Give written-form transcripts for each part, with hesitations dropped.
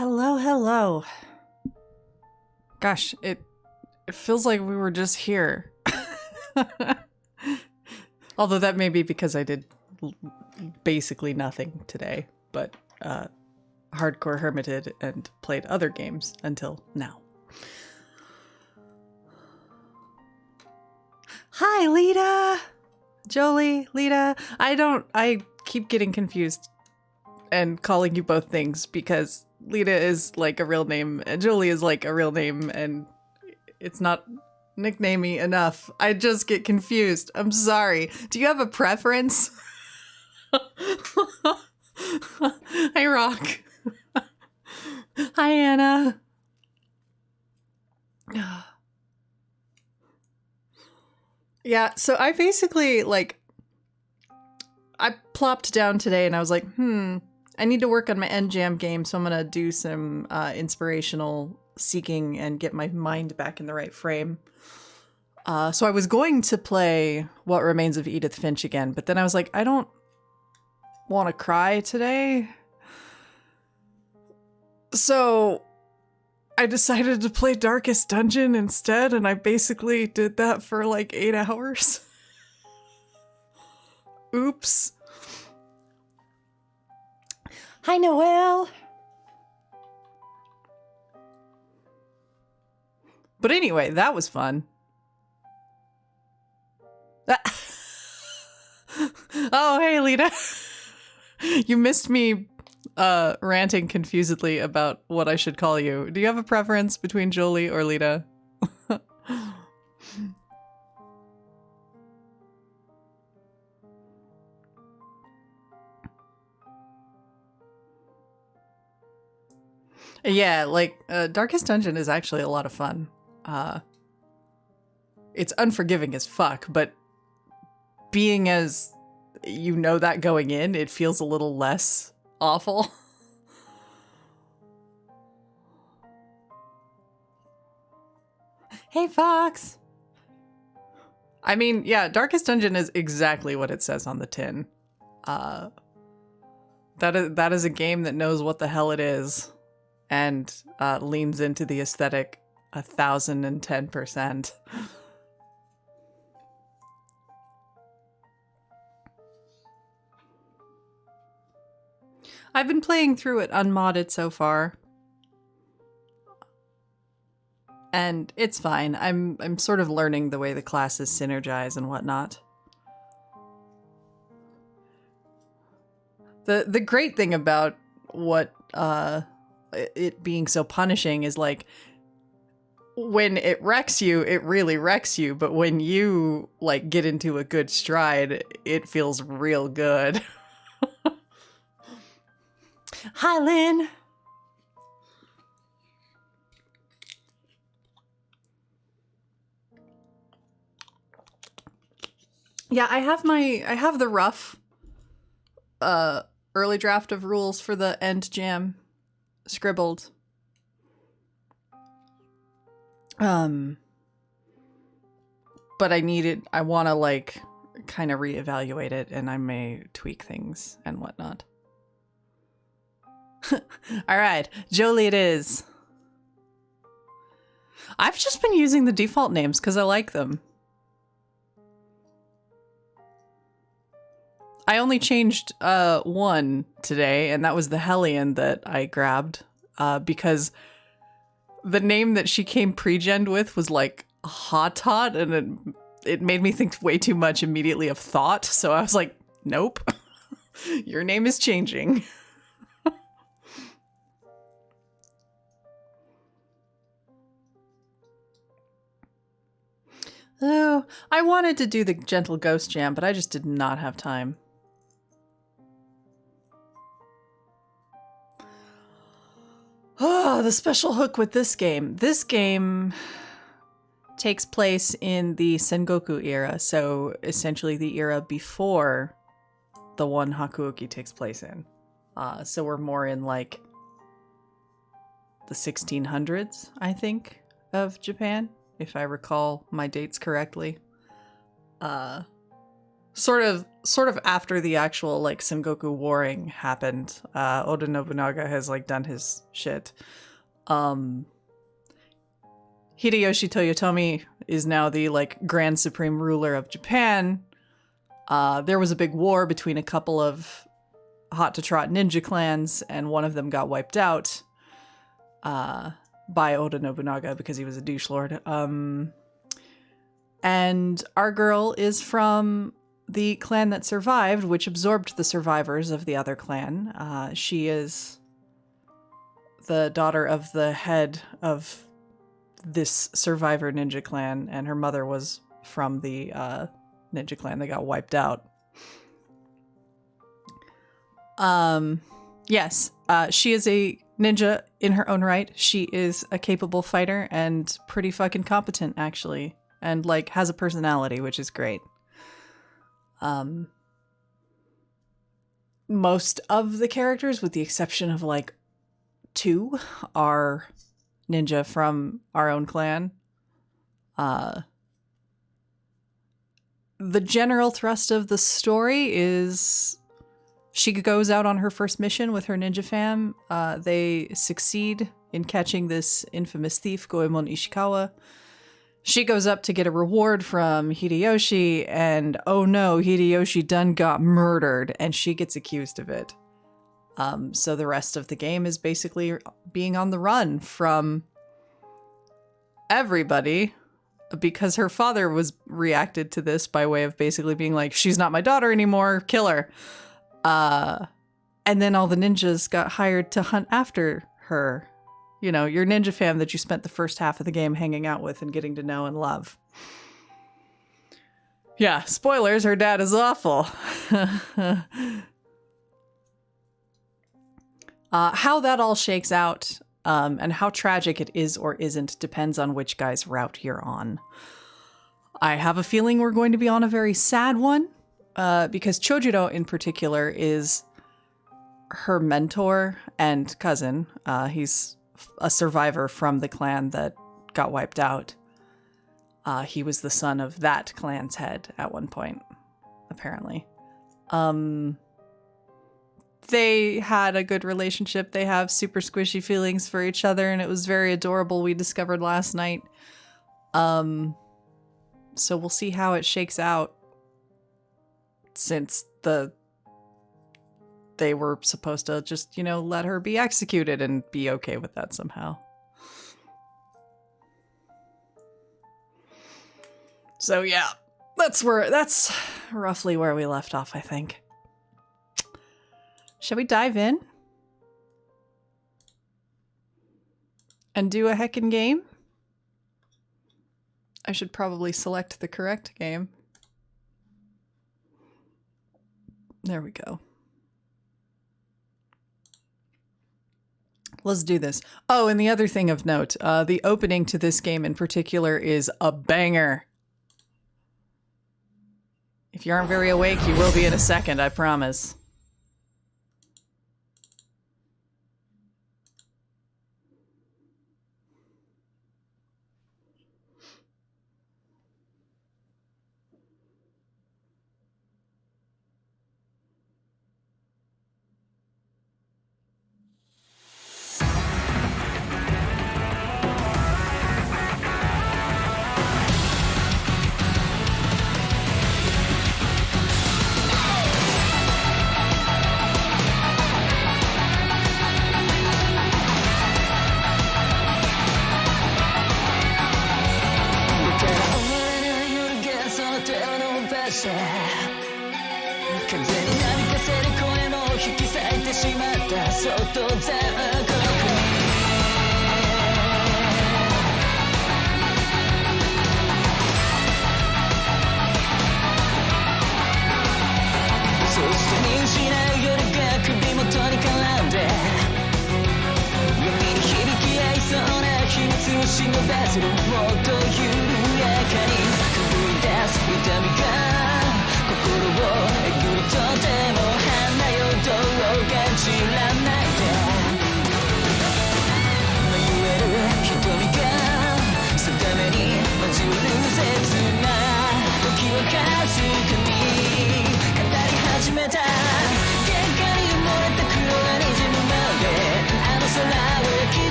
Hello, hello. Gosh, it feels like we were just here. Although that may be because I did basically nothing today, but hardcore hermited and played other games until now. Hi, Lita! Jolie, Lita. I keep getting confused and calling you both things because Lita is like a real name and Jolie is like a real name and it's not nicknamey enough. I just get confused. I'm sorry. Do you have a preference? Hi, Rock. Hi, Anna. Yeah, so I basically, I plopped down today and I was like, I need to work on my end jam game, so I'm going to do some inspirational seeking and get my mind back in the right frame. So I was going to play What Remains of Edith Finch again, but then I was like, I don't want to cry today. So I decided to play Darkest Dungeon instead, and I basically did that for like 8 hours. Oops. Hi, Noelle. But anyway, that was fun. Oh, hey, Lita. You missed me ranting confusedly about what I should call you. Do you have a preference between Jolie or Lita? Yeah, Darkest Dungeon is actually a lot of fun. It's unforgiving as fuck, but being as you know that going in, it feels a little less awful. Hey, Fox! I mean, yeah, Darkest Dungeon is exactly what it says on the tin. That is a game that knows what the hell it is and leans into the aesthetic 1,010%. I've been playing through it unmodded so far. And it's fine. I'm sort of learning the way the classes synergize and whatnot. The great thing about what it being so punishing is like when it wrecks you, it really wrecks you, but when you like get into a good stride, it feels real good. Hi, Lynn. Yeah, I have the rough early draft of rules for the end jam scribbled. But I want to like kind of reevaluate it and I may tweak things and whatnot. All right, Jolie it is. I've just been using the default names because I like them. I only changed one today, and that was the Hellion that I grabbed because the name that she came pre-gened with was like Hot, and it made me think way too much immediately of Thought, so I was like, nope, your name is changing. Oh, I wanted to do the Gentle Ghost Jam, but I just did not have time. Oh, the special hook with this game. This game takes place in the Sengoku era, so essentially the era before the one Hakuoki takes place in. So we're more in like the 1600s, I think, of Japan, if I recall my dates correctly. sort of after the actual like Sengoku warring happened, Oda Nobunaga has like done his shit. Hideyoshi Toyotomi is now the like Grand Supreme Ruler of Japan. There was a big war between a couple of hot to trot ninja clans, and one of them got wiped out by Oda Nobunaga because he was a douche lord. And our girl is from the clan that survived, which absorbed the survivors of the other clan. She is the daughter of the head of this survivor ninja clan, and her mother was from the ninja clan that got wiped out. Yes, she is a ninja in her own right. She is a capable fighter and pretty fucking competent, actually, and like has a personality, which is great. Most of the characters, with the exception of like 2, are ninja from our own clan. The general thrust of the story is she goes out on her first mission with her ninja fam. They succeed in catching this infamous thief, Goemon Ishikawa. She goes up to get a reward from Hideyoshi, and oh no, Hideyoshi done got murdered, and she gets accused of it. So the rest of the game is basically being on the run from everybody, because her father was reacted to this by way of basically being like, she's not my daughter anymore, kill her. And then all the ninjas got hired to hunt after her. You know, your ninja fam that you spent the first half of the game hanging out with and getting to know and love. Yeah, spoilers, her dad is awful. How that all shakes out, and how tragic it is or isn't, depends on which guy's route you're on. I have a feeling we're going to be on a very sad one, because Chojiro in particular is her mentor and cousin. He's a survivor from the clan that got wiped out. He was the son of that clan's head at one point, apparently. They had a good relationship. They have super squishy feelings for each other, and it was very adorable, we discovered last night. So we'll see how it shakes out, since they were supposed to just, you know, let her be executed and be okay with that somehow. So yeah, that's roughly where we left off, I think. Shall we dive in? And do a heckin' game? I should probably select the correct game. There we go. Let's do this. Oh, and the other thing of note, the opening to this game in particular is a banger. If you aren't very awake, you will be in a second, I promise.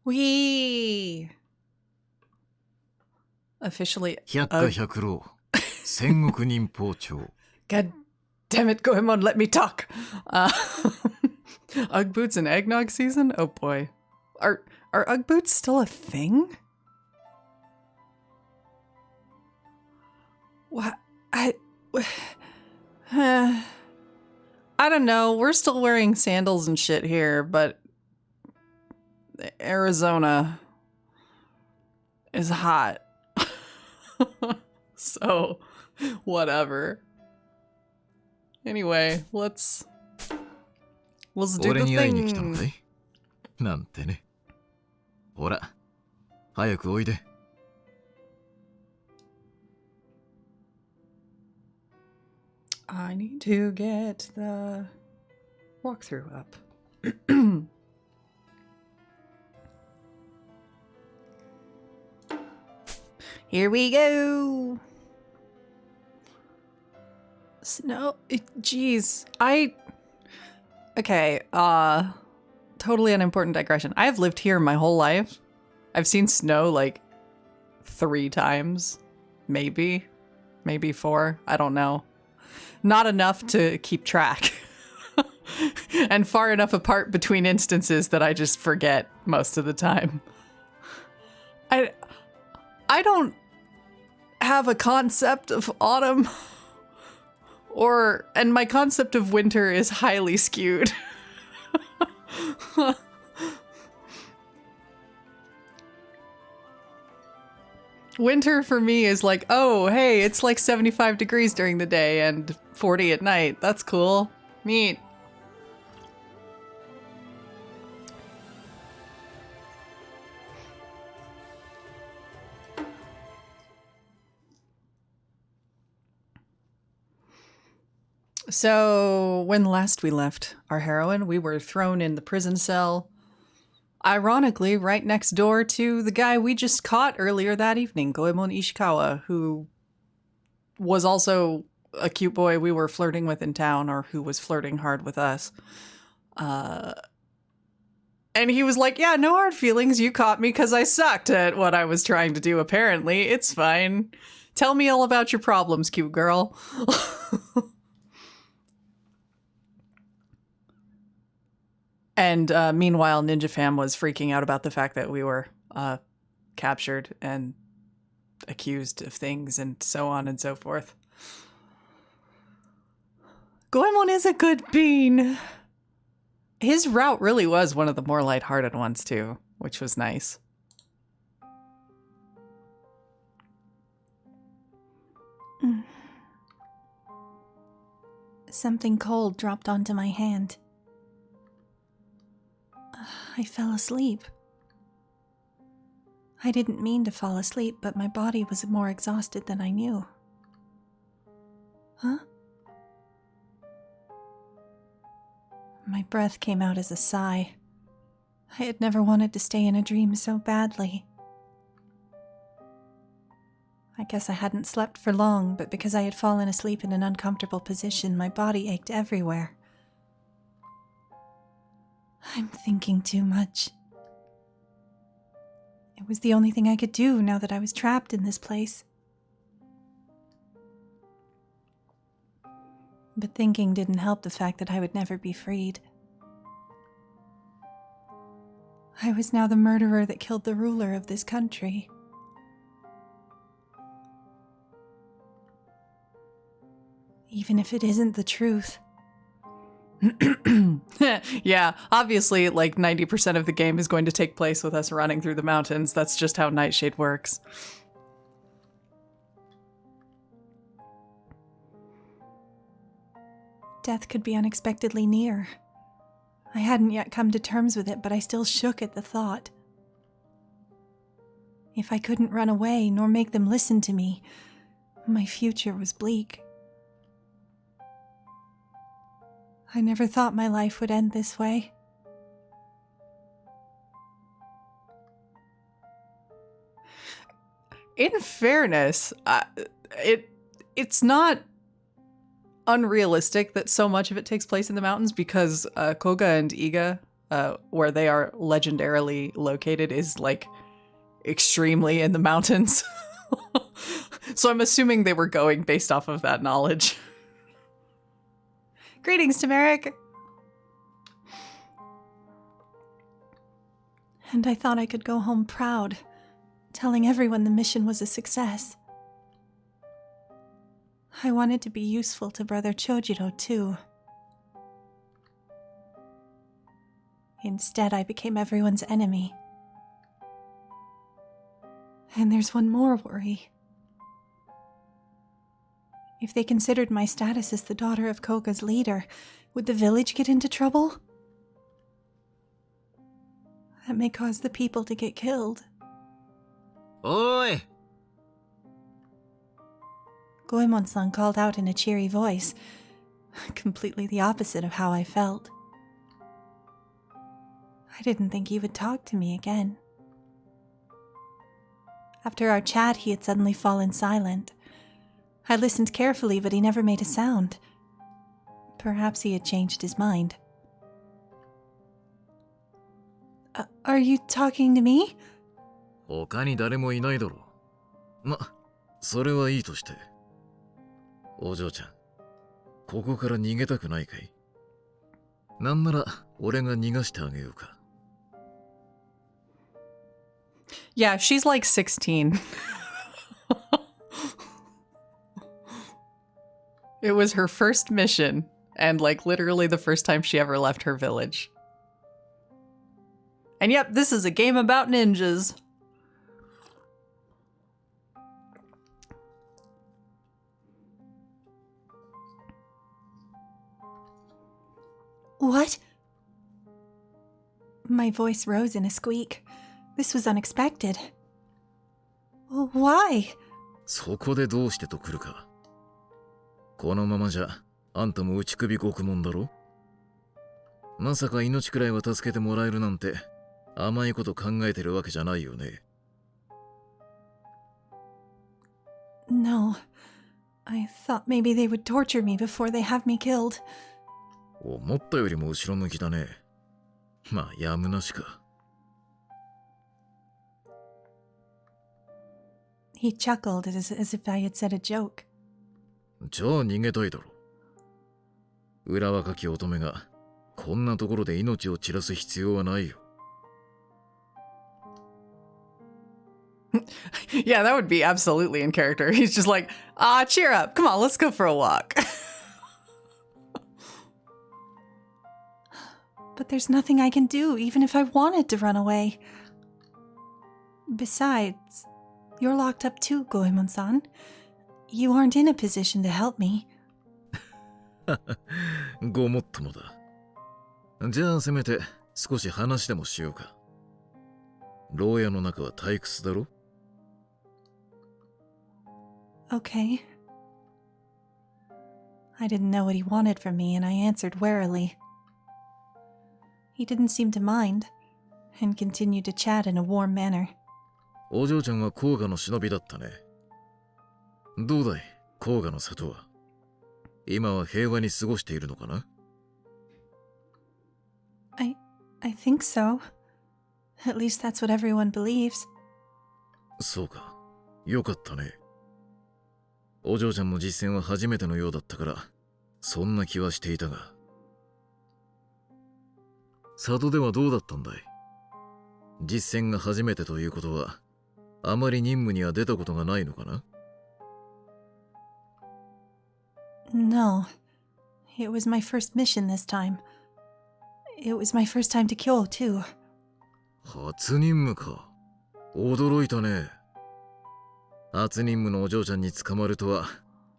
Wee! Officially. 百花百郎千億人包丁 God damn it, Goemon, let me talk. Ugg boots and eggnog season? Oh boy. Are Ugg boots still a thing? What? I don't know. We're still wearing sandals and shit here, but Arizona is hot. So, whatever. Anyway, let's do 俺 the に会いに来たの thing. かいなんてね。ほら、早くおいで。I need to get the walkthrough up. Here we go. Snow. Jeez. Okay. Totally unimportant digression. I have lived here my whole life. I've seen snow like 3 times. Maybe 4. I don't know. Not enough to keep track. And far enough apart between instances that I just forget most of the time. I don't have a concept of autumn, and my concept of winter is highly skewed. Winter for me is like, oh, hey, it's like 75 degrees during the day and 40 at night. That's cool. Neat. So, when last we left our heroine, we were thrown in the prison cell. Ironically, right next door to the guy we just caught earlier that evening, Goemon Ishikawa, who was also a cute boy we were flirting with in town, or who was flirting hard with us. And he was like, yeah, no hard feelings. You caught me because I sucked at what I was trying to do, apparently. It's fine. Tell me all about your problems, cute girl. And meanwhile, Ninja Fam was freaking out about the fact that we were captured and accused of things and so on and so forth. Goemon is a good bean. His route really was one of the more lighthearted ones too, which was nice. Something cold dropped onto my hand. I fell asleep. I didn't mean to fall asleep, but my body was more exhausted than I knew. Huh? My breath came out as a sigh. I had never wanted to stay in a dream so badly. I guess I hadn't slept for long, but because I had fallen asleep in an uncomfortable position, my body ached everywhere. I'm thinking too much. It was the only thing I could do now that I was trapped in this place. But thinking didn't help the fact that I would never be freed. I was now the murderer that killed the ruler of this country. Even if it isn't the truth. Yeah, obviously, like 90% of the game is going to take place with us running through the mountains. That's just how Nightshade works. Death could be unexpectedly near. I hadn't yet come to terms with it, but I still shook at the thought. If I couldn't run away nor make them listen to me, my future was bleak. I never thought my life would end this way. In fairness, it's not unrealistic that so much of it takes place in the mountains because Koga and Iga, where they are legendarily located is like extremely in the mountains. So I'm assuming they were going based off of that knowledge. Greetings, Tamaric. And I thought I could go home proud, telling everyone the mission was a success. I wanted to be useful to Brother Chojiro, too. Instead, I became everyone's enemy. And there's one more worry. If they considered my status as the daughter of Koga's leader, would the village get into trouble? That may cause the people to get killed. Oi! Goemon-san called out in a cheery voice, completely the opposite of how I felt. I didn't think he would talk to me again. After our chat, he had suddenly fallen silent. I listened carefully, but he never made a sound. Perhaps he had changed his mind. Are you talking to me? 他に誰もいないだろう。ま、それはいいとして。お嬢ちゃん、ここから逃げたくないかい？なんなら俺が逃がしてあげようか。Yeah, she's like 16. It was her first mission, and like literally the first time she ever left her village. And yep, this is a game about ninjas. What? My voice rose in a squeak. This was unexpected. Why? そこでどうしてと来るか。このままじゃ、あんたも打ち首獄門だろ？まさか命くらいは助けてもらえるなんて、甘いこと考えてるわけじゃないよね。No. I thought maybe they would torture me before they have me killed. 思ったよりも後ろ向きだね。まあ、やむなしか。He chuckled as if I had said a joke. じゃあ逃げたいだろ。裏若き乙女がこんなところで命を散らす必要はないよ。Yeah, that would be absolutely in character. He's just like, cheer up. Come on, let's go for a walk. But there's nothing I can do, even if I wanted to run away. Besides, you're locked up too, Goemon-san. You aren't in a position to help me. ごもっともだ。じゃあせめて少し話でもしようか。牢屋の中は退屈だろ？ Okay. I didn't know what he wanted from me, and I answered warily. He didn't seem to mind, and continued to chat in a warm manner. お嬢ちゃんは甲賀の忍びだったね。どうだい、甲賀の里は。今は平和に過ごしているのかな？ I think so. At least that's what everyone believes. そうか。よかったね。お嬢ちゃんも実践は初めてのようだったから、そんな気はしていたが。里ではどうだったんだい？実践が初めてということは、あまり任務には出たことがないのかな？ No. It was my first mission this time. It was my first time to kill, too. 初任務か。驚いたね。初任務のお嬢ちゃんに捕まるとは、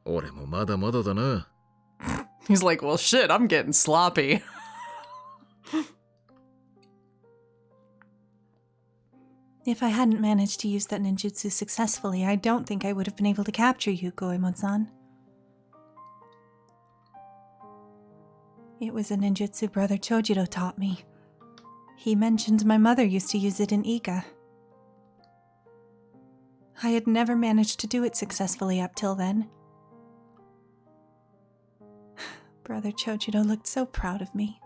俺もまだまだだな。He's like, well, shit, I'm getting sloppy. If I hadn't managed to use that ninjutsu successfully, I don't think I would have been able to capture you, Goemon-san. It was a ninjutsu Brother Chojiro taught me. He mentioned my mother used to use it in Ika. I had never managed to do it successfully up till then. Brother Chojiro looked so proud of me.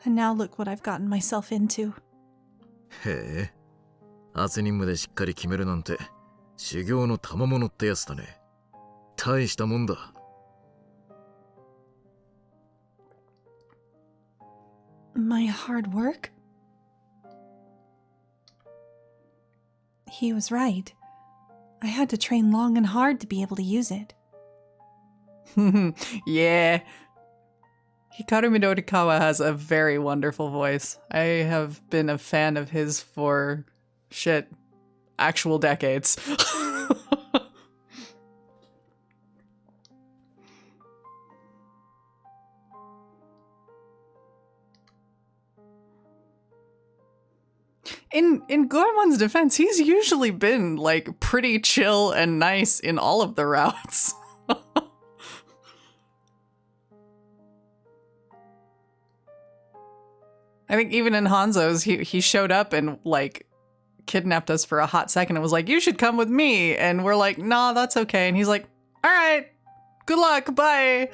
And now look what I've gotten myself into. へえ、初任務でしっかり決めるなんて修行の賜物ってやつだね。大したもんだ。My hard work? He was right. I had to train long and hard to be able to use it. Yeah. Hikaru Midorikawa has a very wonderful voice. I have been a fan of his for, actual decades. In Goemon's defense, he's usually been, like, pretty chill and nice in all of the routes. I think even in Hanzo's, he showed up and, like, kidnapped us for a hot second and was like, you should come with me. And we're like, nah, that's okay. And he's like, all right, good luck, bye.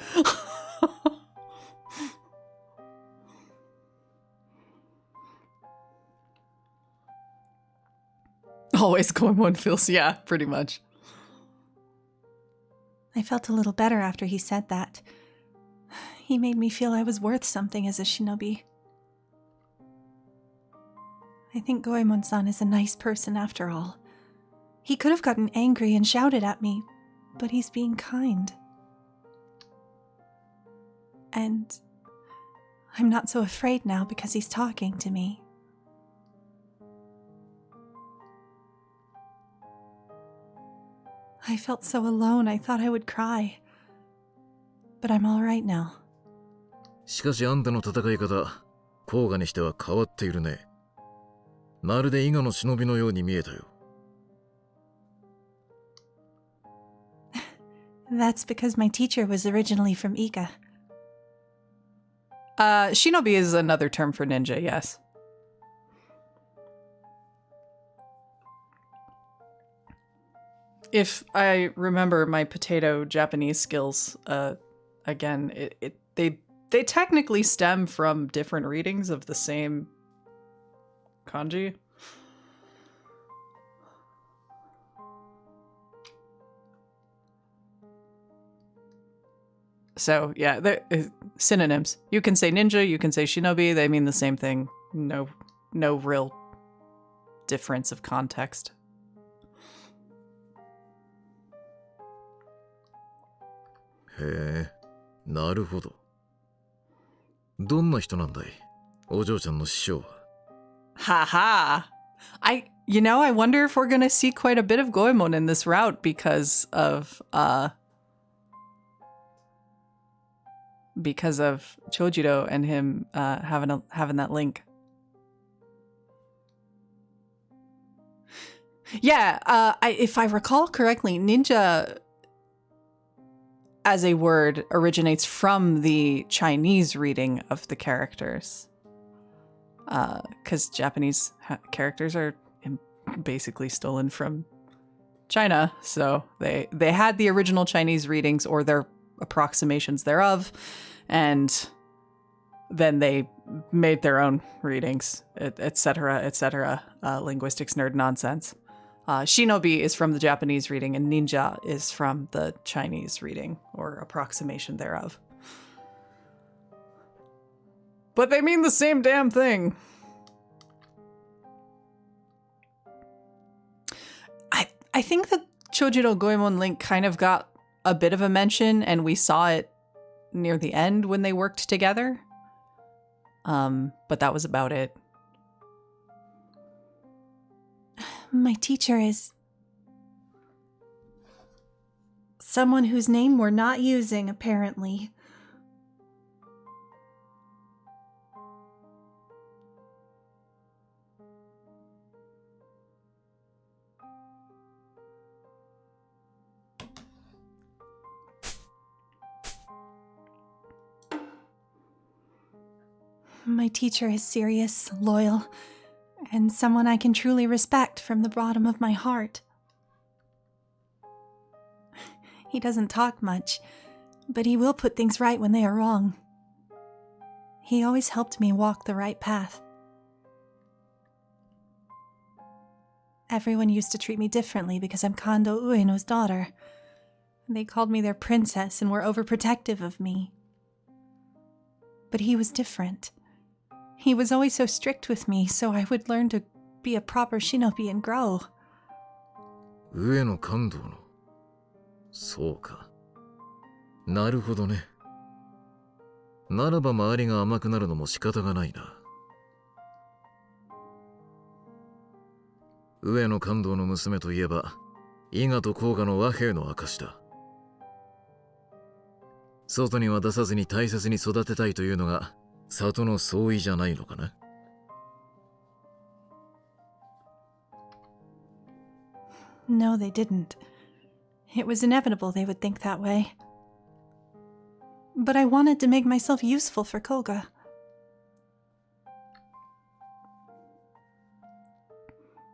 Always Goemon feels, yeah, pretty much. I felt a little better after he said that. He made me feel I was worth something as a shinobi. I think Goemon-san is a nice person after all. He could have gotten angry and shouted at me, but he's being kind. And I'm not so afraid now because he's talking to me. I felt so alone I thought I would cry. But I'm all right now. しかしあんたの戦い方、甲賀にしては変わっているね。まるで伊賀の忍びのように見えたよ。That's because my teacher was originally from Iga. Shinobi is another term for ninja, yes. If I remember my potato Japanese skills, again, they technically stem from different readings of the same kanji. So, yeah, they're synonyms. You can say ninja, you can say shinobi, they mean the same thing. No real difference of context. He, なるほど。どんな人なんだい、お嬢ちゃんの師匠は。Haha. I wonder if we're gonna see quite a bit of Goemon in this route because of Chojiro and him having that link. Yeah, if I recall correctly, ninja as a word originates from the Chinese reading of the characters. Because Japanese characters are basically stolen from China, so they had the original Chinese readings or their approximations thereof, and then they made their own readings, etc., etc. Linguistics nerd nonsense. Shinobi is from the Japanese reading, and ninja is from the Chinese reading or approximation thereof. But they mean the same damn thing. I think the Chojiro Goemon link kind of got a bit of a mention, and we saw it near the end when they worked together. But that was about it. My teacher is someone whose name we're not using, apparently. My teacher is serious, loyal, and someone I can truly respect from the bottom of my heart. He doesn't talk much, but he will put things right when they are wrong. He always helped me walk the right path. Everyone used to treat me differently because I'm Kando Ueno's daughter. They called me their princess and were overprotective of me. But he was different. He was always so strict with me, so I would learn to be a proper shinobi and grow. 上野感動の。そうか。なるほどね。ならば周りが甘くなるのも仕方がないな。上野感動の娘といえば、伊賀と甲賀の和平の証だ。外には出さずに大切に育てたいというのが、里の総意じゃないのかな。No, they didn't. It was inevitable they would think that way. But I wanted to make myself useful for Koga.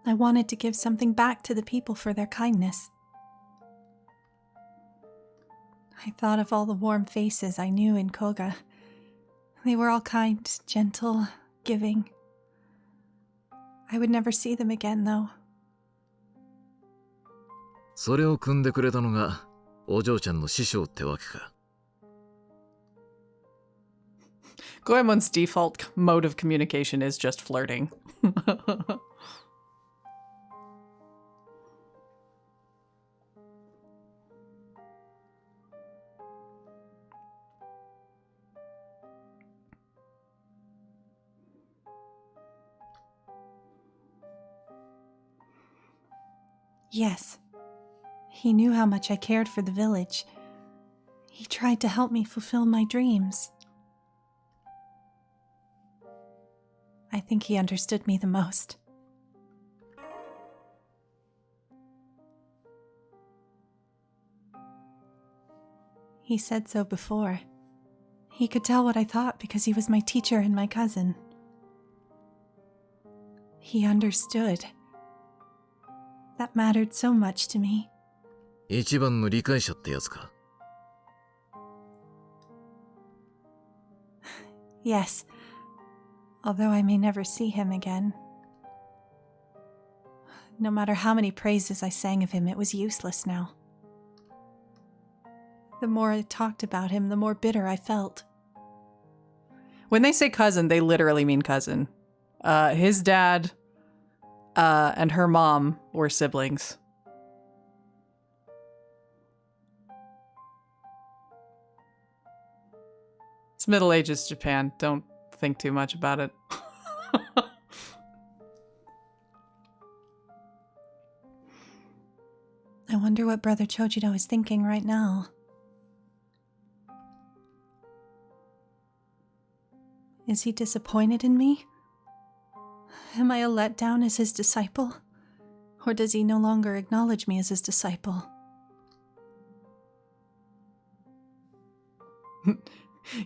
I wanted to give something back to the people for their kindness. I thought of all the warm faces I knew in Koga. They were all kind, gentle, giving. I would never see them again, though. それを汲んでくれたのがお嬢ちゃんの師匠ってわけか。Goemon's default mode of communication is just flirting. Yes. He knew how much I cared for the village. He tried to help me fulfill my dreams. I think he understood me the most. He said so before. He could tell what I thought because he was my teacher and my cousin. He understood. That mattered so much to me. 一番の理解者ってやつか。Yes, although I may never see him again. No matter how many praises I sang of him, it was useless now. The more I talked about him, the more bitter I felt. When they say cousin, they literally mean cousin. His dad and her mom were siblings. It's Middle Ages Japan. Don't think too much about it. I wonder what Brother Chojiro is thinking right now. Is he disappointed in me? Am I a letdown as his disciple? Or does he no longer acknowledge me as his disciple?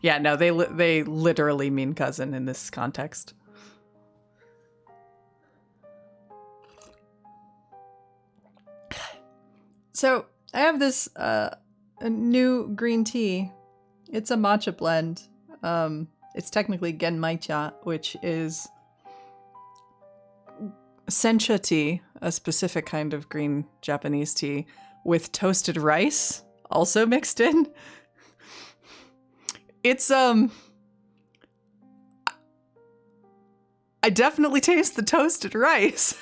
Yeah, no, they literally mean cousin in this context. So, I have this a new green tea. It's a matcha blend. It's technically genmaicha, which is sencha tea, a specific kind of green Japanese tea, with toasted rice also mixed in. It's I definitely taste the toasted rice.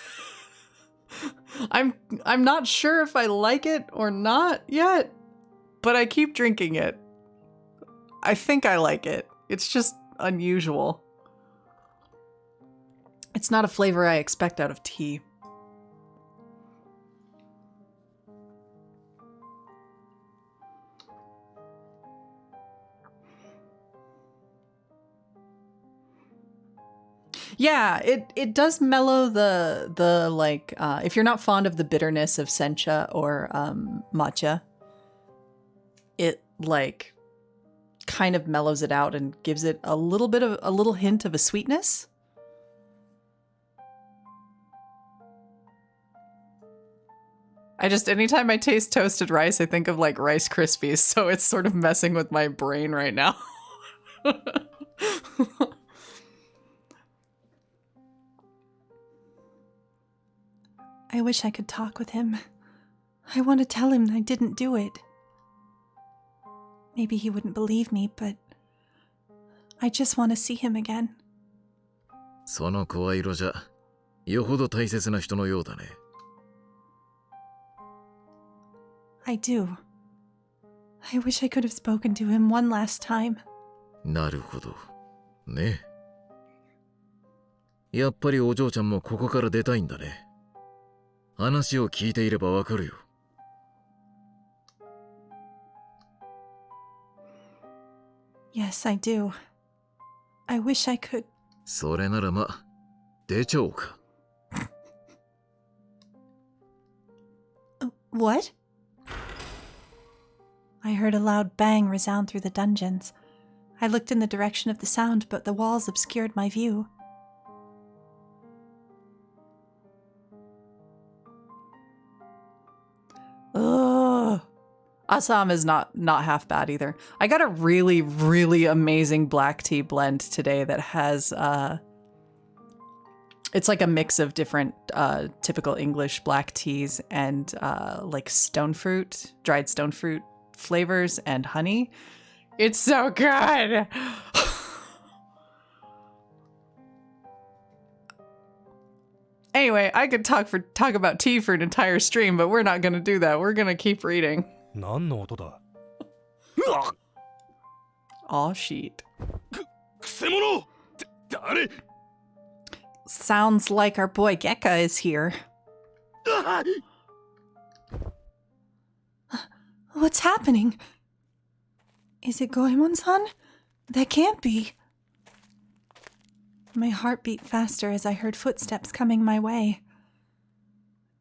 I'm not sure if I like it or not yet, but I keep drinking it. I think I like it. It's just unusual. It's not a flavor I expect out of tea. Yeah, it does mellow the like if you're not fond of the bitterness of sencha or matcha, it like kind of mellows it out and gives it a little hint of a sweetness. Anytime I taste toasted rice, I think of like Rice Krispies, so it's sort of messing with my brain right now. I wish I could talk with him. I want to tell him I didn't do it. Maybe he wouldn't believe me, but I just want to see him again. その声色じゃ、よほど大切な人のようだね。I do. I wish I could have spoken to him one last time. なるほど。ね。やっぱりお嬢ちゃんもここから出たいんだね。話を聞いていればわかるよ。Yes, I do. I wish I could. それならま、出ちゃおうか。What? I heard a loud bang resound through the dungeons. I looked in the direction of the sound, but the walls obscured my view. Ugh. Assam is not half bad either. I got a really, really amazing black tea blend today that has it's like a mix of different typical English black teas and like stone fruit, dried stone fruit flavors and honey. It's so good. Anyway, I could talk about tea for an entire stream, but we're not going to do that. We're going to keep reading. 何の音だ Aw, sheet. くせ者誰 Sounds like our boy Gekka is here. What's happening? Is it Goemon-san? That can't be. My heart beat faster as I heard footsteps coming my way.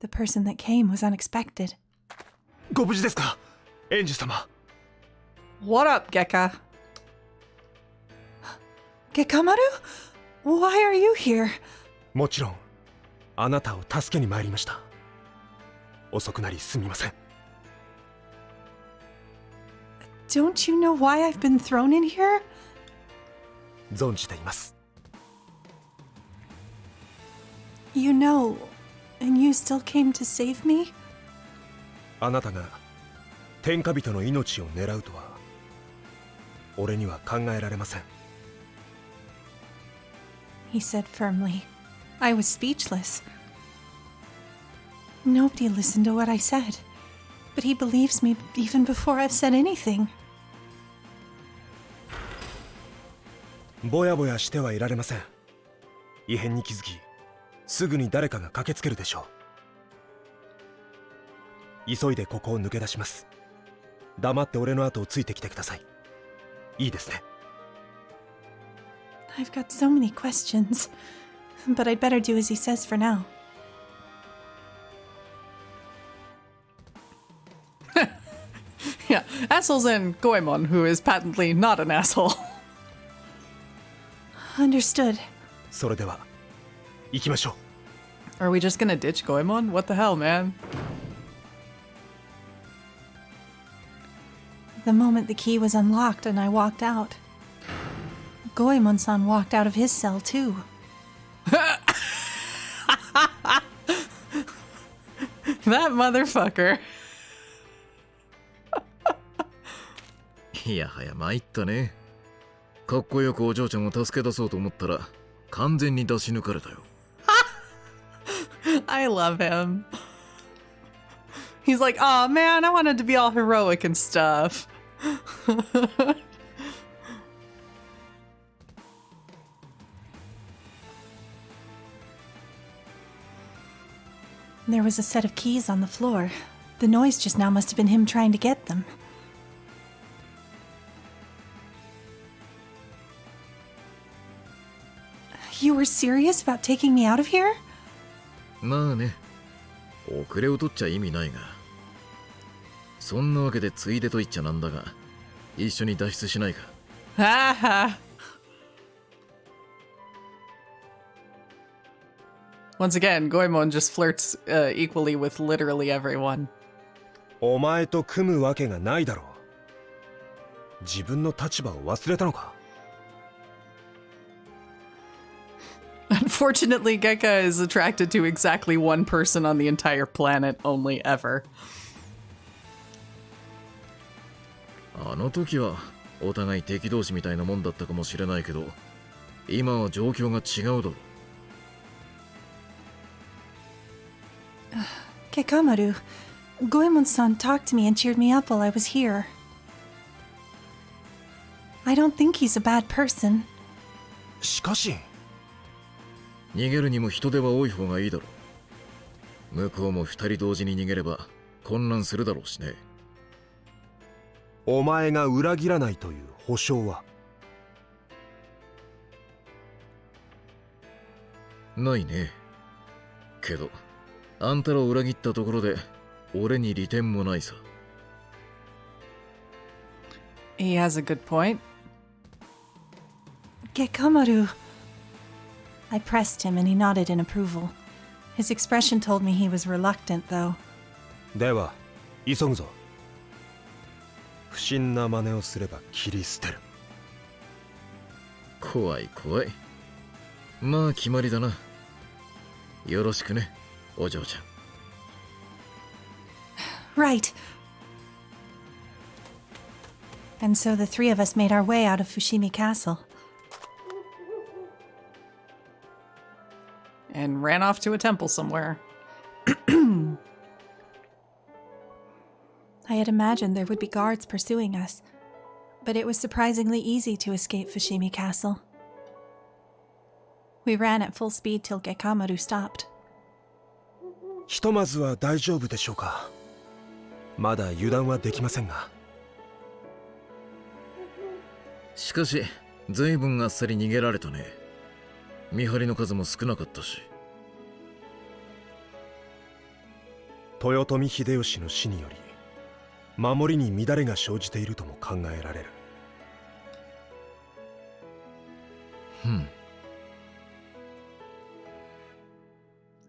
The person that came was unexpected. ご無事ですか園主様 What up, Gekka? Gekamaru? Why are you here? もちろんあなたを助けに参りました遅くなりすみません Don't you know why I've been thrown in here? 存じています You know, and you still came to save me? あなたが天下人の命を狙うとは俺には考えられません He said firmly. I was speechless. Nobody listened to what I said, but he believes me even before I've said anything. ぼやぼやしてはいられません異変に気づきすぐに誰かが駆けつけるでしょう急いでここを抜け出します黙って俺の後をついてきてくださいいいですね I've got so many questions, but I'd better do as he says for now. Yeah, assholes in Goemon, who is patently not an asshole. Understood. それでは行きましょう Are we just gonna ditch Goemon? What the hell, man? The moment the key was unlocked and I walked out, Goemon-san walked out of his cell too. That motherfucker. いやはや参ったね。かっこよくお嬢ちゃんを助け出そうと思ったら完全に出し抜かれたよ。I love him. He's like, oh man, I wanted to be all heroic and stuff. There was a set of keys on the floor. The noise just now must have been him trying to get them. You were serious about taking me out of here? まあね、遅れを取っちゃ意味ないが。そんなわけでついでと言っちゃなんだが、一緒に脱出しないか。Ha ha. Once again, Goemon just flirts equally with literally everyone. お前と組むわけがないだろう自分の立場を忘れたのか Unfortunately, Gekka is attracted to exactly one person on the entire planet, only ever. あの時はお互い敵同士みたいなもんだったかもしれないけど、今は状況が違うだろ。Kekamaru, Goemon-san talked to me and cheered me up while I was here. I don't think he's a bad person. しかし逃げるにも人手は多い方がいいだろう。向こうも二人同時に逃げれば混乱するだろうしね。お前が裏切らないという保証はないね。けどあんたらを裏切ったところで俺に利点もないさ。He has a good point. Gekamaru. I pressed him and he nodded in approval. His expression told me he was reluctant, though. では急ぐぞ。不審な真似をすれば切り捨てる。怖い怖い。まあ決まりだな。よろしくね、お嬢ちゃん。Right. And so the three of us made our way out of Fushimi Castle. And ran off to a temple somewhere. I had imagined there would be guards pursuing us, but it was surprisingly easy to escape Fushimi Castle. We ran at full speed till Gekamaru stopped. ひとまずは大丈夫でしょうか。まだ油断はできませんが。しかし随分あっさり逃げられたね。見張りの数も少なかったし。豊臣秀吉の死により守りに乱れが生じているとも考えられる。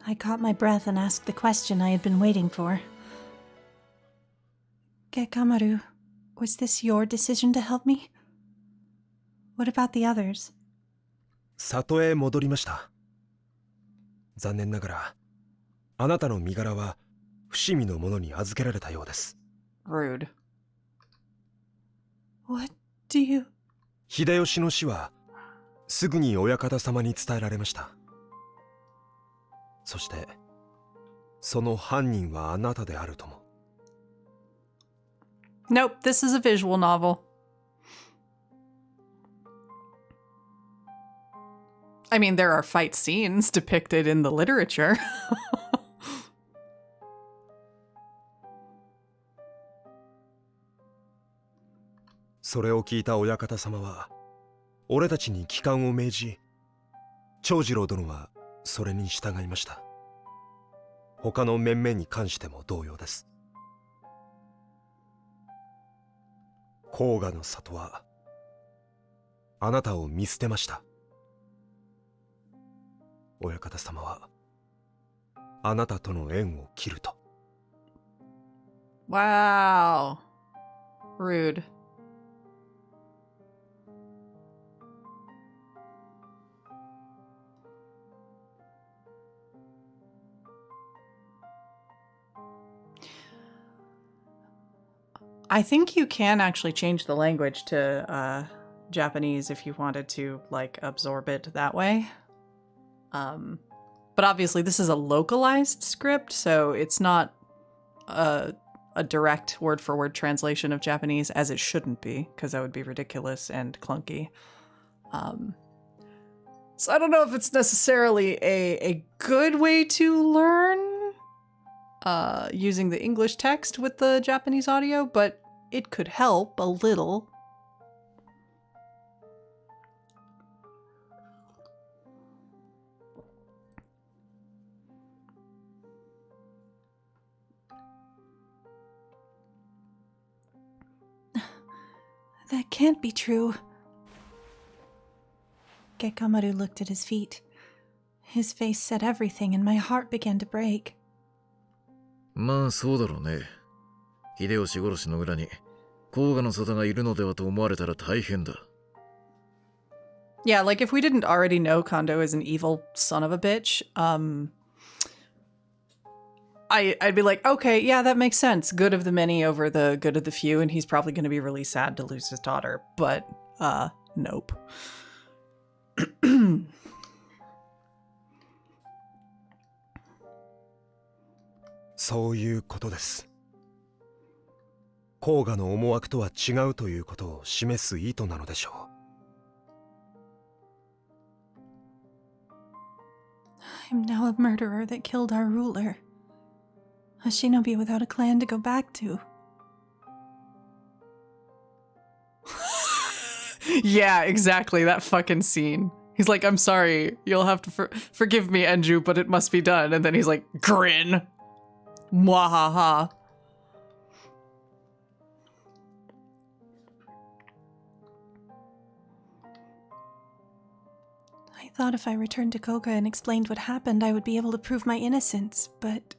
I caught my breath and asked the question I had been waiting for. Gekamaru, was this your decision to help me? What about the others? 里へ戻りました。残念ながらあなたの身柄は伏見の者に預けられたようです。Rude. What do you... 秀吉の死はすぐに親方様に伝えられました。そしてその犯人はあなたであるとも。Nope, this is a visual novel. I mean, there are fight scenes depicted in the literature. それを聞いた親方様は俺たちに帰還を命じ、長次郎殿はそれに従いました。他の面々に関しても同様です。甲賀の里はあなたを見捨てました。親方様はあなたとの縁を切ると。 Wow. Rude. I think you can actually change the language to Japanese if you wanted to, like, absorb it that way. But obviously this is a localized script, so it's not a direct word-for-word translation of Japanese, as it shouldn't be, because that would be ridiculous and clunky. So I don't know if it's necessarily a good way to learn using the English text with the Japanese audio, but it could help a little. That can't be true. Gekamaru looked at his feet. His face said everything, and my heart began to break. まあそうだろうね。秀吉殺しの裏に甲賀の沙汰がいるのではと思われたら大変だ。Yeah, like if we didn't already know Kondo is an evil son of a bitch, I'd be like, okay, yeah, that makes sense. Good of the many over the good of the few, and he's probably going to be really sad to lose his daughter. But, nope. そういうことです。甲賀の思惑とは違うということを示す意図なのでしょう。I'm now a murderer that killed our ruler. A shinobi without a clan to go back to. Yeah, exactly. That fucking scene. He's like, I'm sorry. You'll have to forgive me, Enju, but it must be done. And then he's like, grin. Mwahaha. I thought if I returned to Koga and explained what happened, I would be able to prove my innocence, but...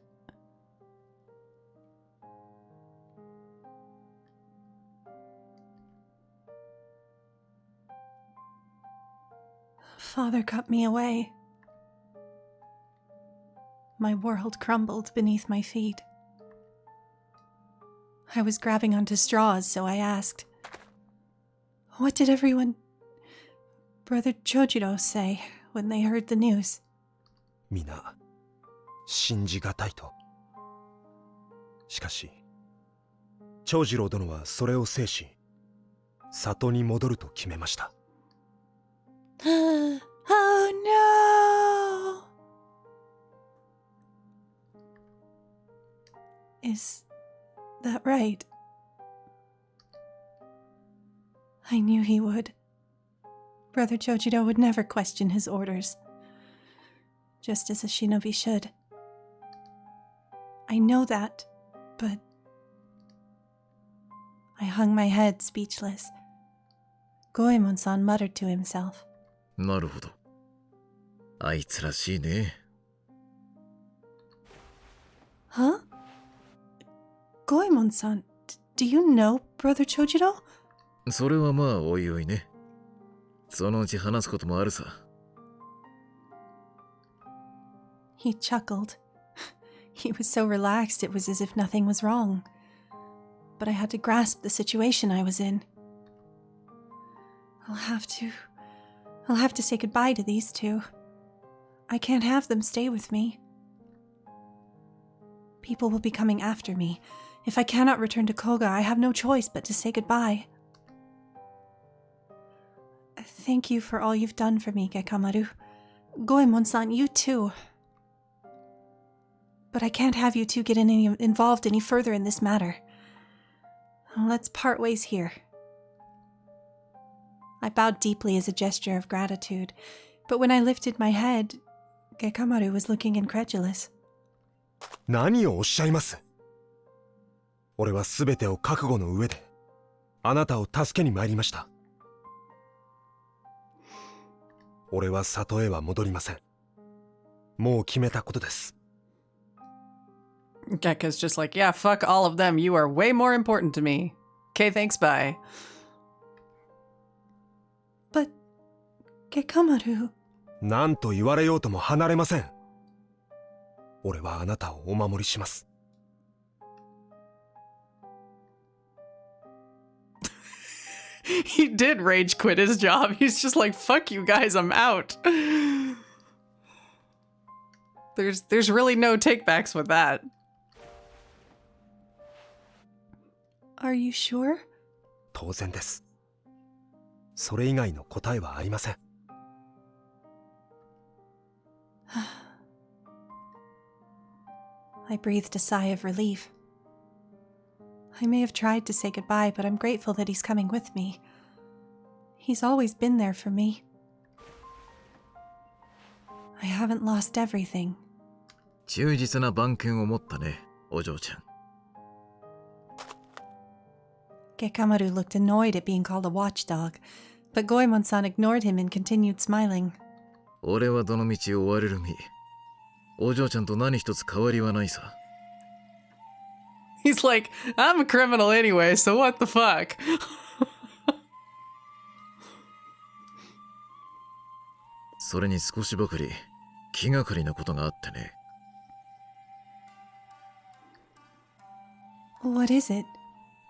Father cut me away. My world crumbled beneath my feet. I was grabbing onto straws, so I asked, "What did everyone, Brother Chojiro, say when they heard the news?" みな、信じがたいと。しかし、長次郎殿はそれを制し、里に戻ると決めました。Oh no! Is that right? I knew he would. Brother Chojiro would never question his orders, just as a shinobi should. I know that, but... I hung my head, speechless. Goemon-san muttered to himself. なるほど。あいつらしいね。Huh? Goemon-san, do you know Brother Chojiro? それはまあおいおいね。そのうち話すこともあるさ。He chuckled. He was so relaxed it was as if nothing was wrong. But I had to grasp the situation I was in. I'll have to say goodbye to these two. I can't have them stay with me. People will be coming after me. If I cannot return to Koga, I have no choice but to say goodbye. Thank you for all you've done for me, Gekamaru. Goemon-san, you too. But I can't have you two get involved any further in this matter. Let's part ways here. I bowed deeply as a gesture of gratitude, but when I lifted my head, Gekamaru was looking incredulous. 何をおっしゃいます。俺は全てを覚悟の上で、あなたを助けに参りました。俺は里へは戻りません。もう決めたことです。Gekka's just like, yeah, fuck all of them. You are way more important to me. Okay, thanks, bye. But, Gekamaru... 何と言われようとも離れません。俺はあなたをお守りします。He did rage quit his job. He's just like, fuck you guys, I'm out. There's really no takebacks with that. Are you sure? 当然です。それ以外の答えはありません。I breathed a sigh of relief. I may have tried to say goodbye, but I'm grateful that he's coming with me. He's always been there for me. I haven't lost everything. 忠実な番犬を持ったね、お嬢ちゃん。Gekamaru looked annoyed at being called a watchdog, but Goemon-san ignored him and continued smiling. 俺はどの道を追われる身。お嬢ちゃんと何一つ変わりはないさ。He's like, I'm a criminal anyway, so what the fuck? それに少しばかり気がかりなことがあってね。What is it?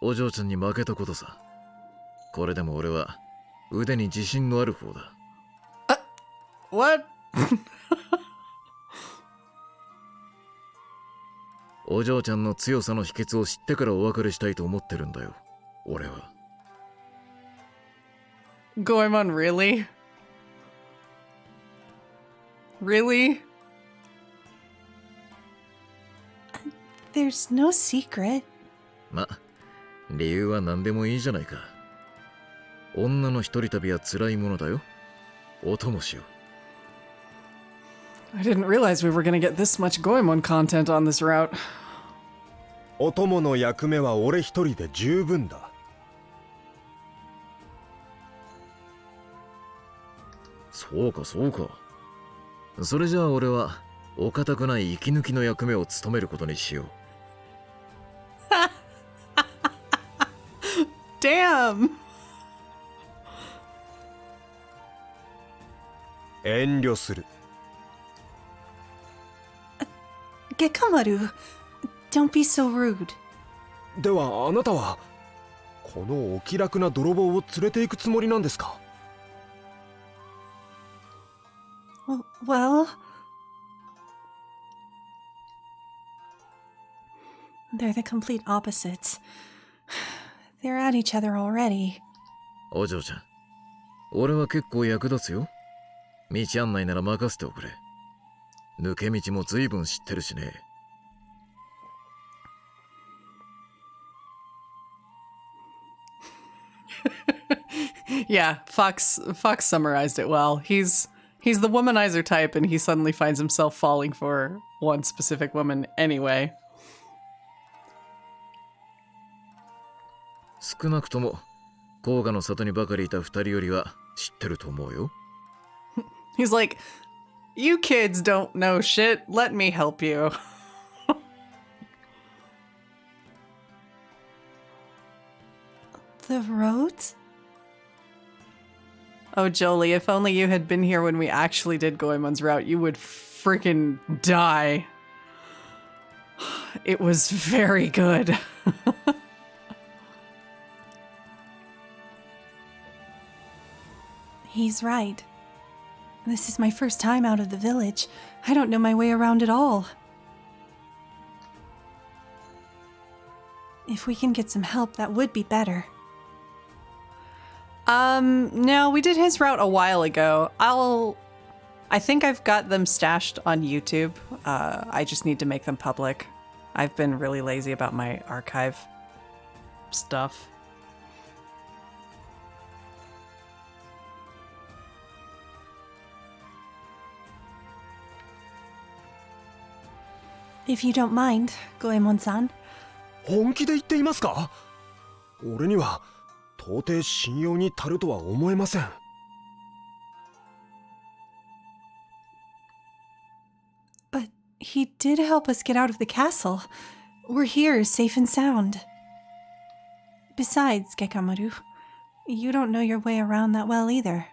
お嬢ちゃんに負けたことさ。これでも俺は腕に自信のある方だ。What? お嬢ちゃんの強さの秘訣を知ってからお別れしたいと思ってるんだよ、俺は。Goemon, really? Really? There's no secret. ま、理由は何でもいいじゃないか。女の一人旅は辛いものだよ。お供しよう。I didn't realize we were gonna get this much Goemon content on this route. お供の役目は俺一人で十分だ。そうかそうか。それじゃあ俺はお堅くない息抜きの役目を務めることにしよう。Damn! 遠慮する。Gekamaru, don't be so rude. ではあなたはこのお気楽な泥棒を連れて行くつもりなんですか？ Well, they're the complete opposites. They're at each other already. お嬢ちゃん、俺は結構役立つよ。道案内なら任せておくれ。抜け道も随分知ってるしね。Yeah, Fox summarized it well. He's the womanizer type, and he suddenly finds himself falling for one specific woman anyway. 少なくとも甲賀の里にばかりいた二人よりは知ってると思うよ。He's like, "You kids don't know shit. Let me help you." The roads? Oh, Jolie, if only you had been here when we actually did Goemon's route, you would freaking die. It was very good. He's right. This is my first time out of the village. I don't know my way around at all. If we can get some help, that would be better. No, we did his route a while ago. I think I've got them stashed on YouTube. I just need to make them public. I've been really lazy about my archive stuff. If you don't mind, Goemon-san. 本気で言っていますか？俺には到底信用に足るとは思えません。But he did help us get out of the castle. We're here, safe and sound. Besides, Gekamaru, you don't know your way around that well either.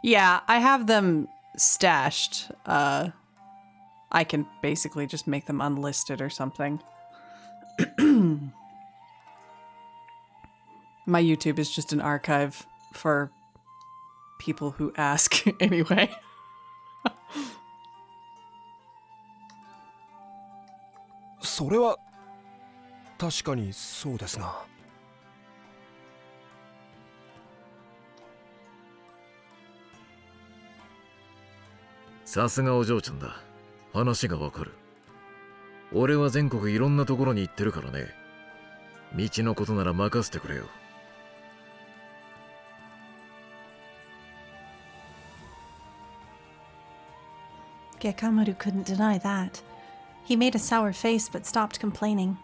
Yeah, I have them stashed. I can basically just make them unlisted or something. My YouTube is just an archive for people who ask anyway. それは確かにそうですが。さすがお嬢ちゃんだ。話がわかる。俺は全国いろんなところに行ってるからね。道のことなら任せてくれよ。Gekamaru couldn't deny that. He made a sour face but stopped complaining.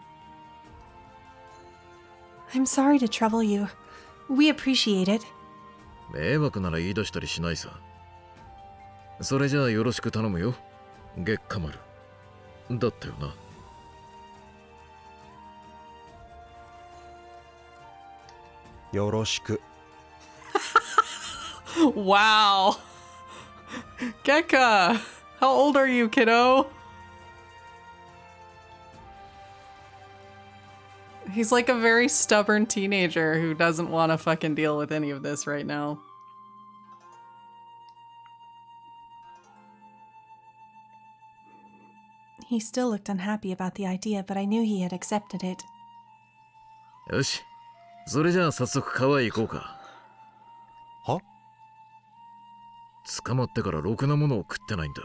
I'm sorry to trouble you. We appreciate it. 迷惑なら言い出したりしないさ。それじゃあよろしく頼むよ、月下丸。だったよな。よろしく。 Wow. Gekka, how old are you, kiddo? He's like a very stubborn teenager who doesn't want to fucking deal with any of this right now. He still looked unhappy about the idea, but I knew he had accepted it. よし、それじゃあ早速川へ行こうか。は？捕まってからろくなものを食ってないんだ。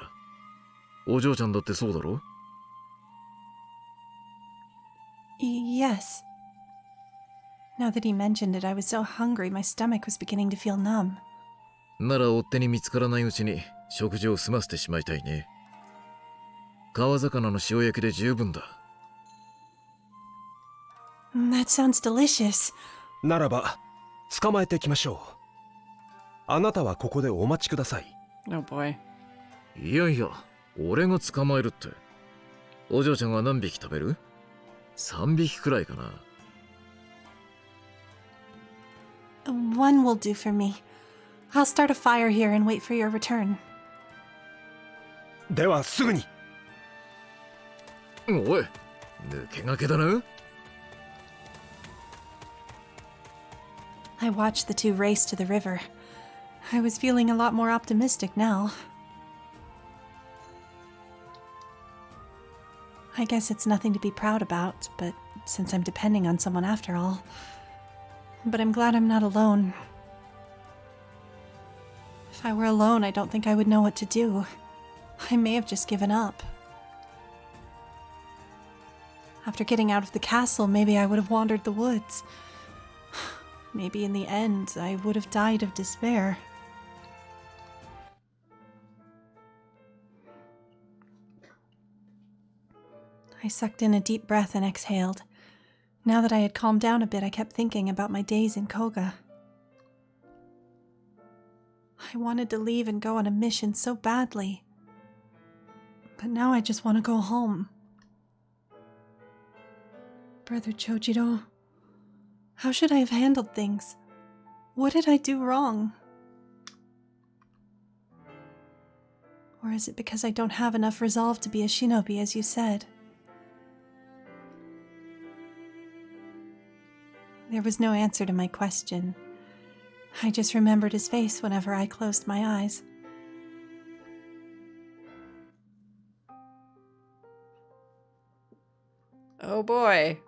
お嬢ちゃんだってそうだろ？ Yes. Now that he mentioned it, I was so hungry, my stomach was beginning to feel numb. なら追っ手に見つからないうちに食事を済ませてしまいたいね。川魚の塩焼きで十分だ。That sounds delicious. ならば捕まえてきましょう。あなたはここでお待ちください。 Oh boy. いやいや、俺が捕まえるって。お嬢ちゃんは何匹食べる？ 3匹くらいかな。One will do for me. I'll start a fire here and wait for your return. ではすぐに。おい、抜け駆けだな。I watched the two race to the river. I was feeling a lot more optimistic now. I guess it's nothing to be proud about, but since I'm depending on someone after all. But I'm glad I'm not alone. If I were alone, I don't think I would know what to do. I may have just given up. After getting out of the castle, maybe I would have wandered the woods. Maybe in the end, I would have died of despair. I sucked in a deep breath and exhaled. Now that I had calmed down a bit, I kept thinking about my days in Koga. I wanted to leave and go on a mission so badly. But now I just want to go home. Brother Chojiro, how should I have handled things? What did I do wrong? Or is it because I don't have enough resolve to be a shinobi, as you said? There was no answer to my question. I just remembered his face whenever I closed my eyes. Oh boy.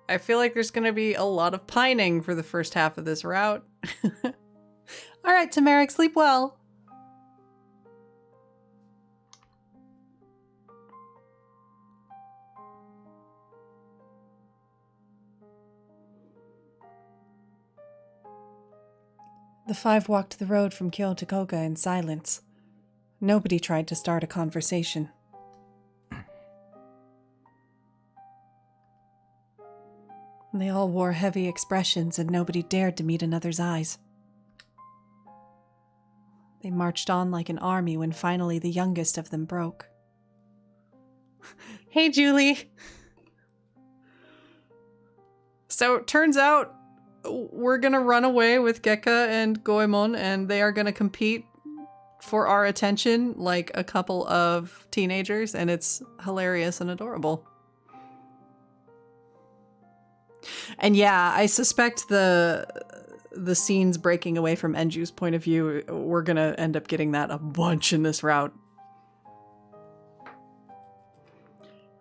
I feel like there's going to be a lot of pining for the first half of this route. All right, Tamaric, sleep well. The five walked the road from Kyo to Koga in silence. Nobody tried to start a conversation. They all wore heavy expressions and nobody dared to meet another's eyes. They marched on like an army when finally the youngest of them broke. Hey, Julie! So, turns out we're gonna run away with Gekka and Goemon, and they are gonna compete for our attention like a couple of teenagers, and it's hilarious and adorable. And yeah, I suspect the scenes breaking away from Enju's point of view, we're gonna end up getting that a bunch in this route.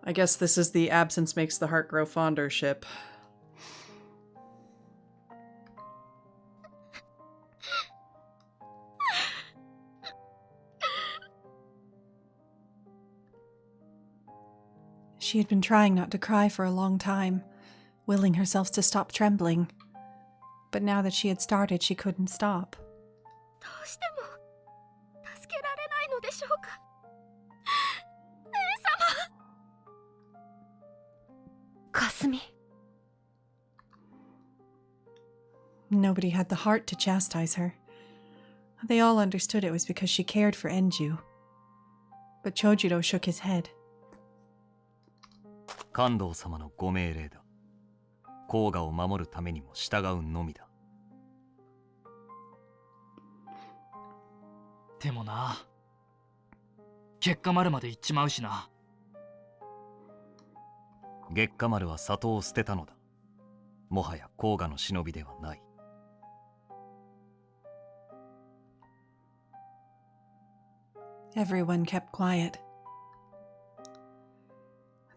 I guess this is the absence makes the heart grow fonder ship. She had been trying not to cry for a long time, willing herself to stop trembling. But now that she had started, she couldn't stop. どうしても助けられないのでしょうか。姉様。かすみ。 Nobody had the heart to chastise her. They all understood it was because she cared for Enju. But Chojiro shook his head. 関東様のご命令だ。甲賀を守るためにも従うのみだ。でもな、結果丸まで行っちまうしな。月下丸は里を捨てたのだ。もはや甲賀の忍びではない。Everyone kept quiet.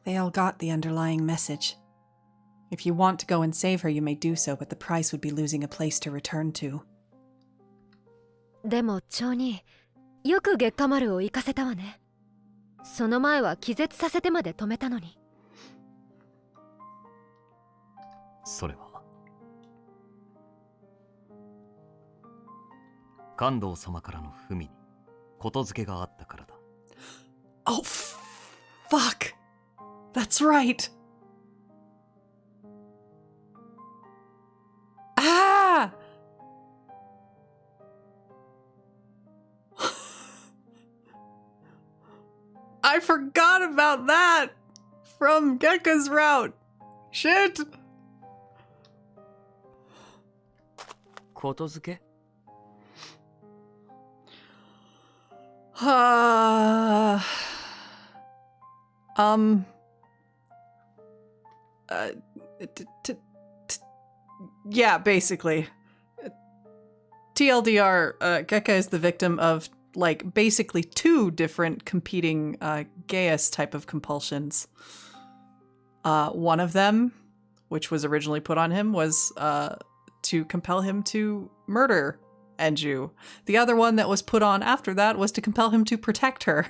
They all got the underlying message. If you want to go and save her, you may do so, but the price would be losing a place to return to. でも町によく月下丸を行かせたわね。その前は気絶させてまで止めたのに。それは関東様からの文にことづけがあったからだ。Oh, fuck. That's right. Ah! I forgot about that from Gekka's route. Shit. ことづけ？ Uh, um, yeah, basically. TLDR, Gekka is the victim of, like, basically two different competing Gaius type of compulsions. One of them, which was originally put on him, was to compel him to murder Enju. The other one that was put on after that was to compel him to protect her.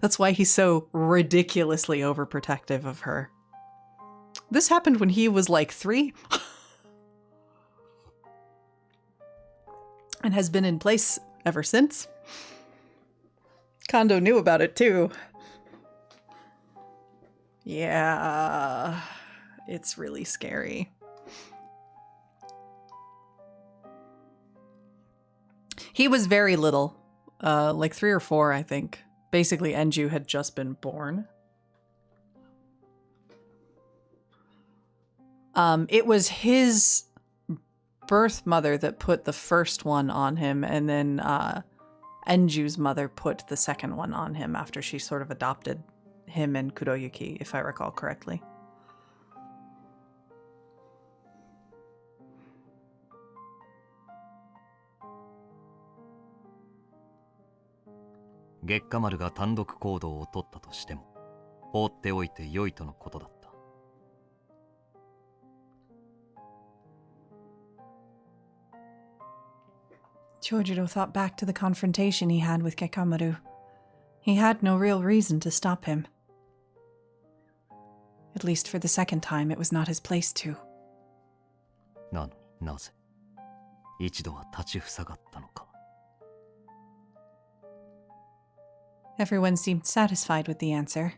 That's why he's so ridiculously overprotective of her. This happened when he was like 3. And has been in place ever since. Kondo knew about it too. Yeah, it's really scary. He was very little, like 3 or 4, I think. Basically, Enju had just been born. It was his birth mother that put the first one on him, and then Enju's mother put the second one on him after she sort of adopted him and Kuroyuki, if I recall correctly. Gekka Maruが単独行動を取ったとしても、放っておいて良いとのことだった。Chojiro thought back to the confrontation he had with Gekamaru. He had no real reason to stop him. At least for the second time, it was not his place to. なのになぜ、一度は立ちふさがったのか。Everyone seemed satisfied with the answer,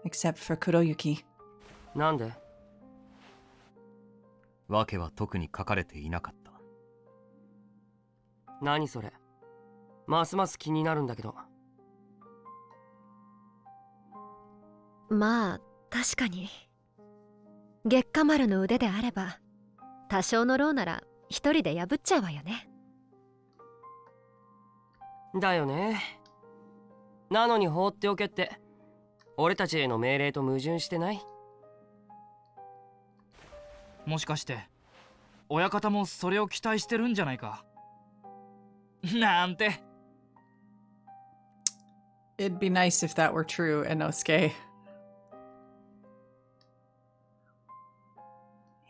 except for Kuroyuki. なんで？わけは特に書かれていなかった。何それ？ますます気になるんだけど。まあ確かに月下丸の腕であれば多少の労なら一人で破っちゃうわよね。だよね。なのに放っておけって俺たちへの命令と矛盾してない？もしかして親方もそれを期待してるんじゃないか。なんて。 It'd be nice if that were true, Inosuke.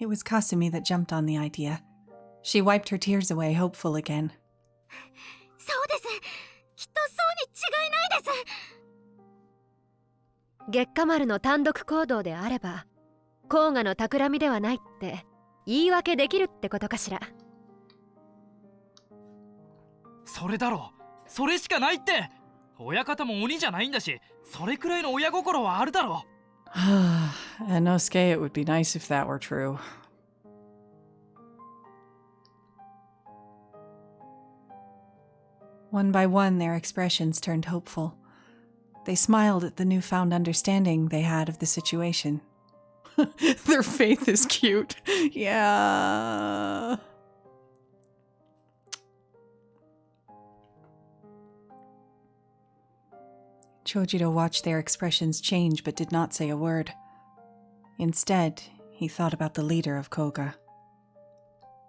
It was Kasumi that jumped on the idea. She wiped her tears away, hopeful again. そうです。きっとそうに違いないです。月下丸の単独行動であれば甲賀の企みではないって言い訳できるってことかしら。それだろ。それしかないって。親方も鬼じゃないんだし、それくらいの親心はあるだろ。Inosuke, it would be nice if that were true. One by one, their expressions turned hopeful. They smiled at the newfound understanding they had of the situation. Their faith is cute. Yeah. Chojiro watched their expressions change but did not say a word. Instead, he thought about the leader of Koga.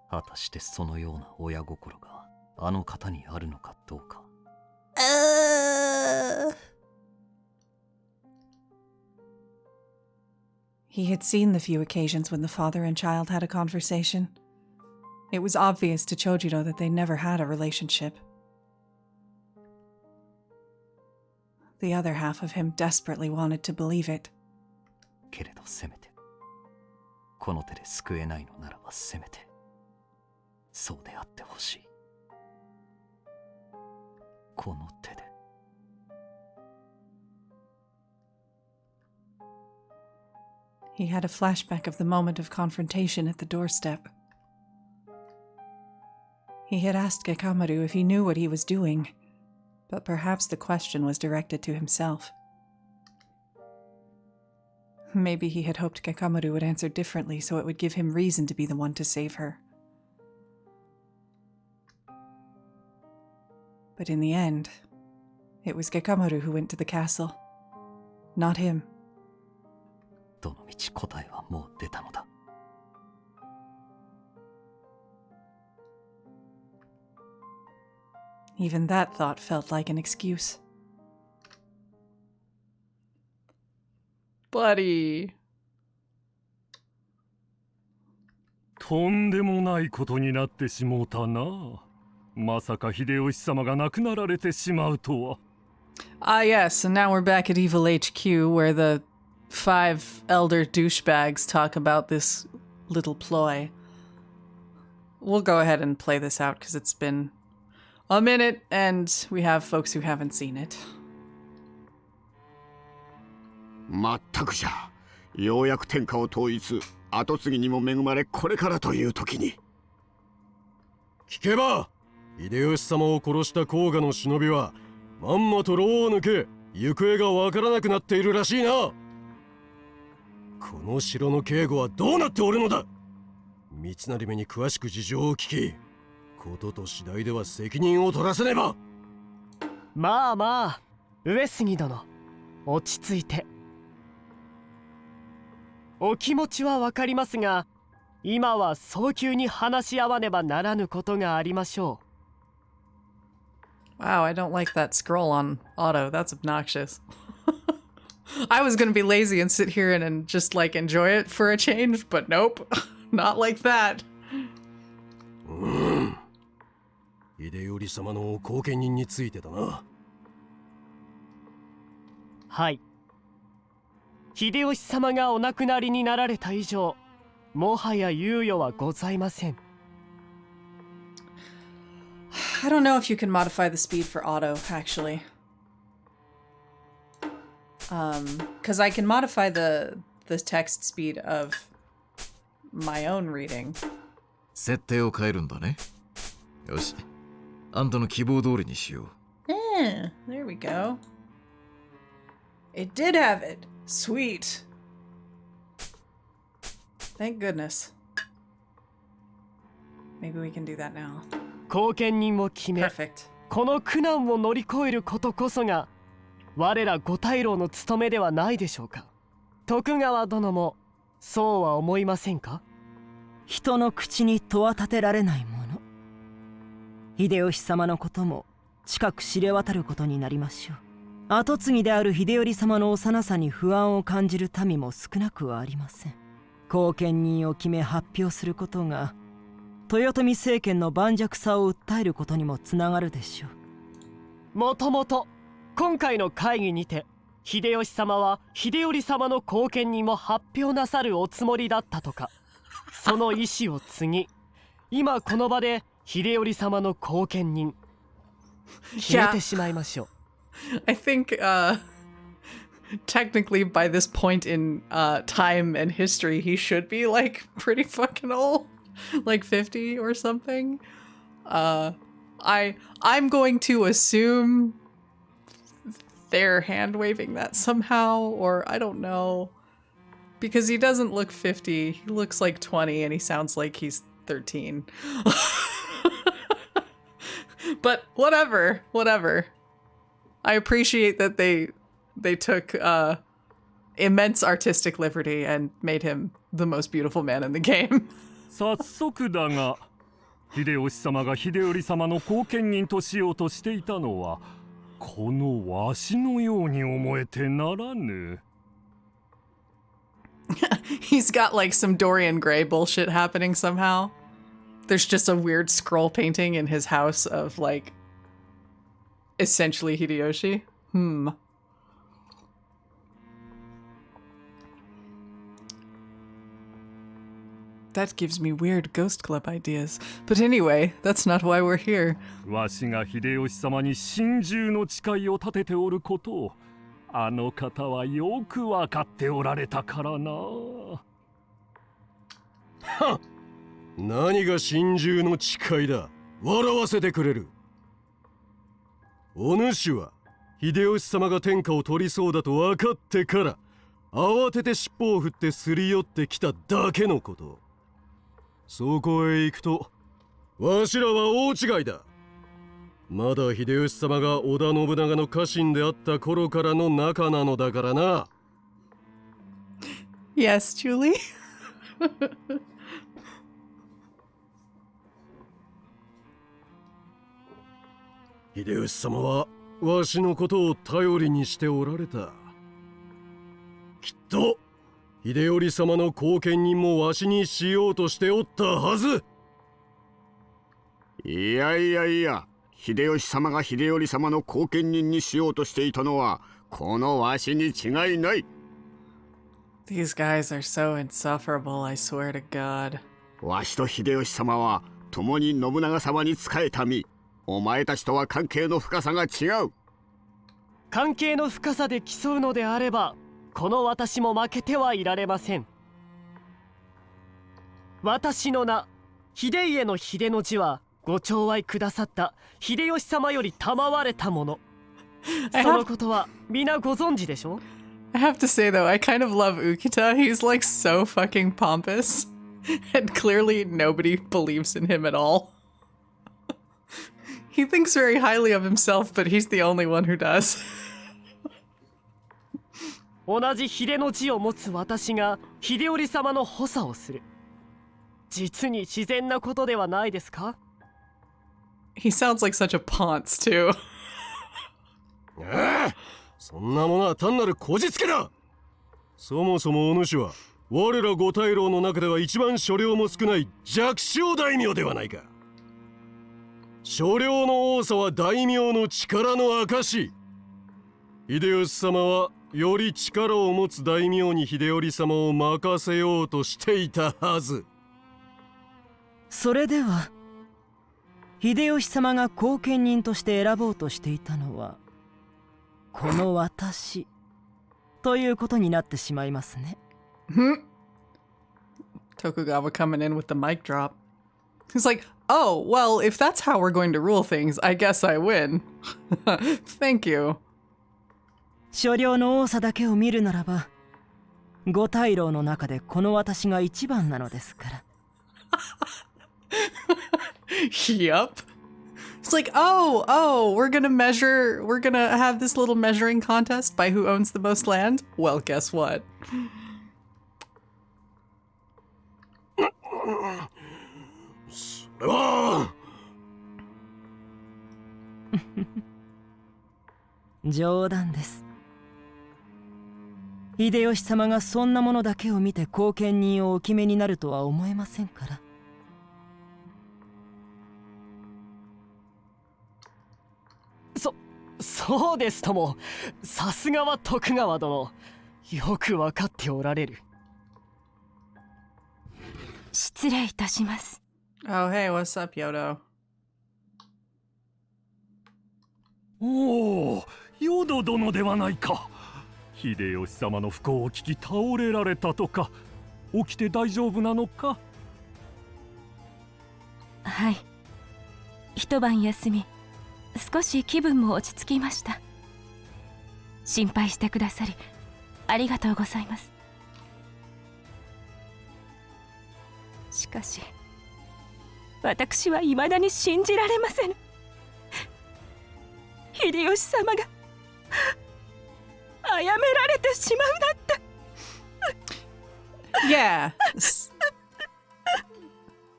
果たしてそのような親心があの方にあるのかどうか。He had seen the few occasions when the father and child had a conversation. It was obvious to Chojiro that they never had a relationship. The other half of him desperately wanted to believe it. けれどせめてこの手で救えないのならばせめてそうであってほしい。この手で。He had a flashback of the moment of confrontation at the doorstep. He had asked Gekamaru if he knew what he was doing, but perhaps the question was directed to himself. Maybe he had hoped Gekamaru would answer differently so it would give him reason to be the one to save her. But in the end, it was Gekamaru who went to the castle, not him. どのみち答えはもう出たのだ。Even that thought felt like an excuse. Buddy. とんでもないことになってしもうたな。まさか秀吉様が亡くなられてしまうとは。Ah, yes, and now we're back at Evil HQ, where the 5 elder douchebags talk about this little ploy. We'll go ahead and play this out because it's been a minute and we have folks who haven't seen it. まったくじゃ。ようやく天下を統一、跡継ぎにも恵まれこれからという時に。聞けば、秀吉様を殺した甲賀の忍びはまんまと牢を抜け、行方がわからなくなっているらしいな。この城の警護はどうなっておるのだ。三成めに詳しく事情を聞き、ことと次第では責任を取らせねば。まあまあ、上杉殿、落ち着いて。お気持ちはわかりますが、今は早急に話し合わねばならぬことがありましょう。Wow, I don't like that scroll on auto. That's obnoxious. I was gonna be lazy and sit here and just like enjoy it for a change, but nope. Not like that. 秀頼様の後見人についてだな。はい。秀吉様がお亡くなりになられた以上、もはや猶予はございません。I don't know if you can modify the speed for auto, actually. Because I can modify the text speed of my own reading. 設定を変えるんだね。よし。あんたの希望通りにしよう。There we go. It did have it. Sweet. Thank goodness. Maybe we can do that now. 後見人を決め、 Perfect. この苦難を乗り越えることこそが我ら五大老の務めではないでしょうか。徳川殿もそうは思いませんか。人の口に戸は立てられないもの。秀吉様のことも近く知れ渡ることになりましょう。跡継ぎである秀頼様の幼さに不安を感じる民も少なくはありません。後見人を決め発表することが豊臣政権の盤石さを訴えることにもつながるでしょう。もともと今回の会議にて秀吉様は秀頼様の後見人を発表なさるおつもりだったとか。その意思を継ぎ、今この場で秀頼様の後見人決めてしまいましょう。I think technically by this point in time and history he should be like pretty fucking old. Like 50 or something. I'm going to assume they're hand waving that somehow, or I don't know. Because he doesn't look 50, he looks like 20 and he sounds like he's 13. But whatever. I appreciate that they they took immense artistic liberty and made him the most beautiful man in the game. 早速だが、秀吉様が秀頼様の後見人としようとしていたのは、このわしのように思えてならぬ。He's got like some Dorian Gray bullshit happening somehow. There's just a weird scroll painting in his house of like essentially Hideyoshi. That gives me weird Ghost Club ideas. But anyway, that's not why we're here. わしが秀吉様に心中の誓いを立てておることを、あの方はよくわかっておられたからな。はっ、何が心中の誓いだ。笑わせてくれる。お主は秀吉様が天下を取りそうだと分かってから慌てて尻尾を振ってすり寄ってきただけのこと。そこへ行くとわしらは大違いだ。まだ秀吉様が織田信長の家臣であった頃からの仲なのだからな。Yes, Julie. 秀吉様はわしのことを頼りにしておられた。きっと秀頼様の後見人もわしにしようとしておったはず。いやいやいや、秀吉様が秀頼様の後見人にしようとしていたのはこのわしに違いない。 These guys are so insufferable, I swear to God. わしと秀吉様は共に信長様に仕えた身。お前たちとは関係の深さが違う。関係の深さで競うのであれば、この私も負けてはいられません。私の名、秀家の秀の字はご寵愛くださった秀吉様より賜れたもの。そのことは皆ご存知でしょ？ I have to say though, I kind of love Ukita. He's like so fucking pompous. And clearly nobody believes in him at all. He thinks very highly of himself, but he's the only one who does. 同じ秀の字を持つ私が秀頼様の補佐をする。実に自然なことではないですか？ He sounds like such a ponce too. ああ、そんなものは単なるこじつけだ。そもそもお主は我ら五大老の中では一番所領も少ない弱小大名ではないか。所領の多さは大名の力の証。秀吉様はより力を持つ大名に秀頼様を任せようとしていたはず。それでは秀吉様が後見人として選ぼうとしていたのはこの私ということになってしまいますね。Tokugawa coming in with the mic drop. He's like, oh, well, if that's how we're going to rule things, I guess I win. Thank you. 所領の多さだけを見るならば五大老の中でこの私が一番なのですから。Yup. It's like, we're gonna have this little measuring contest by who owns the most land. Well, guess what? それは冗談です。秀吉様がそんなものだけを見て後見人をお決めになるとは思えませんから。そうですとも。さすがは徳川殿、よくわかっておられる。失礼いたします。Oh, hey, what's up, Yodo? おお、ヨド殿ではないか。秀吉様の不幸を聞き倒れられたとか。起きて大丈夫なのか？はい。一晩休み、少し気分も落ち着きました。心配してくださりありがとうございます。しかし私は未だに信じられませぬ。秀吉様が殺められてしまうなんて。Yeah.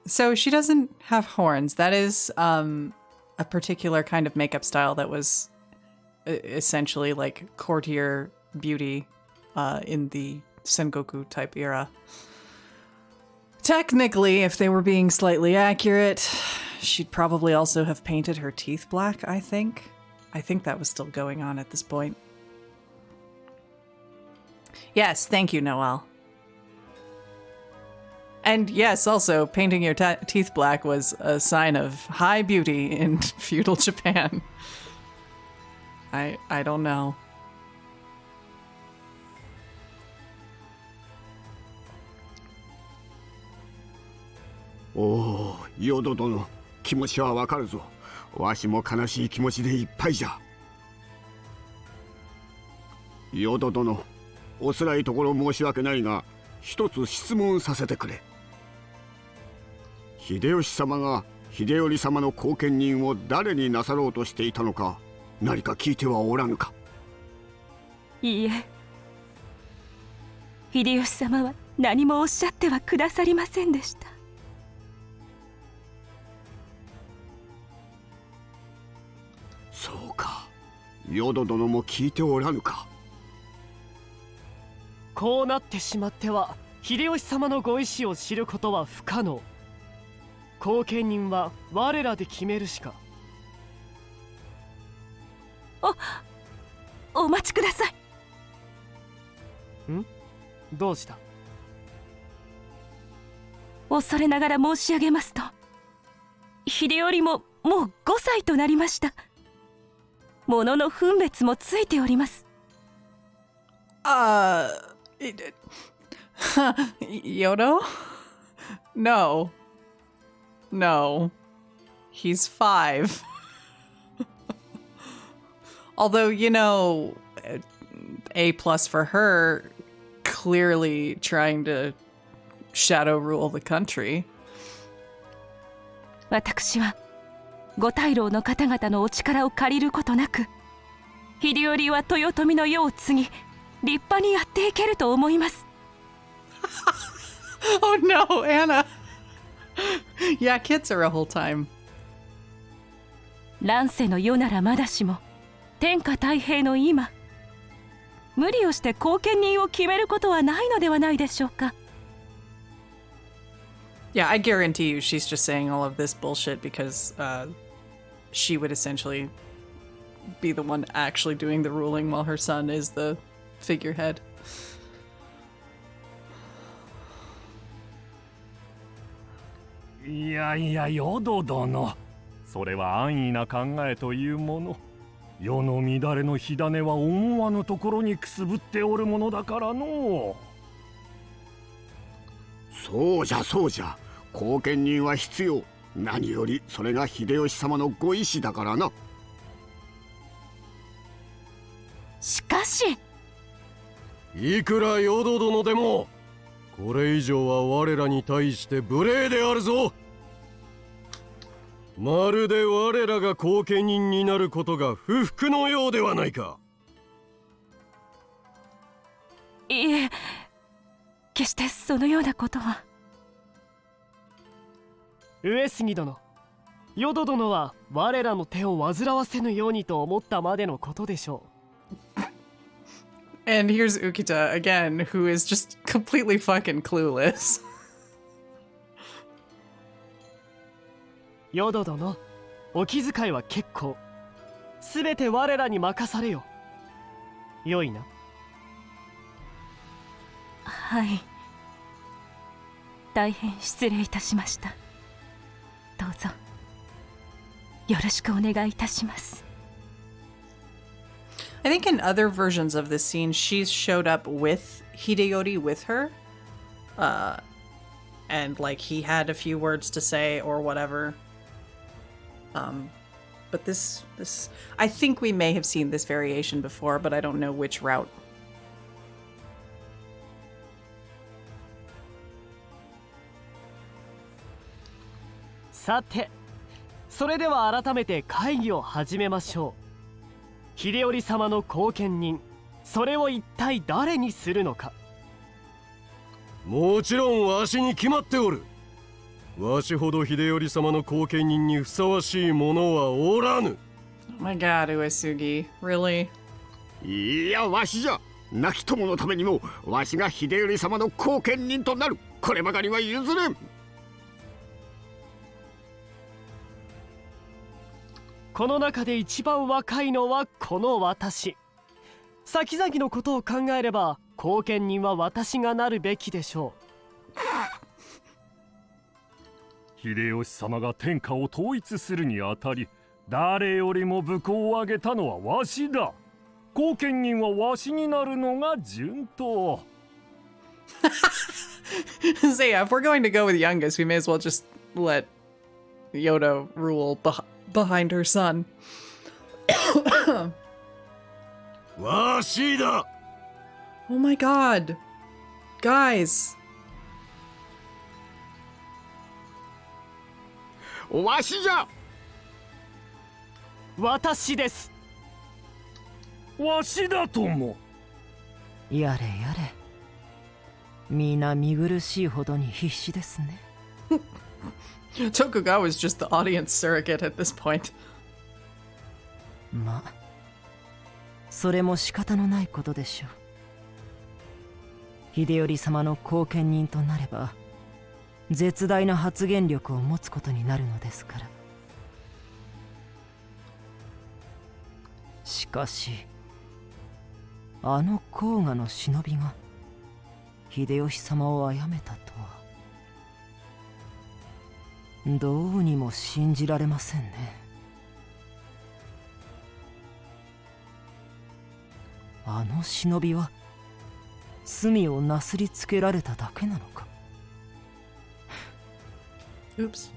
So she doesn't have horns. That is a particular kind of makeup style that was essentially like courtier beauty in the Sengoku type era. Technically, if they were being slightly accurate, she'd probably also have painted her teeth black, I think. I think that was still going on at this point. Yes, thank you, Noelle. And yes, also, painting your teeth black was a sign of high beauty in feudal Japan. I don't know. Oh, ヨド殿、気持ちはわかるぞ。わしも悲しい気持ちでいっぱいじゃ。ヨド殿、おつらいところ申し訳ないが、一つ質問させてくれ。秀吉様が秀頼様の後見人を誰になさろうとしていたのか、何か聞いてはおらぬか。いいえ、秀吉様は何もおっしゃってはくださりませんでした。そうか、ヨド殿も聞いておらぬか。こうなってしまっては秀吉様のご意志を知ることは不可能。後見人は我らで決めるしか。お待ちください。ん？どうした？恐れながら申し上げますと、秀頼ももう5歳となりました。物の分別もついております。Yodo? No. No. He's 5. Although, you know, A+ for her, clearly trying to shadow rule the country. 私は五大老の方々のお力を借りることなく、秀頼は豊臣の世を継ぎ、立派にやっていけると思います。Oh no, Anna. Yeah, kids are a whole time. 乱世の世ならまだしも、天下太平の今、無理をして後見人を決めることはないのではないでしょうか。Yeah, I guarantee you she's just saying all of this bullshit because she would essentially be the one actually doing the ruling while her son is the figurehead. いやいや、ヨド殿。それは安易な考えというもの。世の乱れの火種は思わぬところにくすぶっておるものだからの。そうじゃそうじゃ、後見人は必要。何よりそれが秀吉様のご意志だからな。しかし、いくらヨド殿でもこれ以上は我らに対して無礼であるぞ。まるで我らが後見人になることが不服のようではないか。いえ、決してそのようなことは。上杉殿、淀殿は我らの手を煩わせぬようにと思ったまでのことでしょう。And here's Ukita again, who is just completely fucking clueless. 淀殿、お気遣いは結構。すべて我らに任されよ。よいな。はい。大変失礼いたしました。どうぞよろしくお願いいたします。I think in other versions of this scene, she's showed up with Hideyori with her. And like he had a few words to say or whatever. But this, I think we may have seen this variation before, but I don't know which route. さて、それでは改めて会議を始めましょう。秀頼様の後見人、それを一体誰にするのか。もちろんわしに決まっておる。わしほど秀頼様の後見人にふさわしい者はおらぬ。Oh my god, Uesugi. Really? いや、わしじゃ。亡き友のためにもわしが秀頼様の後見人となる。こればかりは譲れん。この中で一番若いのはこの私。先々のことを考えれば後見人は私がなるべきでしょう。秀吉様が天下を統一するにあたり、誰よりも武功を挙げたのはわしだ。後見人はわしになるのが順当。So yeah, if we're going to go with youngest, we may as well just let Yoda rule behind her son. わしだ。 Oh my god. Guys. わしじゃ。私です。わしだとも。やれやれ。皆見苦しいほどに必死ですね。Tokugawa is just the audience surrogate at this point. まあ、それも仕方のないことでしょう。秀頼様の後見人となれば、絶大な発言力を持つことになるのですから。しかし、あの甲賀の忍びが秀吉様を殺めたとは、どうにも信じられませんね。あの忍びは罪をなすりつけられただけなのか。 Oops.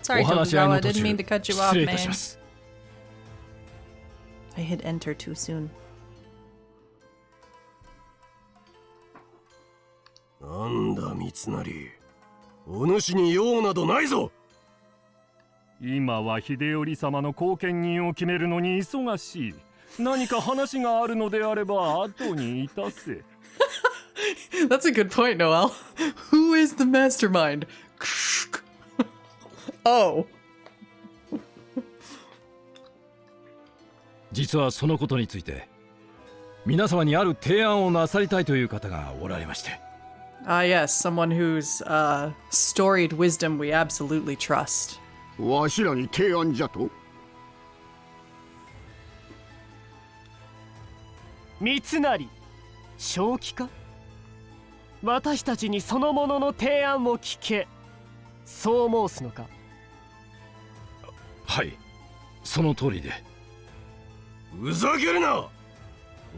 Sorry, Tokugawa, I didn't mean to cut you off, man. I hit enter too soon. なんだ三成、お主に用などないぞ。今は秀頼様の後見人を決めるのに忙しい。何か話があるのであれば後にいたせ。That's a good point, Noel. Who is the mastermind? Oh. 実はそのことについて皆様にある提案をなさりたいという方がおられまして。Ah, yes, someone whose storied wisdom we absolutely trust. わしらに提案じゃと？三成、正気か？私たちにそのものの提案を聞け。そう申すのか？はい、その通りで。ふざけるな。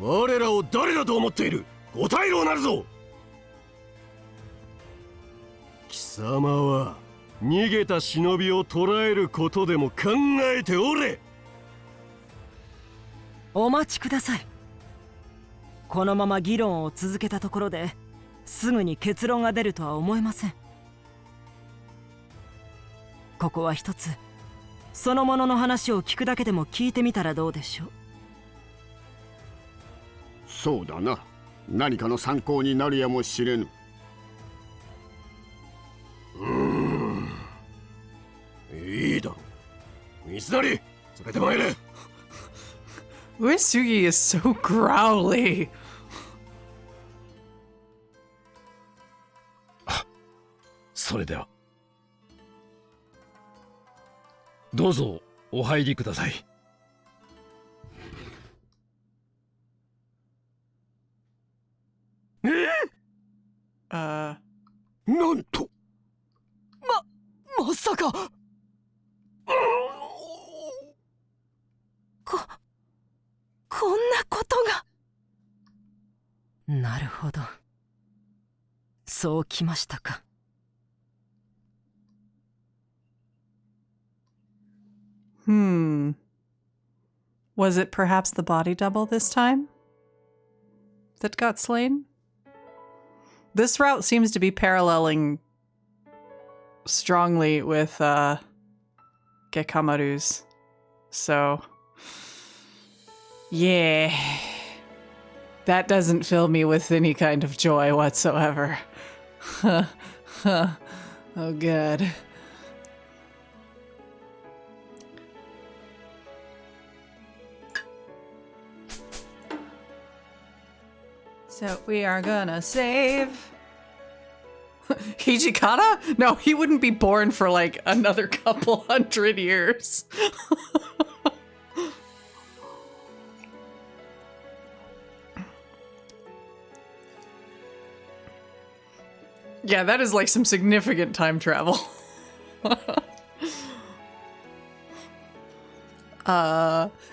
我らを誰だと思っている。ご退路なるぞ。貴様は逃げた忍びを捕らえることでも考えておれ。お待ちください。このまま議論を続けたところですぐに結論が出るとは思えません。ここは一つそのものの話を聞くだけでも聞いてみたらどうでしょう。そうだな。何かの参考になるやもしれぬ。いいだろう。三成、連れて参れ。Uesugi is so growly. それではどうぞお入りください。なんと。まさか。こんなことが。なるほど。そうきましたか。Was it perhaps the body double this time that got slain? This route seems to be paralleling strongly with Gekamaru's. So, yeah. That doesn't fill me with any kind of joy whatsoever. Oh, God. So we are gonna save. Hijikata? No, he wouldn't be born for like another couple 100 years. Yeah, that is like some significant time travel.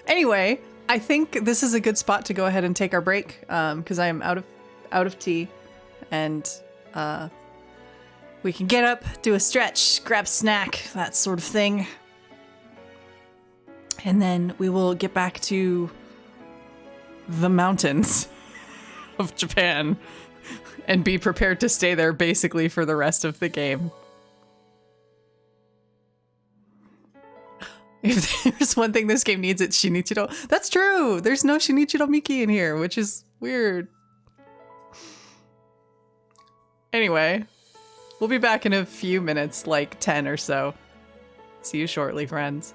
Anyway, I think this is a good spot to go ahead and take our break, because I am out of tea, and we can get up, do a stretch, grab a snack, that sort of thing, and then we will get back to the mountains of Japan and be prepared to stay there basically for the rest of the game. If there's one thing this game needs, it's Shinichiro. That's true! There's no Shinichiro Miki in here, which is weird. Anyway, we'll be back in a few minutes, like 10 or so. See you shortly, friends.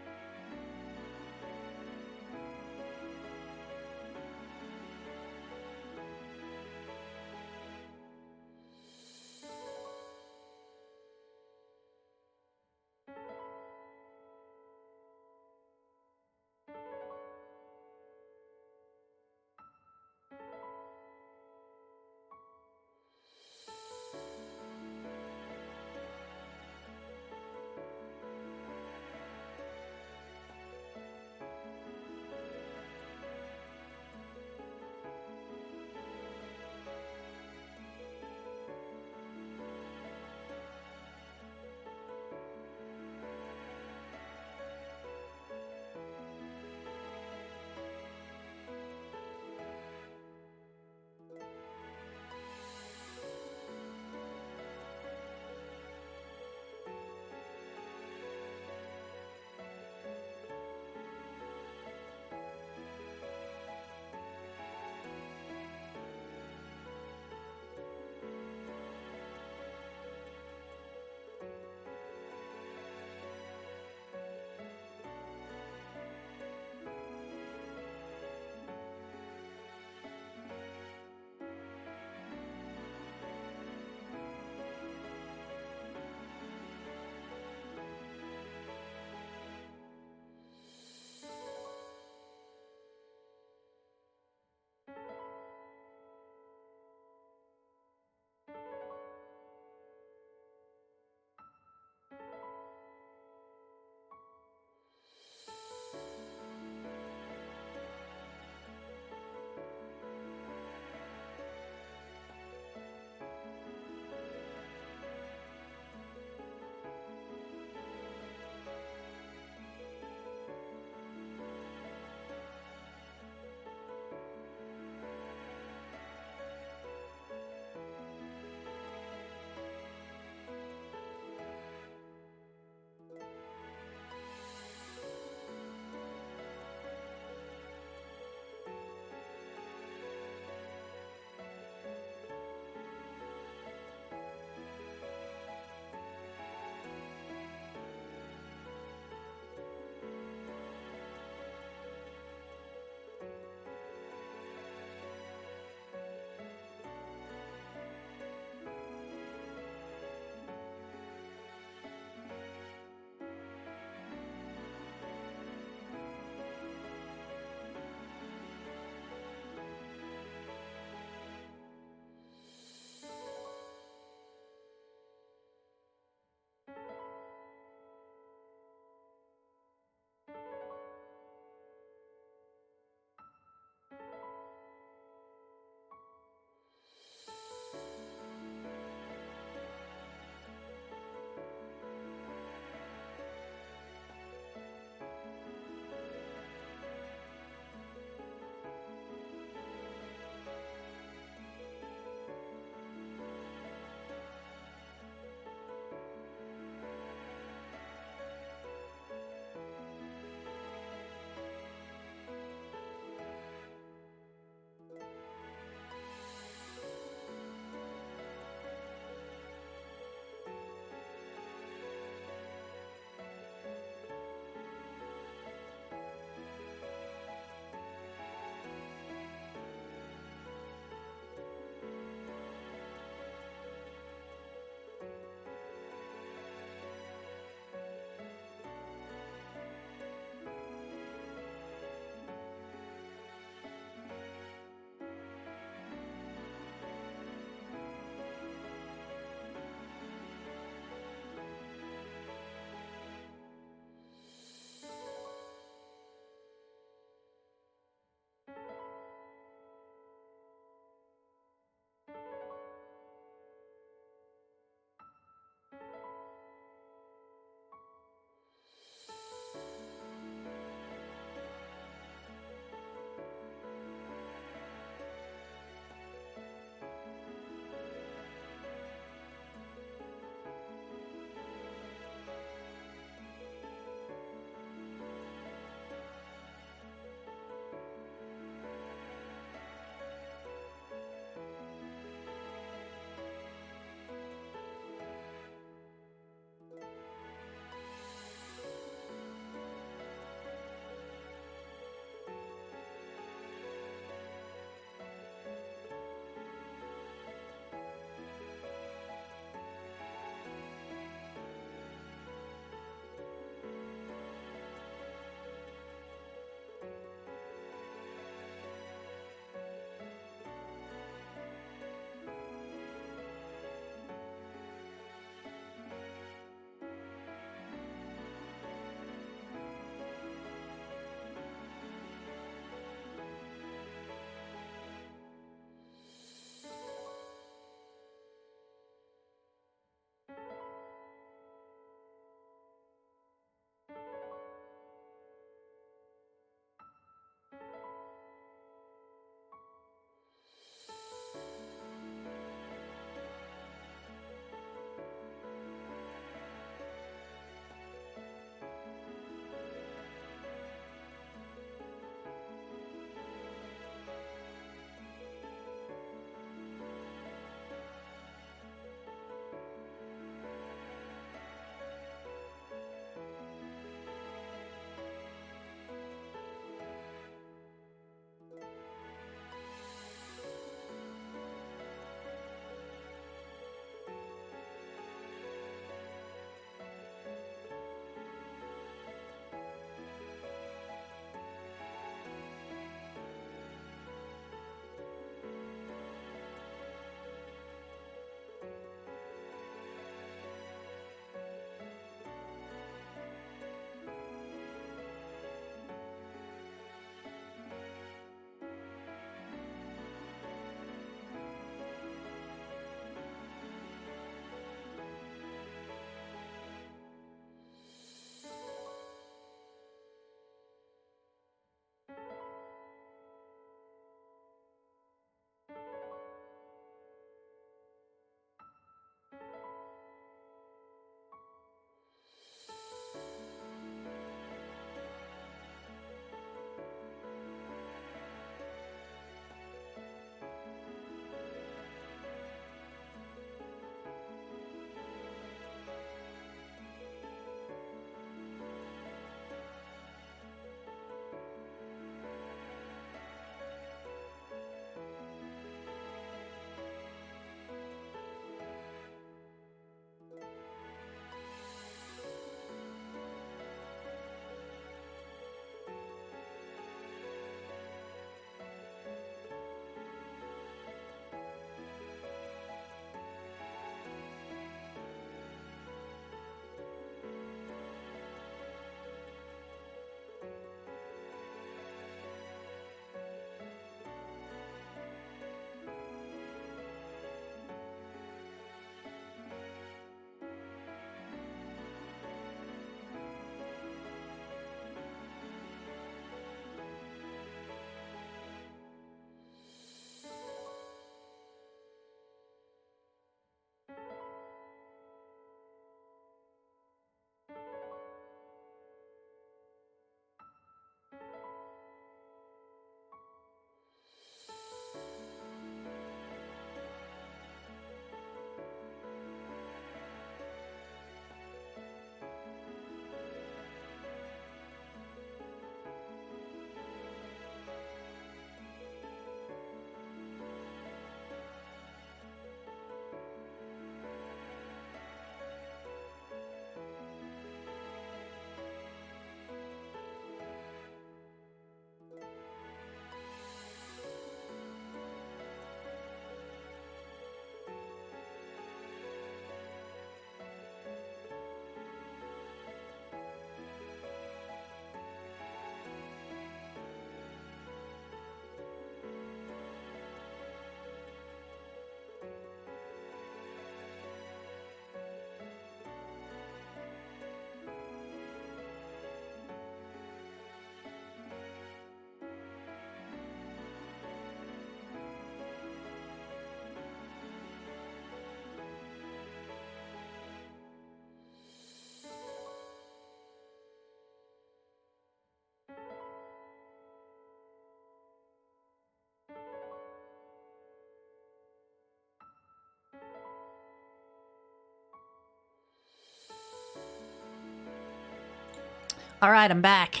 All right, I'm back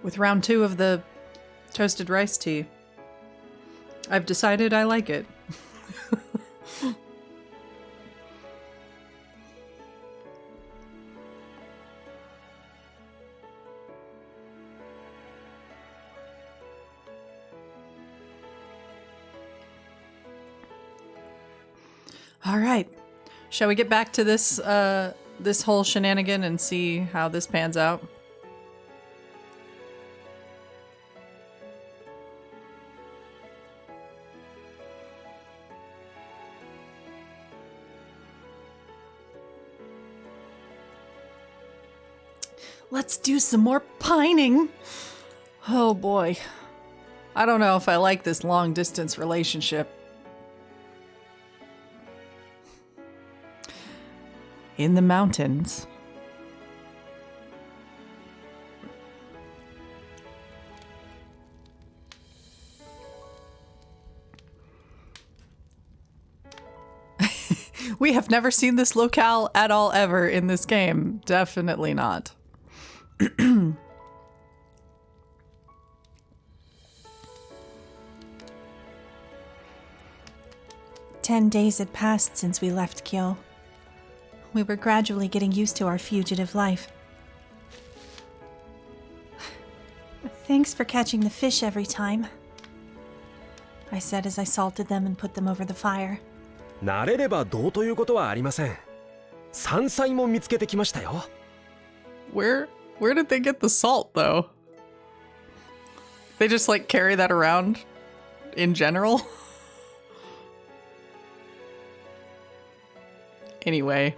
with round 2 of the toasted rice tea. I've decided I like it. All right. Shall we get back to this this whole shenanigan and see how this pans out? Let's do some more pining. Oh boy. I don't know if I like this long distance relationship. In the mountains. We have never seen this locale at all ever in this game. Definitely not. 10 days had passed since we left Kyo. We were gradually getting used to our fugitive life. Thanks for catching the fish every time, I said as I salted them and put them over the fire. 慣れればどうということはありません。山菜も見つけてきましたよ。Where did they get the salt though? They just like carry that around in general? Anyway.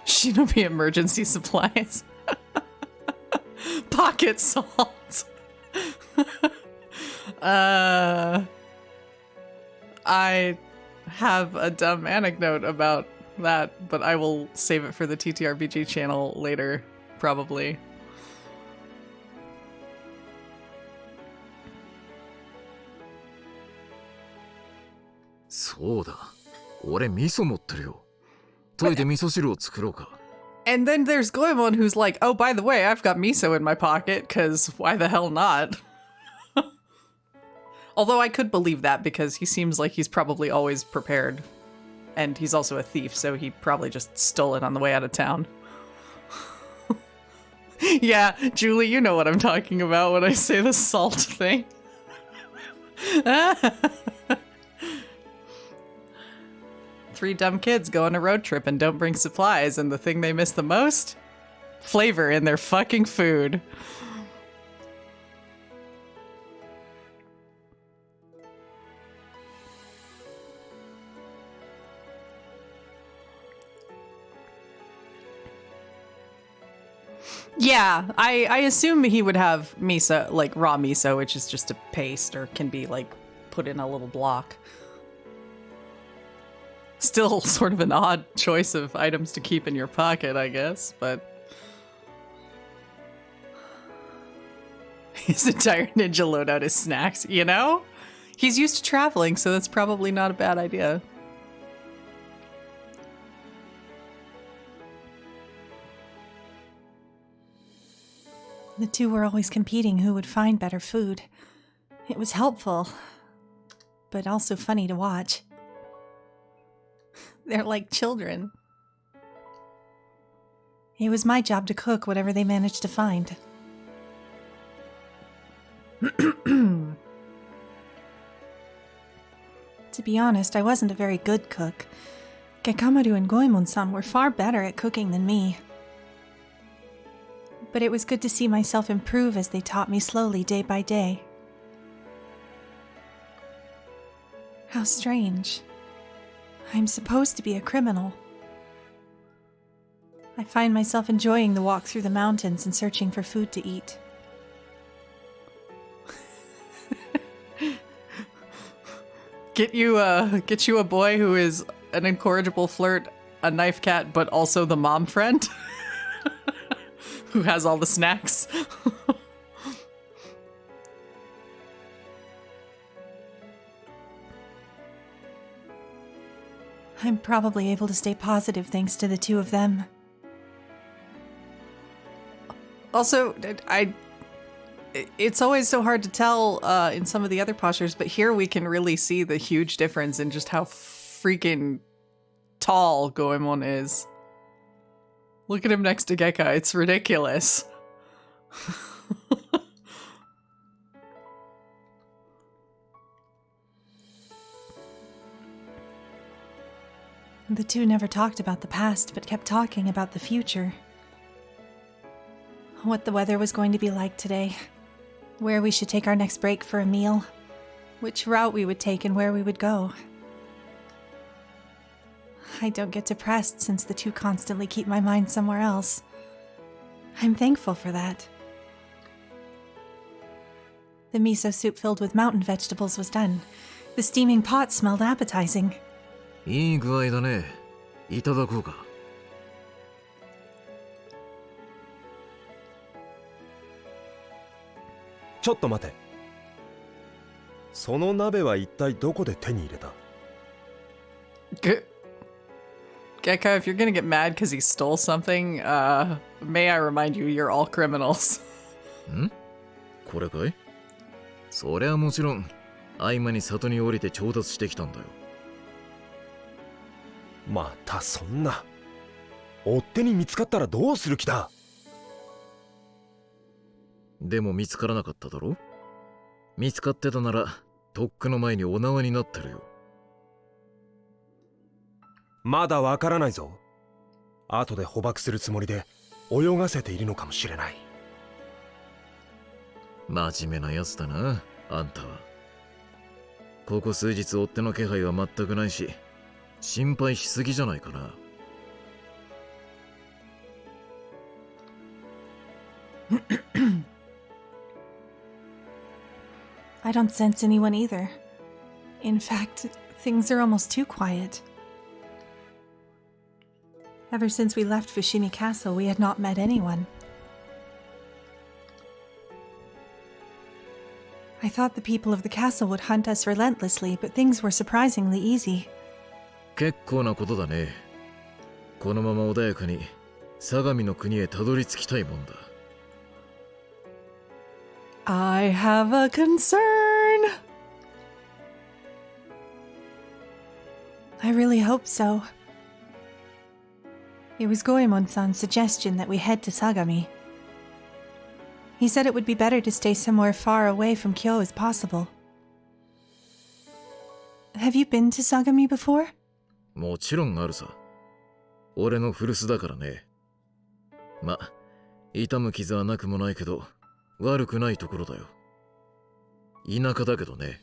Shinobi emergency supplies. Pocket salt. I have a dumb anecdote about that, but I will save it for the TTRPG channel later, probably. And then there's Goemon who's like, oh, by the way, I've got miso in my pocket, because why the hell not? Although I could believe that because he seems like he's probably always prepared. And he's also a thief, so he probably just stole it on the way out of town. Yeah, Julie, you know what I'm talking about when I say the salt thing. Three dumb kids go on a road trip and don't bring supplies, and the thing they miss the most? Flavor in their fucking food. Yeah, I assume he would have miso, like raw miso, which is just a paste or can be like put in a little block. Still sort of an odd choice of items to keep in your pocket, I guess, but his entire ninja loadout is snacks, you know? He's used to traveling, so that's probably not a bad idea. The two were always competing who would find better food. It was helpful, but also funny to watch. They're like children. It was my job to cook whatever they managed to find. To be honest, I wasn't a very good cook. Gekamaru and Goemon-san were far better at cooking than me. But it was good to see myself improve as they taught me slowly day by day. How strange. I'm supposed to be a criminal. I find myself enjoying the walk through the mountains and searching for food to eat. Get you a boy who is an incorrigible flirt, a knife cat, but also the mom friend who has all the snacks. I'm probably able to stay positive thanks to the two of them. Also, it's always so hard to tell in some of the other postures, but here we can really see the huge difference in just how freaking tall Goemon is. Look at him next to Gekka. It's ridiculous. The two never talked about the past, but kept talking about the future. What the weather was going to be like today. Where we should take our next break for a meal. Which route we would take and where we would go. I don't get depressed since the two constantly keep my mind somewhere else. I'm thankful for that. The miso soup filled with mountain vegetables was done. The steaming pot smelled appetizing. いい具合だね。いただこうか。ちょっと待て。その鍋は一体どこで手に入れた？ Gekka, if you're gonna get mad because he stole something, may I remind you, you're all criminals. ん？これかい？そりゃもちろん、合間に里に降りて調達してきたんだよ。またそんな。追っ手に見つかったらどうする気だ？でも見つからなかっただろ？見つかってたなら、とっくの前にお縄になってるよ。まだわからないぞ。後で捕獲するつもりで泳がせているのかもしれない。真面目なやつだな、あんたは。ここ数日追っ手の気配は全くないし、心配しすぎじゃないかな。I don't sense anyone either. In fact, things are almost too quiet. Ever since we left Fushimi Castle, we had not met anyone. I thought the people of the castle would hunt us relentlessly, but things were surprisingly easy. 結構なことだね。このまま穏やかに相模の国へたどり着きたいもんだ。I have a concern. I really hope so. It was Goemon-san's suggestion that we head to Sagami. He said it would be better to stay somewhere far away from Kyo as possible. Have you been to Sagami before? もちろんあるさ。俺の古巣だからね。ま、痛む傷はなくもないけど、悪くないところだよ。田舎だけどね。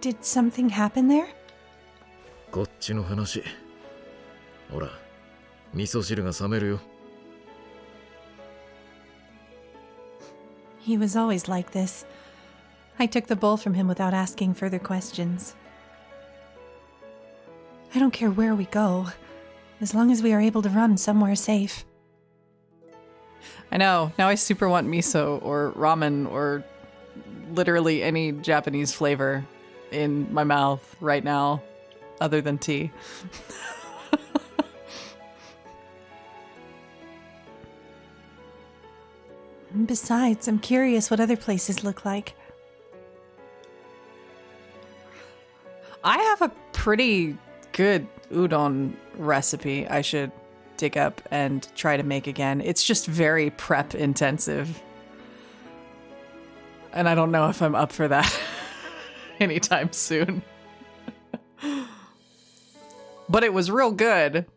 Did something happen there? こっちの話。ほら、味噌汁が冷めるよ。He was always like this. I took the bowl from him without asking further questions. I don't care where we go, as long as we are able to run somewhere safe. I know. Now I super want miso or ramen or literally any Japanese flavor in my mouth right now, other than tea. Besides, I'm curious what other places look like. I have a pretty good udon recipe I should dig up and try to make again. It's just very prep intensive. And I don't know if I'm up for that anytime soon. But it was real good.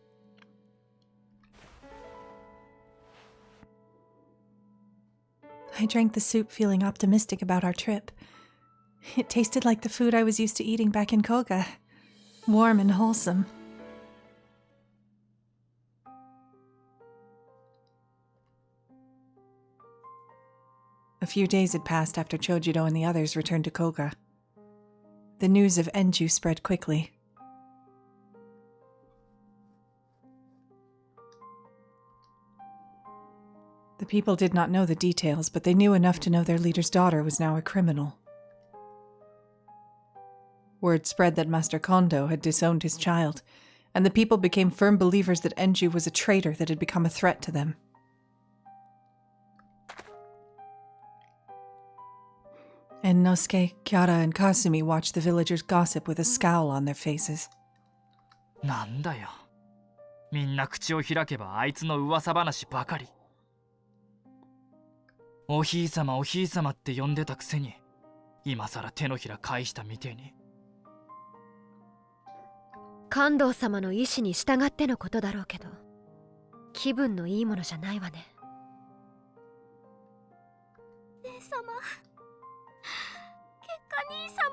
I drank the soup feeling optimistic about our trip. It tasted like the food I was used to eating back in Koga. Warm and wholesome. A few days had passed after Chojiro and the others returned to Koga. The news of Enju spread quickly. The people did not know the details, but they knew enough to know their leader's daughter was now a criminal. Word spread that Master Kondo had disowned his child, and the people became firm believers that Enju was a traitor that had become a threat to them. And Nosuke, Kyara, and Kasumi watched the villagers gossip with a scowl on their faces. なんだよ。みんな口を開けばあいつの噂話ばかり。おひいさまおひいさまって呼んでたくせに、今さら手のひら返したみてえに。関東様の意志に従ってのことだろうけど、気分のいいものじゃないわね。姉様、結果兄様。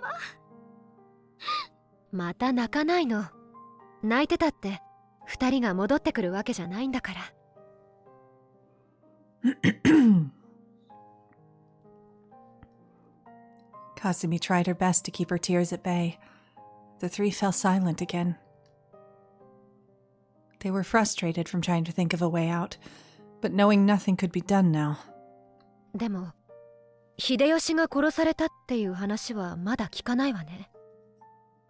また泣かないの。泣いてたって二人が戻ってくるわけじゃないんだから。Kasumi tried her best to keep her tears at bay. The three fell silent again. They were frustrated from trying to think of a way out, but knowing nothing could be done now. でも、秀吉が殺されたっていう話はまだ聞かないわね。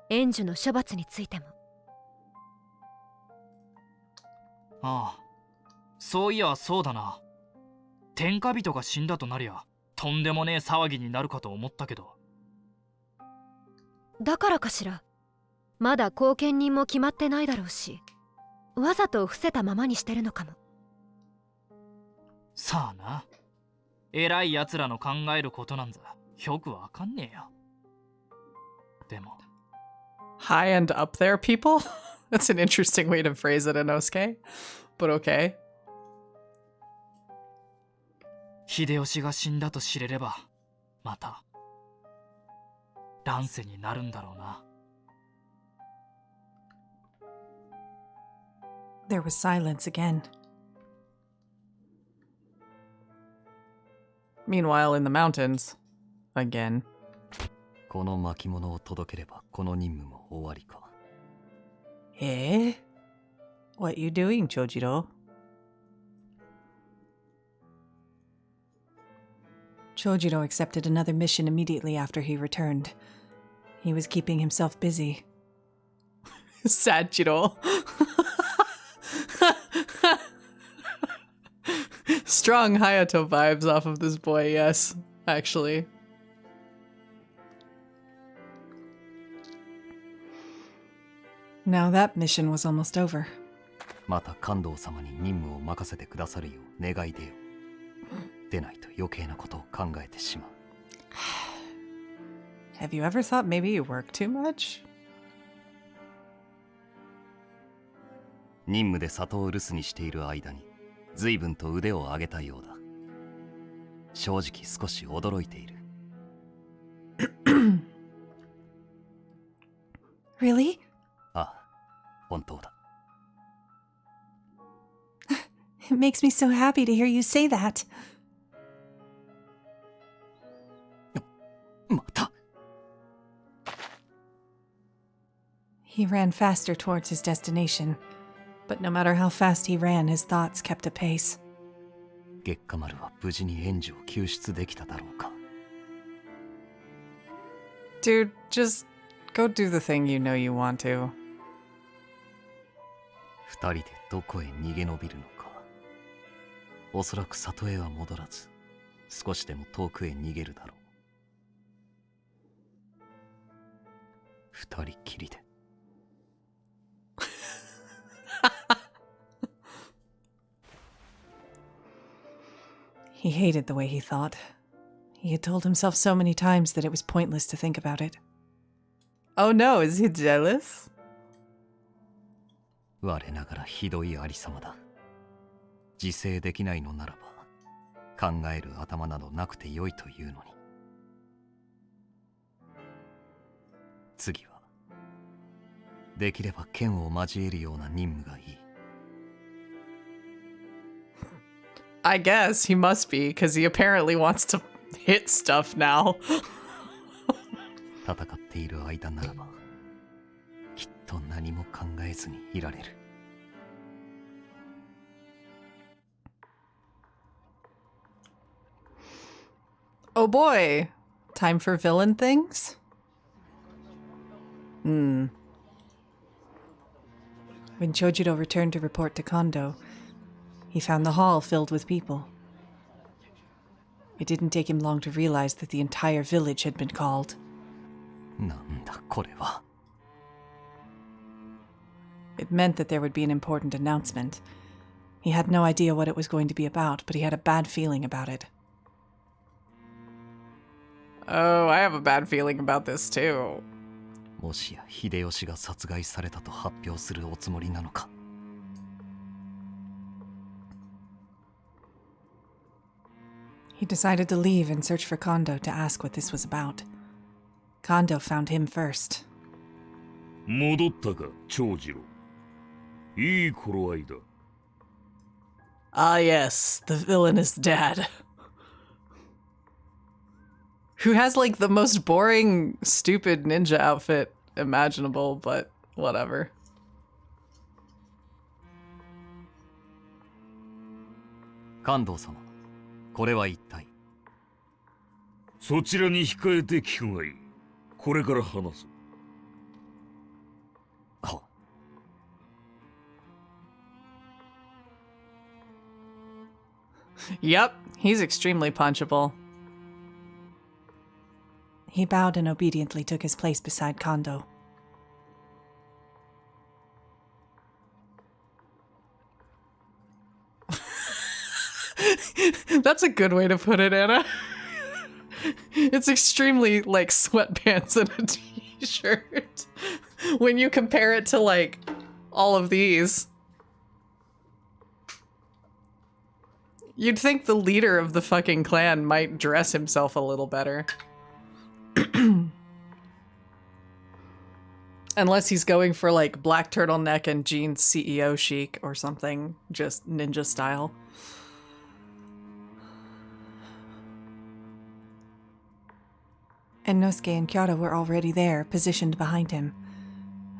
援助の処罰についても。ああ、そういやそうだな。天下人が死んだとなりゃ、とんでもねえ騒ぎになるかと思ったけど。だからかしら。まだ後見人も決まってないだろうし、わざと伏せたままにしてるのかも。さあな。偉い奴らの考えることなんざよくわかんねえよ。でも。High and up there, people? That's an interesting way to phrase it, Inosuke. But okay. 秀吉が死んだと知れれば、また乱世になるんだろうな。There was silence again. Meanwhile, in the mountains, again. この巻物を届ければこの任務も終わりか。Eh? What you doing, Chojiro? Chojiro accepted another mission immediately after he returned. He was keeping himself busy. Sad Jiro. Strong Hayato vibes off of this boy, yes, actually. Now that mission was almost over. また関東様に任務を任せてくださるよう願い出よ。でないと余計なことを考えてしまう。Have you ever thought maybe you work too much? 任務で里を留守にしている間に随分と腕を上げたようだ。正直少し驚いている。Really? ああ、本当だ。It makes me so happy to hear you say that. また。He ran faster towards his destination, but no matter how fast he ran, his thoughts kept a pace. 月下丸は無事に援助を救出できただろうか。Dude, just go do the thing you know you want to. 二人でどこへ逃げ延びるのか。おそらく里へは戻らず、少しでも遠くへ逃げるだろう。二人きりで。He hated the way he thought. He had told himself so many times that it was pointless to think about it. Oh no, is he jealous? 我ながらひどいありさまだ。自制できないのならば、考える頭などなくてよいというのに。次は、できれば剣を交えるような任務がいい。I guess he must be, because he apparently wants to hit stuff now. 戦っている間ならば、きっと何も考えずにいられる。Oh boy, time for villain things? When Chojiro returned to report to Kondo, he found the hall filled with people. It didn't take him long to realize that the entire village had been called. なんだこれは。 It meant that there would be an important announcement. He had no idea what it was going to be about, but he had a bad feeling about it. Oh, I have a bad feeling about this too. もしや秀吉が殺害されたと発表するおつもりなのか。 He decided to leave and search for Kondo to ask what this was about. Kondo found him first. 戻ったか、長次郎。いい頃合いだ。Ah, yes, the villain is dead. Who has like the most boring, stupid ninja outfit imaginable, but whatever. 関東様、これは一体。そちらに控えて聞くがいい。これから話す。 Yep, he's extremely punchable. He bowed and obediently took his place beside Kondo. That's a good way to put it, Anna. It's extremely like sweatpants and a t-shirt when you compare it to like all of these. You'd think the leader of the fucking clan might dress himself a little better. Unless he's going for like black turtleneck and jeans CEO chic or something, just ninja style. And Nosuke and Kyoto were already there, positioned behind him.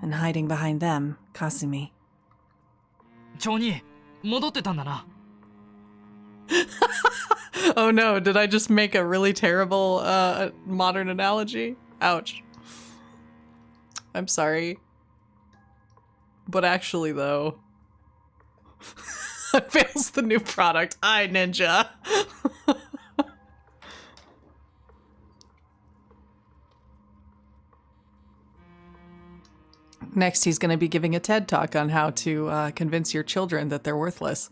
And hiding behind them, Kasumi. 町人、戻ってたんだな。 Oh no, did I just make a really terrible modern analogy? Ouch. I'm sorry. But actually though, fails the new product. I ninja. Next, he's going to be giving a TED talk on how to convince your children that they're worthless.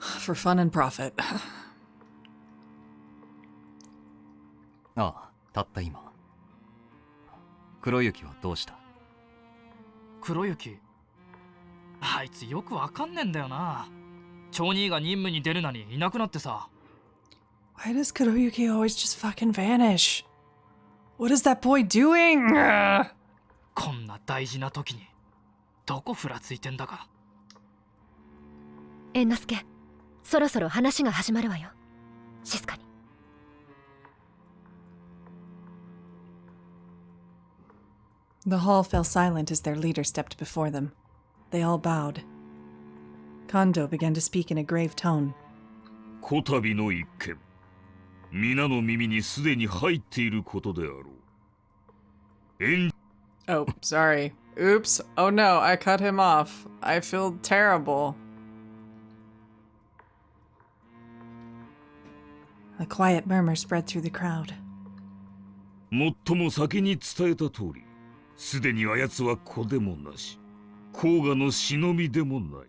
For fun and profit. ああ、たった今。黒雪はどうした？黒雪、あいつよくわかんねえんだよな。町人が任務に出るなにいなくなってさ。Why does Kuroyuki always just fucking vanish? What is that boy doing? こんな大事な時にどこふらついてんだか。猿之助、そろそろ話が始まるわよ。静かに。The hall fell silent as their leader stepped before them. They all bowed. Kondo began to speak in a grave tone. こたびの一件、皆の耳にすでに入っていることであろう。Oh, sorry. Oops. Oh no, I cut him off. I feel terrible. A quiet murmur spread through the crowd. もっとも先に伝えた通り、すでにあやつは子でもなし、甲賀の忍びでもない。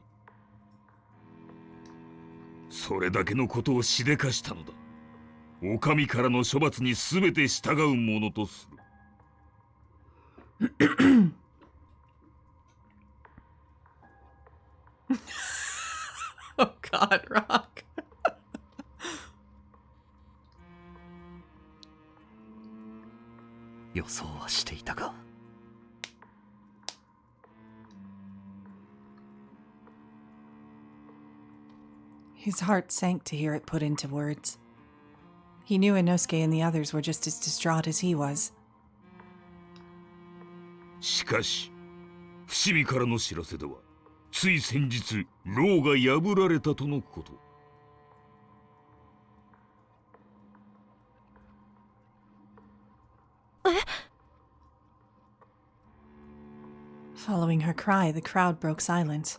それだけのことをしでかしたのだ。お上からの処罰に全て従うものとする。Oh God, Rock.予想はしていたが。His heart sank to hear it put into words. He knew Inosuke and the others were just as distraught as he was. しかし、伏見からの知らせでは、つい先日、牢が破られたとのこと。Following her cry, the crowd broke silence.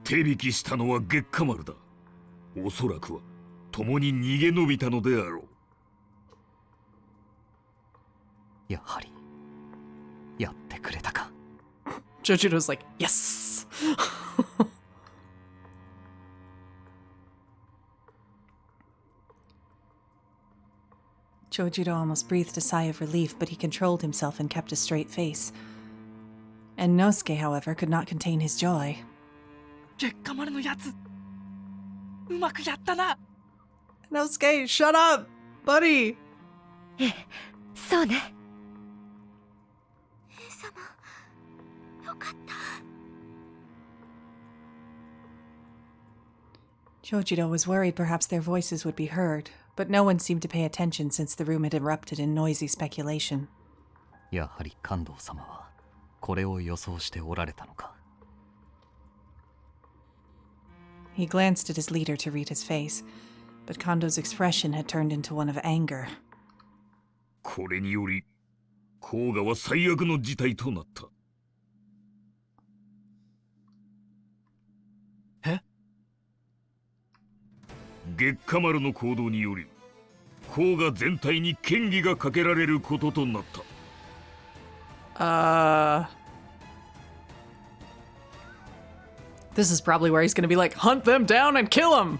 手引きしたのは月下丸だ。おそらくは共に逃げ延びたのであろう。やはりやってくれたか。 Chojiro's like, yes! Chojiro almost breathed a sigh of relief, but he controlled himself and kept a straight face. And Nosuke, however, could not contain his joy. 月下丸のやつうまくやったな。 Nosuke, shut up! Buddy! そうね。姉様、よかった。 Chojiro was worried perhaps their voices would be heard, but no one seemed to pay attention since the room had erupted in noisy speculation. やはり関東様はこれを予想しておられたのか。 He glanced at his leader to read his face, but Kondo's expression had turned into one of anger. これにより甲賀は最悪の事態となった。え？月下丸の行動により甲賀全体に嫌疑がかけられることとなった。This is probably where he's gonna be like, hunt them down and kill them!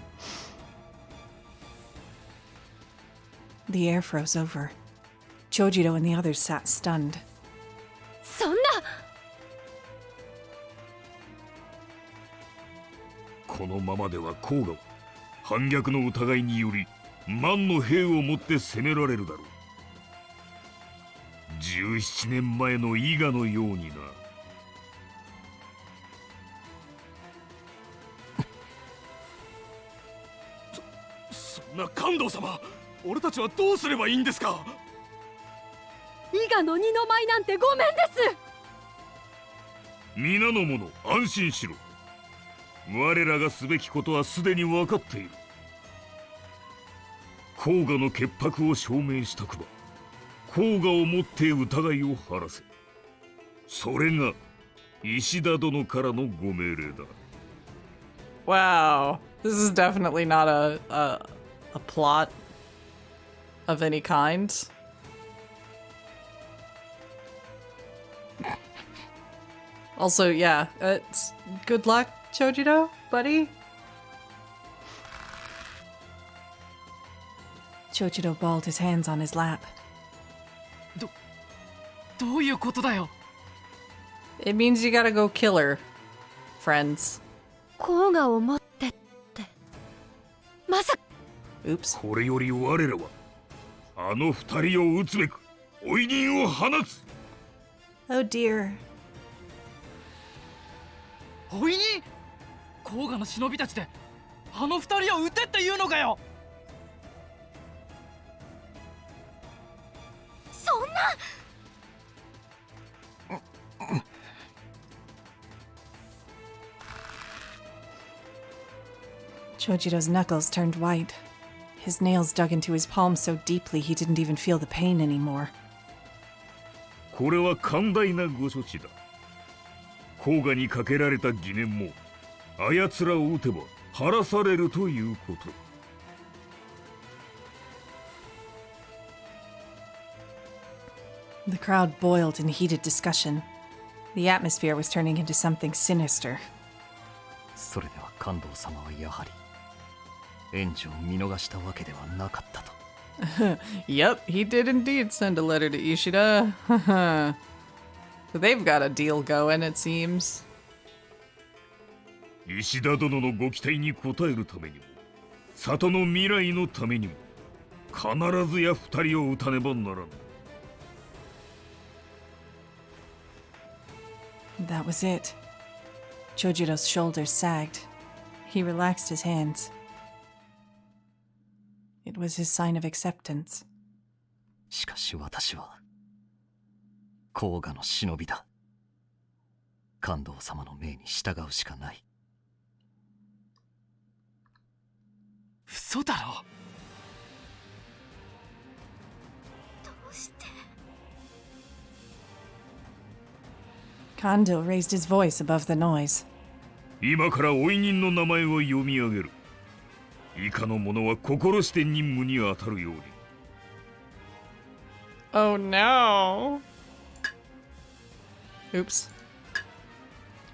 The air froze over. Chojiro and the others sat stunned. そんな。このままでは甲賀は反逆の疑いにより万の兵をもって攻められるだろう。17年前の伊賀のようにな。そんな関東様、俺たちはどうすればいいんですか。伊賀の二の舞なんてごめんです。皆の者安心しろ。我らがすべきことはすでに分かっている。甲賀の潔白を証明したくば甲賀をもって疑いを晴らせ。それが石田殿からのご命令だ。 Wow. This is definitely not a plot of any kind. Also, yeah, it's good luck, Chojiro, buddy. Chojiro balled his hands on his lap. どういうことだよ。 It means you gotta go kill her, friends. 甲賀を持ってって。まさか。 Oops. これより我らはあの二人を撃つべく追い人を放つ。 Oh dear. おいに甲賀の忍びたちであの二人を撃てって言うのかよ。そんな。Chojiro's knuckles turned white. His nails dug into his palms so deeply he didn't even feel the pain anymore. これは寛大なご処置だ。甲賀にかけられた疑念もあやつらを撃てば晴らされるということ。 The crowd boiled in heated discussion. The atmosphere was turning into something sinister. それでは関東様はやはり援助を見逃したわけではなかったと。 Yep, he did indeed send a letter to Ishida. So they've got a deal going, it seems. 石田殿のご期待に応えるためにも里の未来のためにも必ずや二人を撃たねばならん。 That was it. Chojiro's shoulders sagged. He relaxed his hands. It was his sign of acceptance. しかし私は甲賀の忍びだ。関東様の命に従うしかない。嘘だろ。どうして。Kondo raised his voice above the noise. 今から追い人の名前を読み上げる。以下の者は心して任務に当たるように。Oh no. Oops.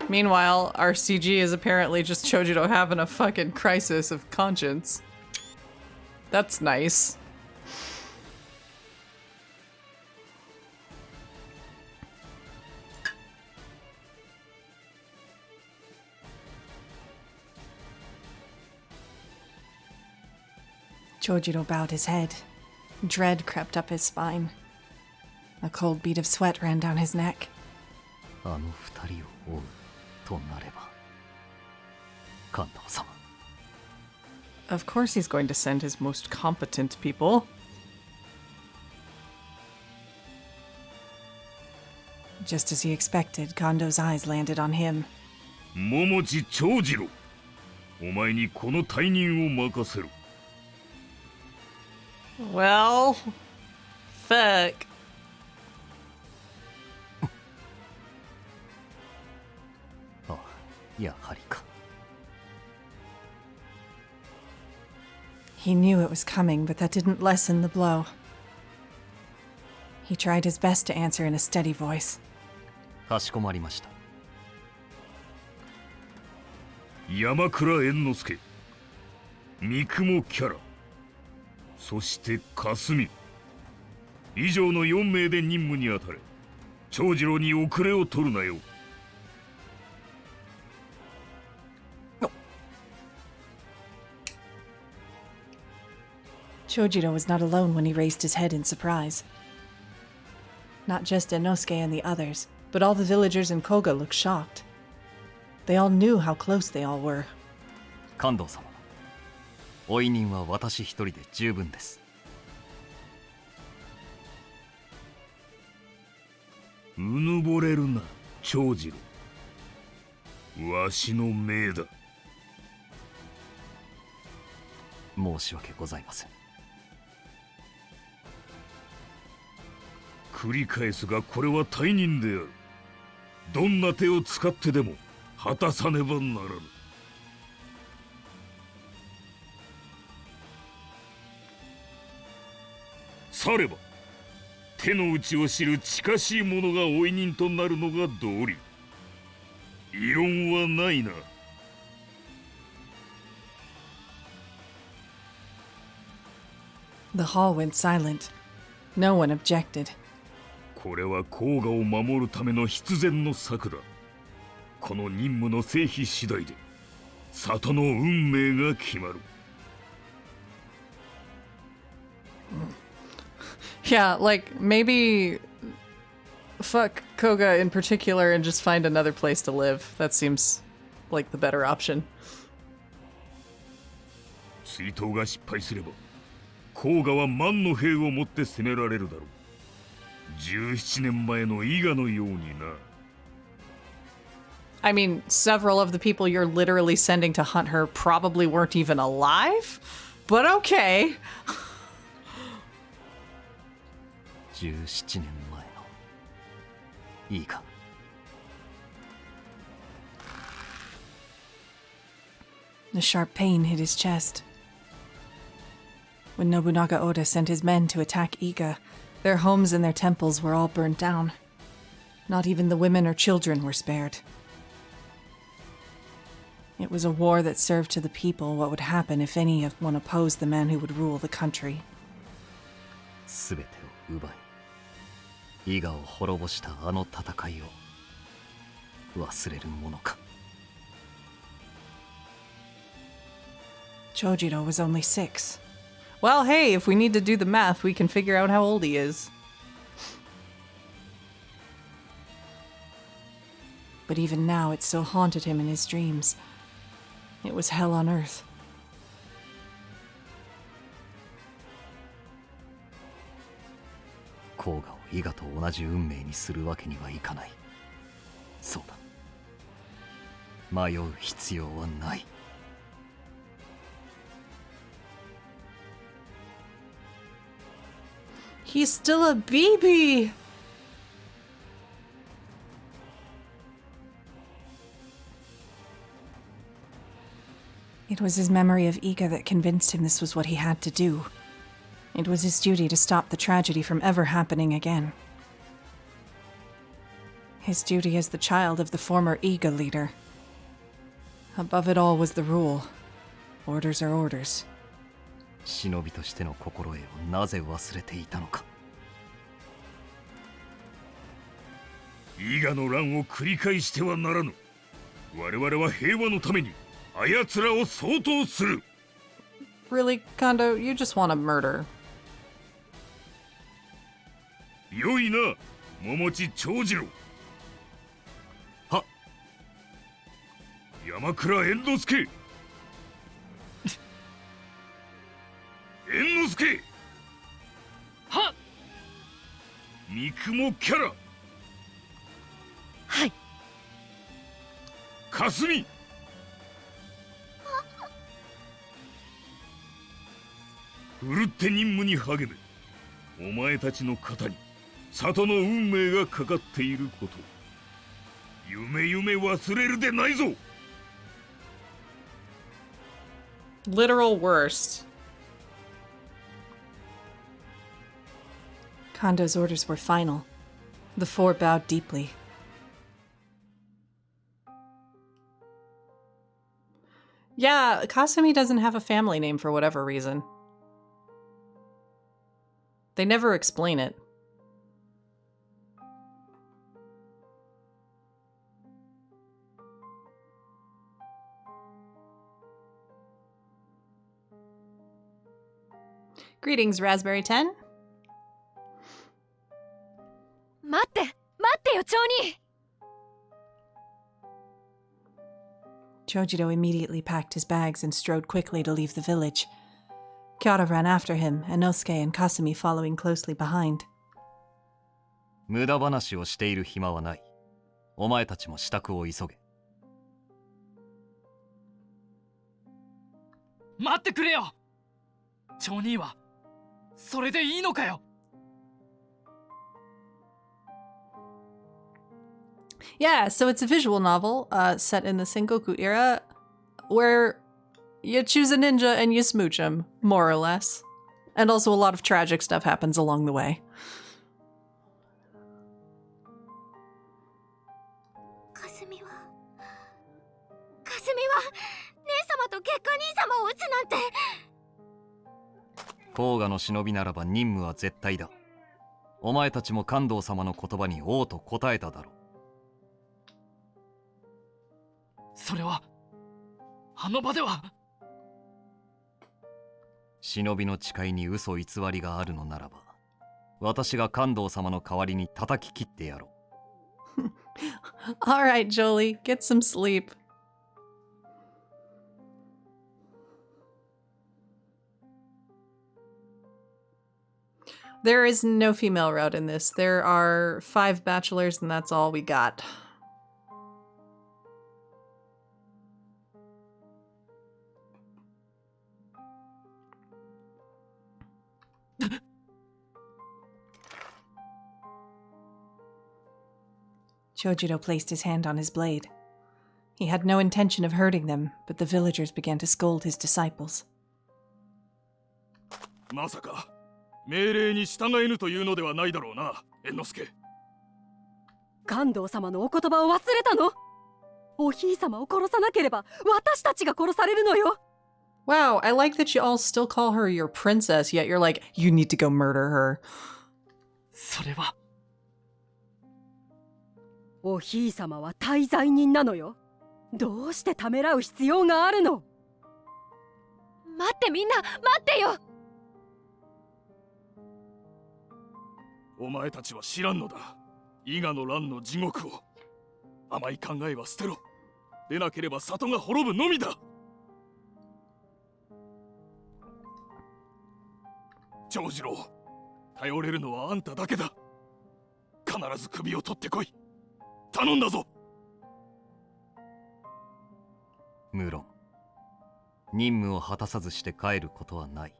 Meanwhile, our CG is apparently just Chojiro having a fucking crisis of conscience. That's nice. Chojiro bowed his head. Dread crept up his spine. A cold bead of sweat ran down his neck. あの二人を追うとなれば、カンド様。Of course he's going to send his most competent people. Just as he expected, Kondo's eyes landed on him. 桃地長次郎、お前にこの大任を任せる。Well, fuck. あ、やはりか。He knew it was coming, but that didn't lessen the blow. He tried his best to answer in a steady voice. かしこまりました。山倉猿之助、三雲キャラ、そして霞、以上の4名で任務に当たれ。長次郎に遅れを取るなよ。Chojiro was not alone when he raised his head in surprise. Not just Inosuke and the others, but all the villagers in Koga looked shocked. They all knew how close they all were. 関東様、追い人は私一人で十分です。うぬぼれるな、長次郎。わしの命だ。申し訳ございません。繰り返すがこれは大任である。どんな手を使ってでも果たさねばならぬ。されば手の内を知る近しい者が追い人となるのが道理。異論はないな。The hall went silent. No one objected. これは甲賀を守るための必然の策だ。この任務の成否次第で里の運命が決まる。Yeah, like, maybe fuck Koga in particular and just find another place to live. That seems like the better option. 追討が失敗すれば甲賀は万の兵をもって攻められるだろう。17年前の伊賀のようにな。I mean, several of the people you're literally sending to hunt her probably weren't even alive, but okay. 17年前のいいか。A sharp pain hit his chest. When Nobunaga Oda sent his men to attack Iga, their homes and their temples were all burnt down. Not even the women or children were spared. It was a war that served to the people what would happen if any of one opposed the man who would rule the country. すべてを奪い、伊賀を滅ぼしたあの戦いを忘れるものか。Chojiro was only 6. Well, hey, if we need to do the math, we can figure out how old he is. But even now it still haunted him in his dreams. It was hell on earth. 甲賀を伊賀と同じ運命にするわけにはいかない。そうだ。迷う必要はない。He's still a baby! It was his memory of Iga that convinced him this was what he had to do. It was his duty to stop the tragedy from ever happening again. His duty as the child of the former Iga leader. Above it all was the rule. Orders are orders. 忍びとしての心得をなぜ忘れていたのか。伊賀の乱を繰り返してはならぬ。我々は平和のためにあやつらを掃討する。Really, Kondo, you just want to murder. 良いな、桃地長次郎。は、山倉猿之助。猿之助。はっ。三雲キャラ。はい。かすみ。ふるって任務に励め。お前たちの肩に里の運命がかかっていること、夢忘れるでないぞ。 Literal worst. Kondo's orders were final. The four bowed deeply. Yeah, Kasumi doesn't have a family name for whatever reason. They never explain it. Greetings, Raspberry 10. 待ってよ、町人。Chojiro immediately packed his bags and strode quickly to leave the village. Kyara ran after him, and Nosuke and Kasumi following closely behind. 無駄話をしている暇はない。お前たちも支度を急げ。待ってくれよ。町人はそれでいいのかよ。Yeah, so it's a visual novel set in the Sengoku era where you choose a ninja and you smooch him, more or less. And also a lot of tragic stuff happens along the way. かすみは姉様と月下兄様を撃つなんて。甲賀の忍びならば任務は絶対だ。お前たちも関東様の言葉に王と答えただろう。それはあの場では。忍びの誓いに嘘偽りがあるのならば、私が関東様の代わりに叩き切ってやろう。All right, Jolie, get some sleep. There is no female route in this. There are 5 bachelors and that's all we got. Chojiro placed his hand on his blade. He had no intention of hurting them, but the villagers began to scold his disciples. まさか命令に従えぬというのではないだろうな、猿之助。関東様のお言葉を忘れたの？おひい様を殺さなければ私たちが殺されるのよ。 Wow, I like that you all still call her your princess, yet you're like, you need to go murder her. それは。おひい様は大罪人なのよ。どうしてためらう必要があるの？待ってみんな、待ってよ。お前たちは知らんのだ。伊賀の乱の地獄を。甘い考えは捨てろ。でなければ里が滅ぶのみだ。長次郎、頼れるのはあんただけだ。必ず首を取ってこい。頼んだぞ。無論、任務を果たさずして帰ることはない。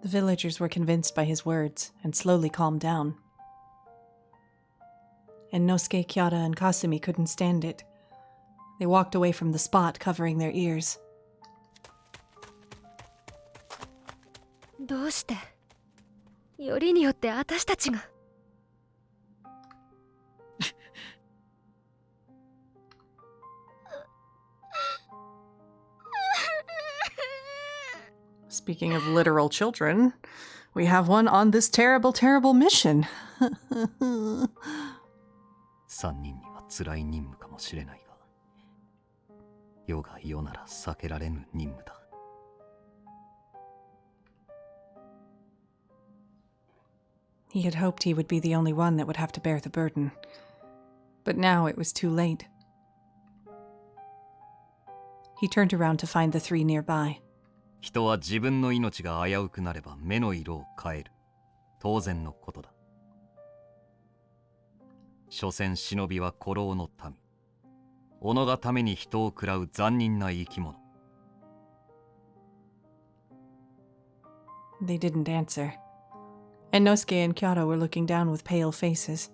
The villagers were convinced by his words and slowly calmed down. and Nosuke, Kyara, and Kasumi couldn't stand it. They walked away from the spot, covering their ears. どうしてよりによって私たちが Speaking of literal children, we have one on this terrible, terrible mission. 3人には辛い任務かもしれないが、世が世なら避けられぬ任務だ。He had hoped he would be the only one that would have to bear the burden. But now it was too late. He turned around to find the three nearby. 人は自分の命が危うくなれば目の色を変える。当然のことだ。所詮忍びは古老の民。己がために人を喰らう残忍な生き物。They didn't answer. And Nosuke and Kyara were looking down with pale faces.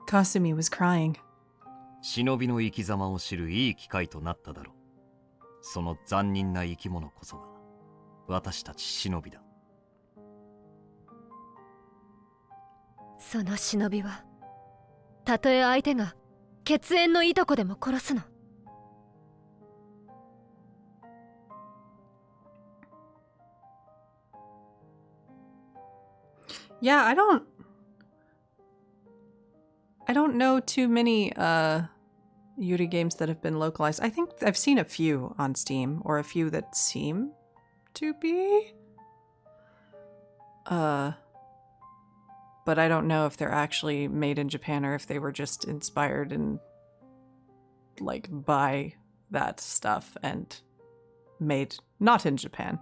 Kasumi was crying. 忍びの生き様を知るいい機会となっただろう。その残忍な生き物こそが私たち忍びだ。その忍びはたとえ相手が血縁のいとこでも殺すの。Yeah, I don't know too many Yuri games that have been localized. I think I've seen a few on Steam, or a few that seem to be. But I don't know if they're actually made in Japan or if they were just inspired and like by that stuff and made not in Japan.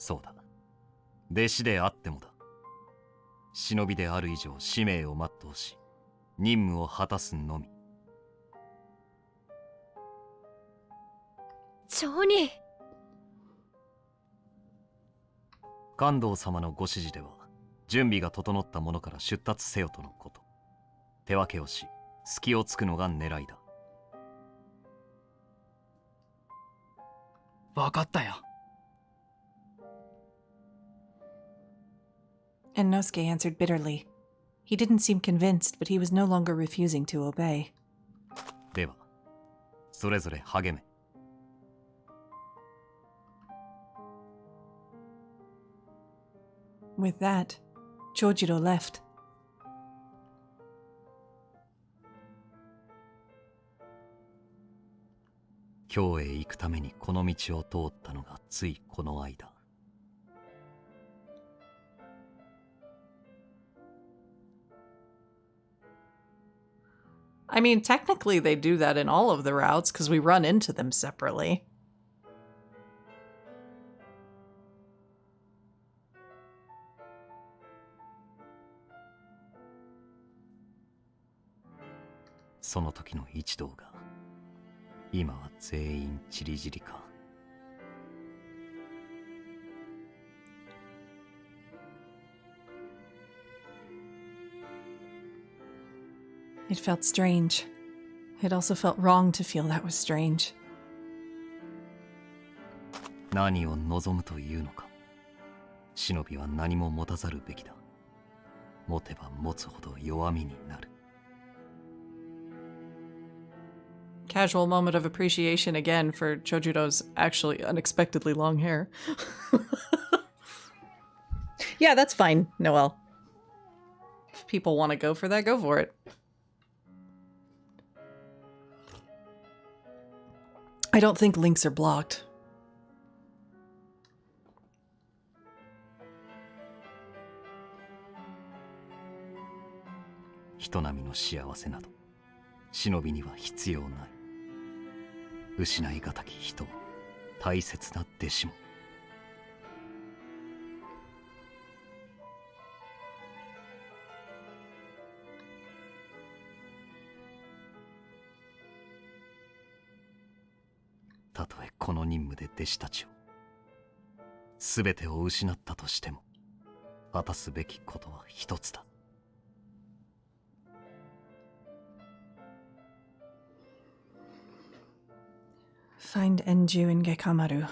そうだ。弟子であってもだ。忍びである以上使命を全うし、任務を果たすのみ。町人。関東様のご指示では、準備が整ったものから出立せよとのこと。手分けをし、隙をつくのが狙いだ。わかったよ。And Nosuke answered bitterly. He didn't seem convinced, but he was no longer refusing to obey. では、それぞれ励め。With that, Chojiro left. 京へ行くためにこの道を通ったのがついこの間。I mean, technically they do that in all of the routes because we run into them separately. その時の一同が今は全員チリジリか。It felt strange. It also felt wrong to feel that was strange. 何を望むというのか。忍びは何も持たざるべきだ。持てば持つほど弱みになる。Casual moment of appreciation again for Chojiro's actually unexpectedly long hair. Yeah, that's fine, Noelle. If people want to go for that, go for it. I don't think links are blocked. 人並みの幸せなど忍びには必要ない。失いがたき人、大切な弟子も。この任務で弟子たちを全てを失ったとしても果たすべきことは一つだ。Find Enju and Gekamaru.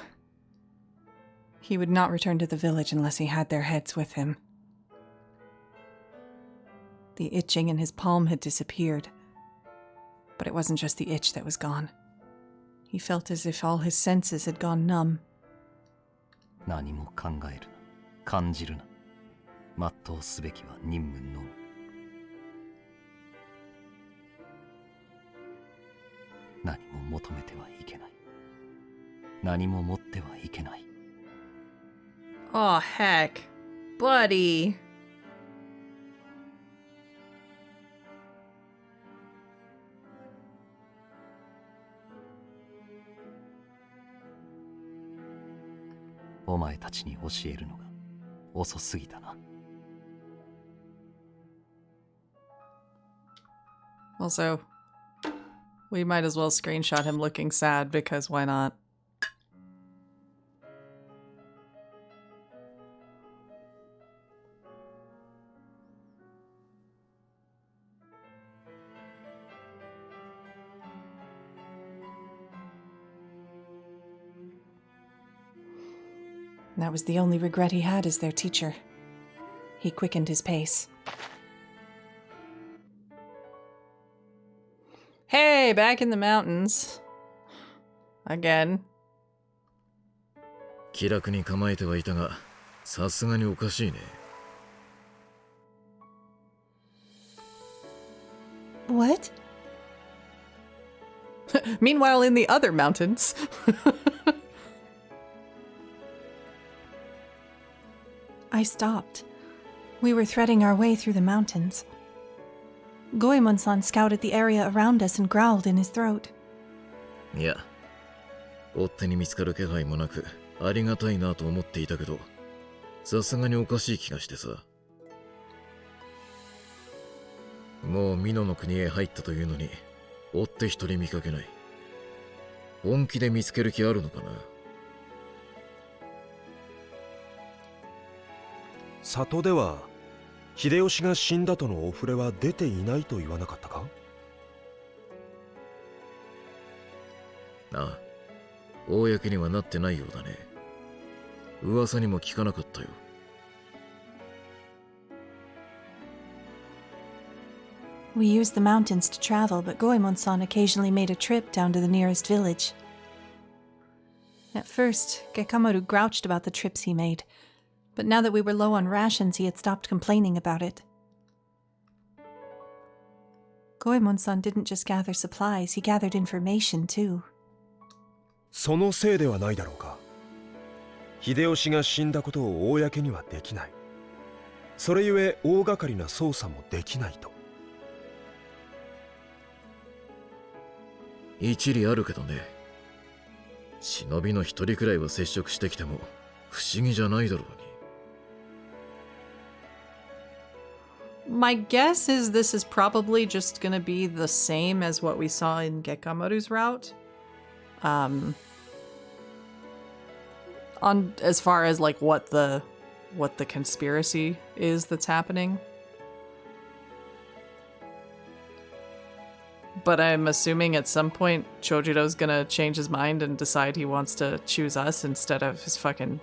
He would not return to the village unless he had their heads with him. The itching in his palm had disappeared, but it wasn't just the itch that was gone. He felt as if all his senses had gone numb. 何も考えるな、感じるな。全うすべきは任務のみ。何も求めてはいけない。何も持ってはいけない。Oh, heck. Buddy. お前たちに教えるのが遅すぎたな。Also, we might as well screenshot him looking sad because why not? That was the only regret he had as their teacher. He quickened his pace. Hey, back in the mountains. Again. 気楽に構えてはいたが、さすがにおかしいね。What? Meanwhile, in the other mountains. I stopped. We were threading our way through the mountains. Goemon-san scouted the area around us and growled in his throat. いや、追っ手に見つかる気配もなく、ありがたいなと思っていたけど、さすがにおかしい気がしてさ。もう美濃の国へ入ったというのに、追って一人見かけない。本気で見つける気あるのかな。里では秀吉が死んだとのお触れは出ていないと言わなかったか？ああ、公にはなってないようだね。噂にも聞かなかったよ。We used the mountains to travel, but Goemon-san occasionally made a trip down to the nearest village. At first, Gekamaru grouched about the trips he made, but now that we were low on rations, he had stopped complaining about it. Goemon-san didn't just gather supplies, he gathered information too. そのせいではないだろうか。秀吉が死んだことを公にはできない。それゆえ大掛かりな捜査もできないと。一理あるけどね。忍びの一人くらいは接触してきても不思議じゃないだろうに。My guess is this is probably just gonna be the same as what we saw in Gekamaru's route. On as far as like what the conspiracy is that's happening. But I'm assuming at some point Chojiro's gonna change his mind and decide he wants to choose us instead of his fucking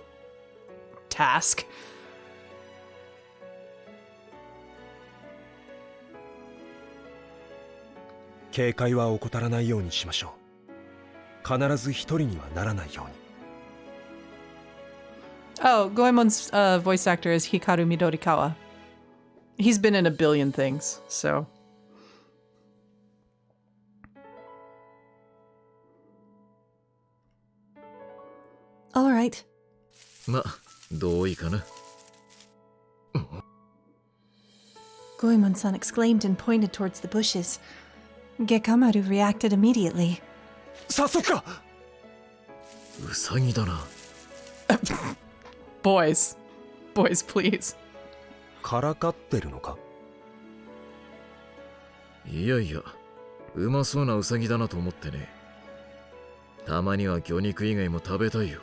task. 警戒は怠らないようにしましょう。必ず一人にはならないように。Oh, Goemon's voice actor is Hikaru Midorikawa. He's been in a billion things, so. All right. ま、同意かな。Goemon-san exclaimed and pointed towards the bushes. Gekamaru reacted immediately. 早速か。ウサギだな。Boys, please. からかってるのか？いやいや、うまそうなウサギだなと思ってね。たまには魚肉以外も食べたいよ。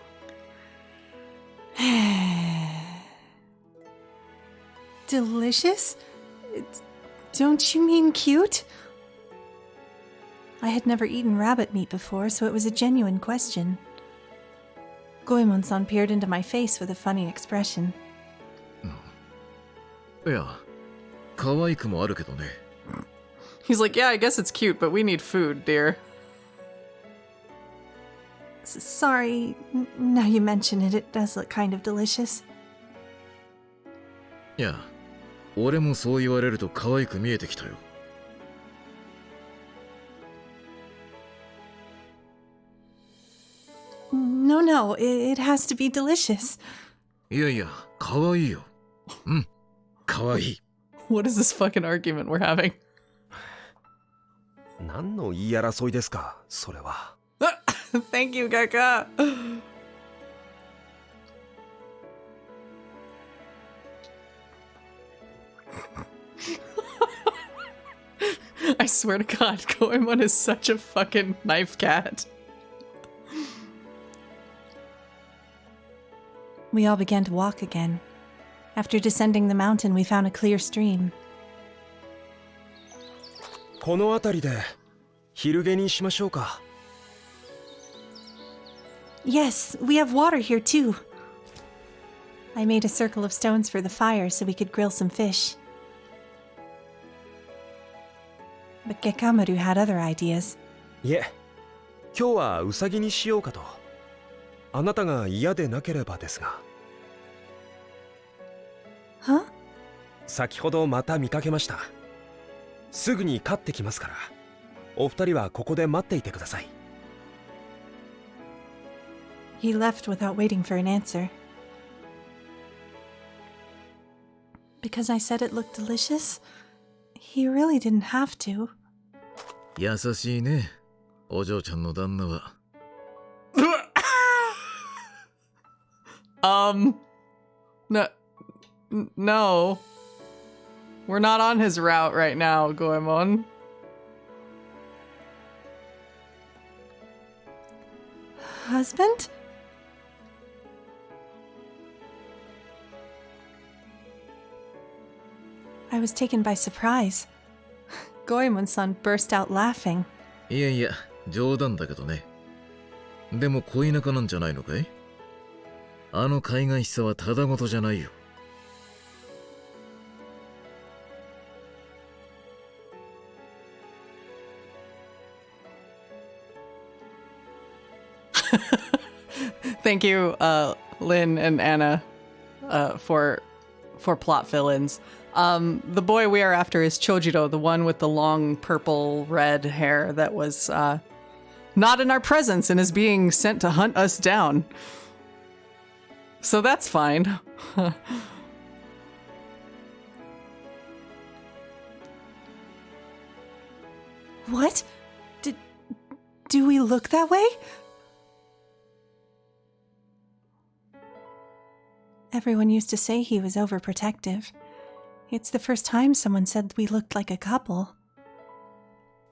Delicious? Don't you mean cute? I had never eaten rabbit meat before, so it was a genuine question. Goemon-san peered into my face with a funny expression. いや、可愛くもあるけどね。He's like, yeah, I guess it's cute, but we need food, dear. Sorry, now you mention it, it does look kind of delicious. いや、俺もそう言われると可愛く見えてきたよ。No, it has to be delicious. いやいや、可愛いよ。うん、可愛い。What is this fucking argument we're having? 何の言い争いですか、それは。Thank you, Kaka. I swear to God, Goemon is such a fucking knife cat. We all began to walk again. After descending the mountain, we found a clear stream. この辺りで昼寝にしましょうか。Yes, we have water here too. I made a circle of stones for the fire so we could grill some fish. But Gekamaru had other ideas. いえ、今日はウサギにしようかと。あなたが嫌でなければですが。Huh? 先ほどまた見かけました。すぐに飼ってきますから。お二人はここで待っていてください。He left without waiting for an answer. Because I said it looked delicious? He really didn't have to. 優しいね、お嬢ちゃんの旦那は。No. We're not on his route right now, Goemon. Husband? I was taken by surprise. Goemon-san burst out laughing. いやいや、冗談だけどね。でも恋仲なんじゃないのかい？あの海外しさはただごとじゃないよ。Thank you, Lynn and Anna, for plot fill-ins. The boy we are after is Chojiro, the one with the long purple-red hair that was not in our presence and is being sent to hunt us down. So that's fine. What? Do we look that way? Everyone used to say he was overprotective. It's the first time someone said we looked like a couple.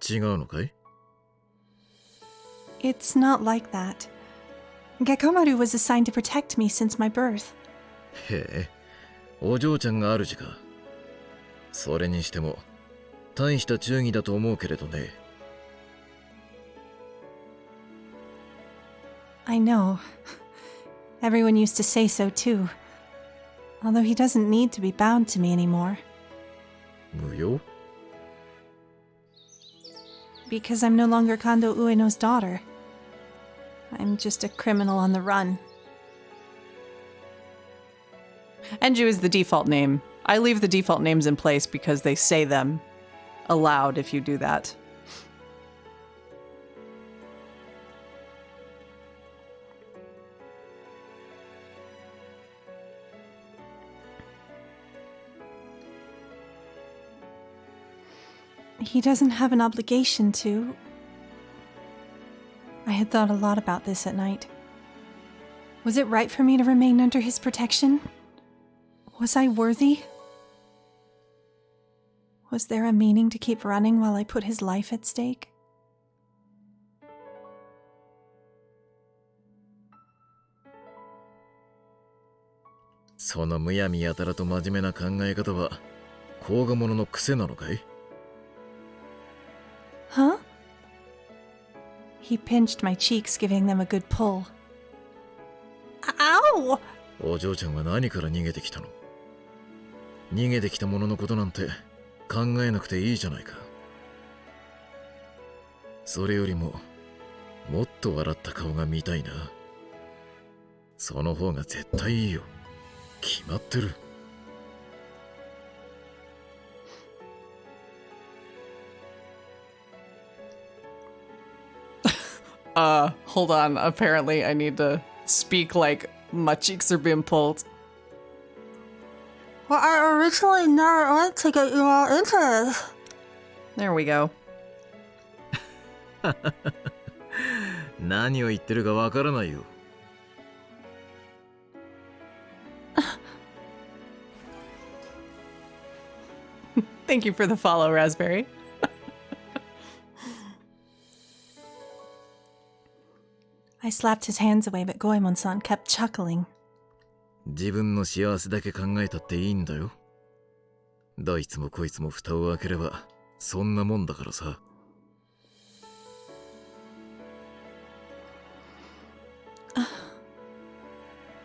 違うのかい？ It's not like that. Gekamaru was assigned to protect me since my birth. へえ、お嬢ちゃんが主か。それにしても、大した忠義だと思うけれどね。I know. Everyone used to say so too. Although he doesn't need to be bound to me anymore. 無用？ Because I'm no longer Kondo Ueno's daughter. I'm just a criminal on the run. Enju is the default name. I leave the default names in place because they say them aloud if you do that. He doesn't have an obligation to. I had thought a lot about this at night. Was it right for me to remain under his protection? Was I worthy? Was there a meaning to keep running while I put his life at stake? そのむやみやたらと真面目な考え方は甲賀者の癖なのかい？ Huh? He pinched my cheeks, giving them a good pull. Ow! お嬢ちゃんは何から逃げてきたの？逃げてきた者のことなんて考えなくていいじゃないか。それよりももっと笑った顔が見たいな。その方が絶対いいよ。決まってる。Hold on. Apparently, I need to speak like my cheeks are being pulled. Well, I originally never went to get you all into this. There we go. 何を言ってるかわからないよ。Thank you for the follow, Raspberry. I slapped his hands away, but Goemon-san kept chuckling. 自分の幸せだけ考えたっていいんだよ。どいつもこいつも蓋を開ければそんなもんだからさ。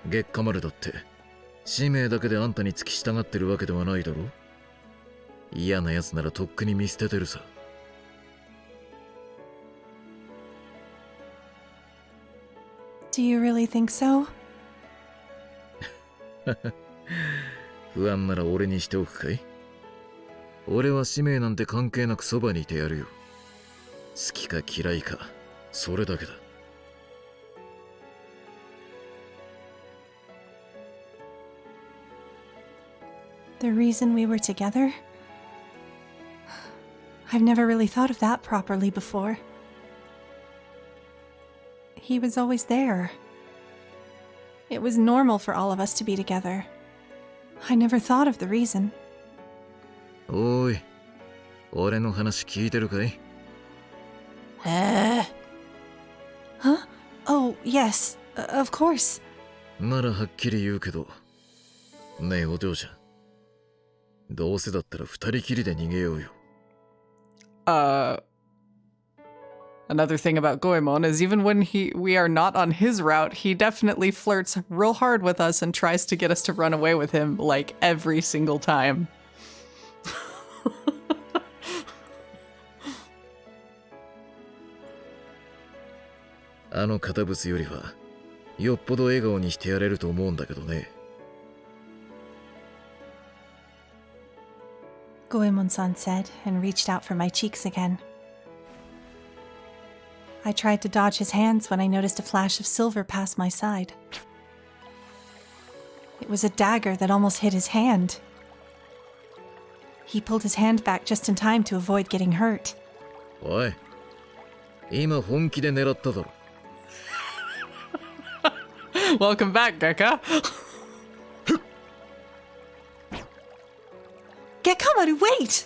月下丸だって使命だけであんたに付き従ってるわけではないだろ。嫌な奴ならとっくに見捨ててるさ。Do you really think so? 不安なら俺にしておくかい？俺は使命なんて関係なくそばにいてやるよ。好きか嫌いか、それだけだ。The reason we were together? I've never really thought of that properly before. He was always there. It was normal for all of us to be together. I never thought of the reason. おい、俺の話聞いてるかい？ Huh? Oh, yes, of course. ならはっきり言うけど。ねえお嬢ちゃん。どうせだったら二人きりで逃げようよ。Another thing about Goemon is even when we are not on his route, he definitely flirts real hard with us and tries to get us to run away with him like every single time. あの堅物よりはよっぽど笑顔にしてやれると思うんだけどね。Goemon-san said and reached out for my cheeks again. I tried to dodge his hands when I noticed a flash of silver pass my side. It was a dagger that almost hit his hand. He pulled his hand back just in time to avoid getting hurt. おい、今本気で狙っただろ。Welcome back, Gekka. Gekamaru, wait!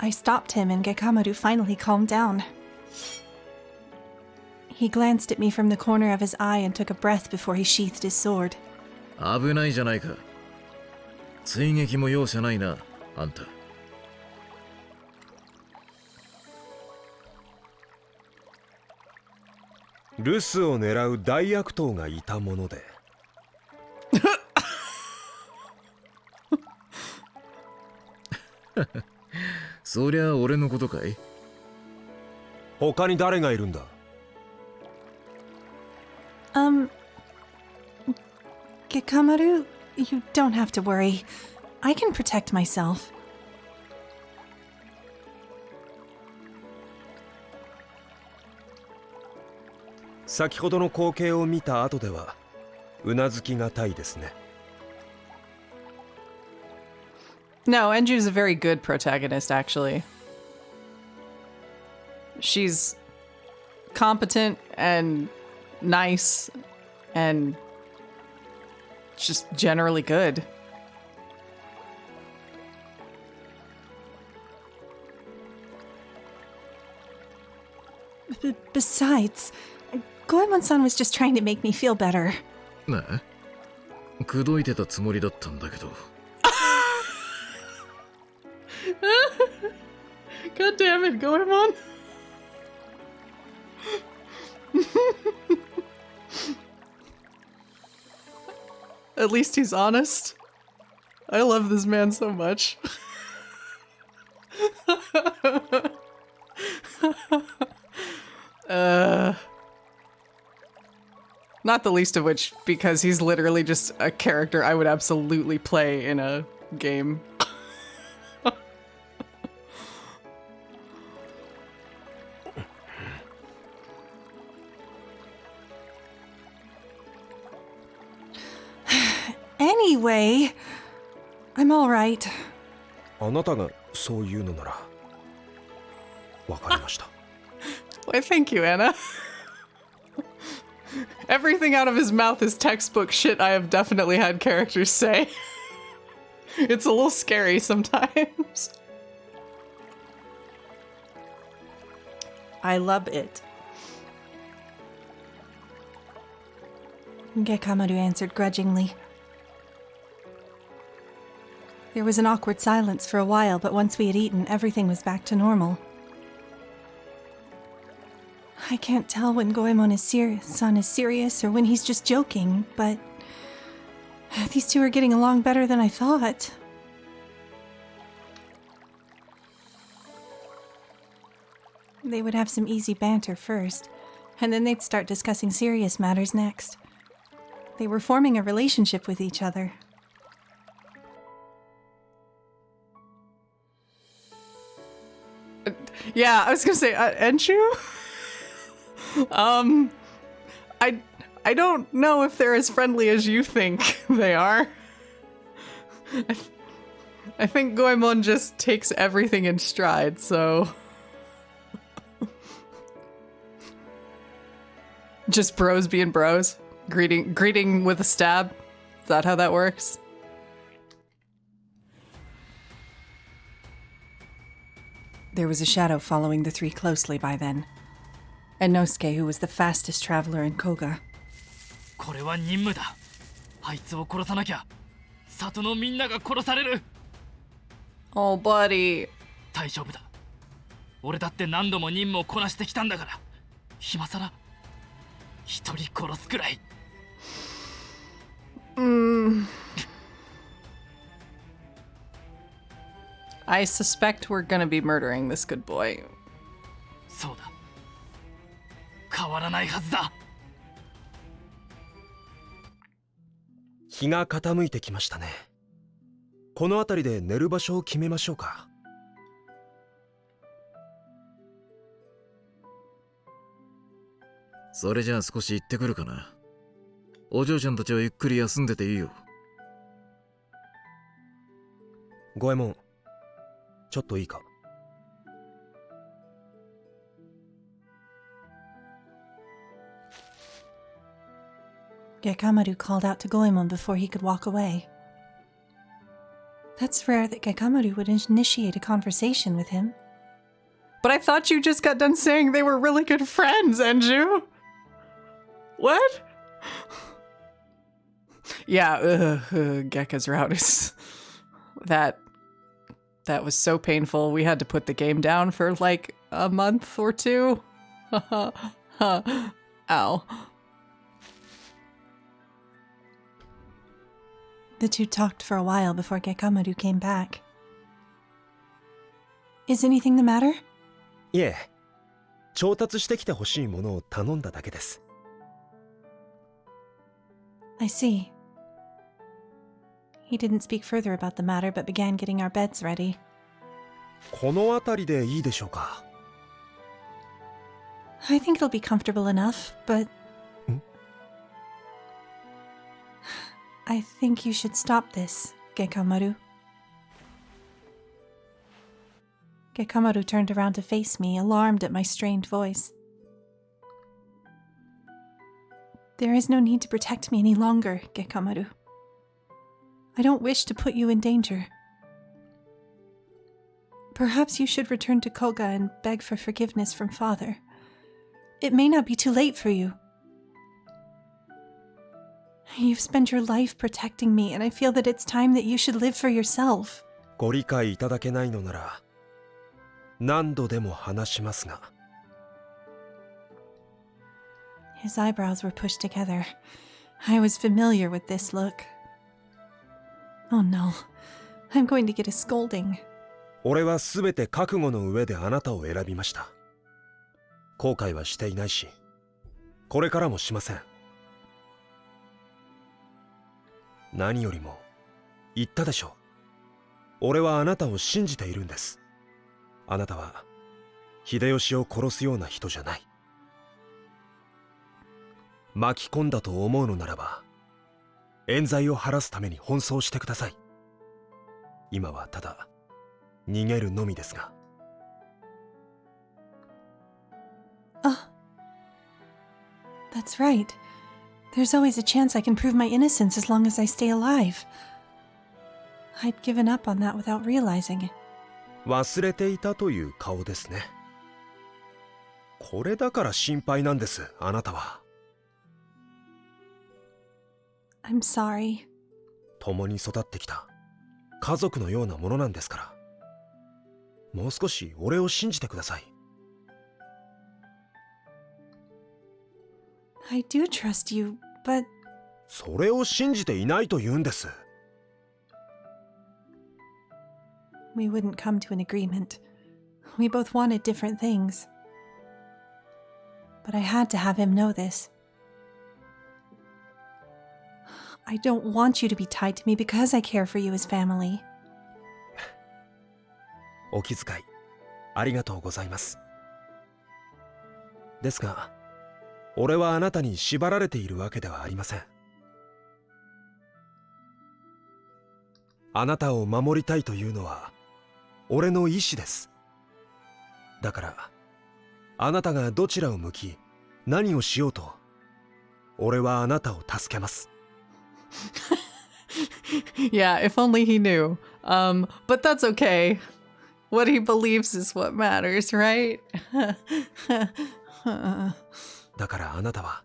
I stopped him and Gekamaru finally calmed down. He glanced at me from the corner of his eye and took a breath before he sheathed his sword. 危ないじゃないか。追撃も容赦ないな、あんた。留守を狙う大悪党がいたもので。そりゃ俺のことかい？他に誰がいるんだ？ Gekamaru, you don't have to worry. I can protect myself. 先ほどの光景を見た後ではうなずきがたいですね。No, Enju's a very good protagonist, actually. She's competent and nice and just generally good. Besides, Goemon-san was just trying to make me feel better. ねえ口説いてたつもりだったんだけど。God damn it, Goemon. At least he's honest. I love this man so much. Not the least of which because he's literally just a character I would absolutely play in a game. Anyway, I'm all right. あなたがそう言うのならわかりました。 Why, thank you, Anna. Everything out of his mouth is textbook shit I have definitely had characters say. It's a little scary sometimes. I love it. Gekamaru answered grudgingly. There was an awkward silence for a while, but once we had eaten, everything was back to normal. I can't tell when Goemon is serious or when he's just joking, but these two are getting along better than I thought. They would have some easy banter first, and then they'd start discussing serious matters next. They were forming a relationship with each other. Yeah, I was gonna say, Enshu? I don't know if they're as friendly as you think they are. I think Goemon just takes everything in stride, so... Just bros being bros? Greeting with a stab? Is that how that works? There was a shadow following the three closely by then. And Nosuke, who was the fastest traveler in Koga. これは任務だ。あいつを殺さなきゃ里のみんなが殺される。 Oh, buddy. 大丈夫だ。俺だって何度も任務をこなしてきたんだから。今さら一人殺すくらい。I suspect we're gonna be murdering this good boy. そうだ。変わらないはずだ。日が傾いてきましたね。この辺りで寝る場所を決めましょうか。それじゃあ少し行ってくるかな。お嬢ちゃんたちはゆっくり休んでていいよ。ゴエモン、ちょっといいか。Gekamaru called out to Goemon before he could walk away. That's rare that Gekamaru would initiate a conversation with him. But I thought you just got done saying they were really good friends, Enju. What? Yeah, Gekka's route is... That was so painful. We had to put the game down for like a month or two. Ow. The two talked for a while before Gekamaru came back. Is anything the matter? いえ、調達してきてほしいものを頼んだだけです。I see. He didn't speak further about the matter but began getting our beds ready. この辺りでいいでしょうか。I think it'll be comfortable enough, but... I think you should stop this, Gekamaru. Gekamaru turned around to face me, alarmed at my strained voice. There is no need to protect me any longer, Gekamaru. I don't wish to put you in danger. Perhaps you should return to Koga and beg for forgiveness from Father. It may not be too late for you. You've spent your life protecting me, and I feel that it's time that you should live for yourself. ご理解いただけないのなら何度でも話しますが。 His eyebrows were pushed together. I was familiar with this look. Oh no, I'm going to get a scolding. 俺は全て覚悟の上であなたを選びました。後悔はしていないし、これからもしません。何よりも言ったでしょう。俺はあなたを信じているんです。あなたは秀吉を殺すような人じゃない。巻き込んだと思うのならば、冤罪を晴らすために奔走してください。今はただ逃げるのみですが。Ah, that's right. There's always a chance I can prove my innocence as long as I stay alive. I'd given up on that without realizing it. 忘れていたという顔ですね。これだから心配なんです、あなたは。I'm sorry. 共に育ってきた家族のようなものなんですから。もう少し俺を信じてください。I do trust you, but... それを信じていないと言うんです。We wouldn't come to an agreement. We both wanted different things. But I had to have him know this. I don't want you to be tied to me because I care for you as family. お気遣いありがとうございます。ですが、俺はあなたに縛られているわけではありません。あなたを守りたいというのは俺の意志です。だからあなたがどちらを向き何をしようと、俺はあなたを助けます。Yeah, if only he knew. But that's okay. What he believes is what matters, right? だからあなたは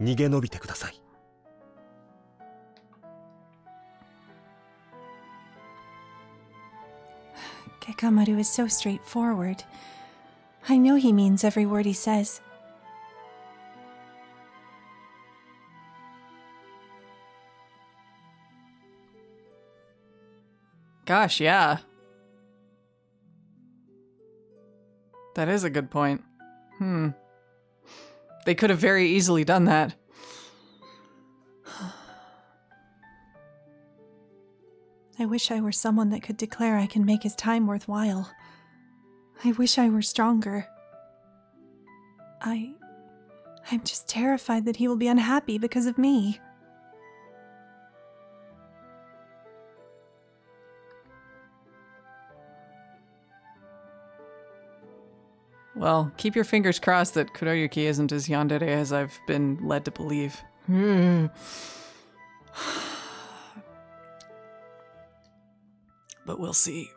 逃げ延びてください。Kekamaru is so straightforward. I know he means every word he says. Gosh, yeah. That is a good point. They could have very easily done that. I wish I were someone that could declare I can make his time worthwhile. I wish I were stronger. I'm just terrified that he will be unhappy because of me. Well, keep your fingers crossed that Kuroyuki isn't as yandere as I've been led to believe. But we'll see.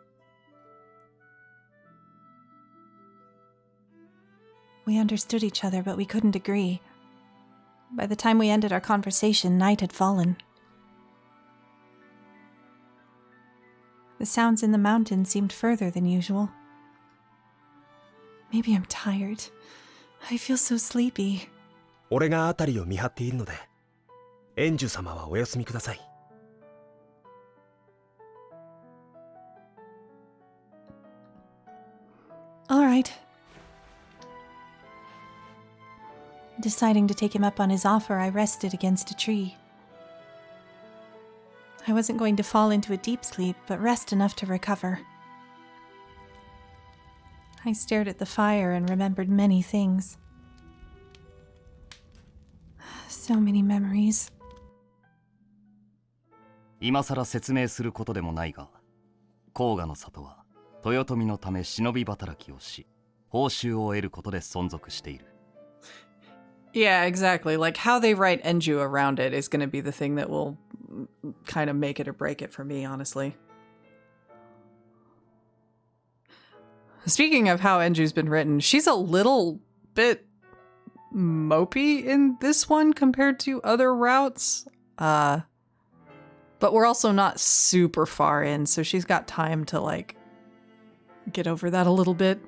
We understood each other, but we couldn't agree. By the time we ended our conversation, night had fallen. The sounds in the mountain seemed further than usual. Maybe I'm tired. I feel so sleepy. 俺が辺りを見張っているので、園主様はお休みください。All right. Deciding to take him up on his offer, I rested against a tree. I wasn't going to fall into a deep sleep, but rest enough to recover. I stared at the fire and remembered many things. So many memories. 今さら説明することでもないが、甲賀の里は豊臣のため忍び働きをし、報酬を得ることで存続している。Yeah, exactly. Like, how they write Enju around it is going to be the thing that will kind of make it or break it for me, honestly. Speaking of how Enju's been written, she's a little bit mopey in this one compared to other routes. But we're also not super far in, so she's got time to, like, get over that a little bit.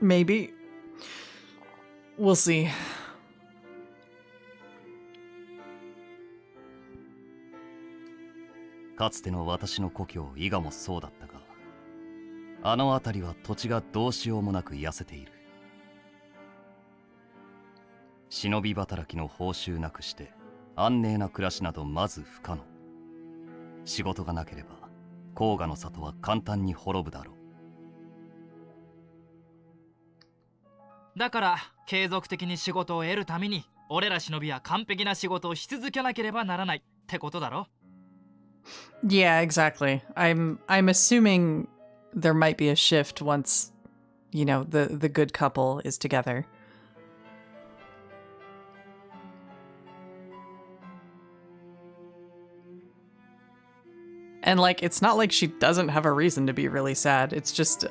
Maybe. We'll see.「かつての私の故郷伊賀もそうだったが、あの辺りは土地がどうしようもなく痩せている。忍び働きの報酬なくして安寧な暮らしなどまず不可能。仕事がなければ甲賀の里は簡単に滅ぶだろう。だから継続的に仕事を得るために俺ら忍びは完璧な仕事をし続けなければならないってことだろ。 Yeah, exactly. I'm assuming there might be a shift once, you know, the good couple is together. And, like, it's not like she doesn't have a reason to be really sad. It's just,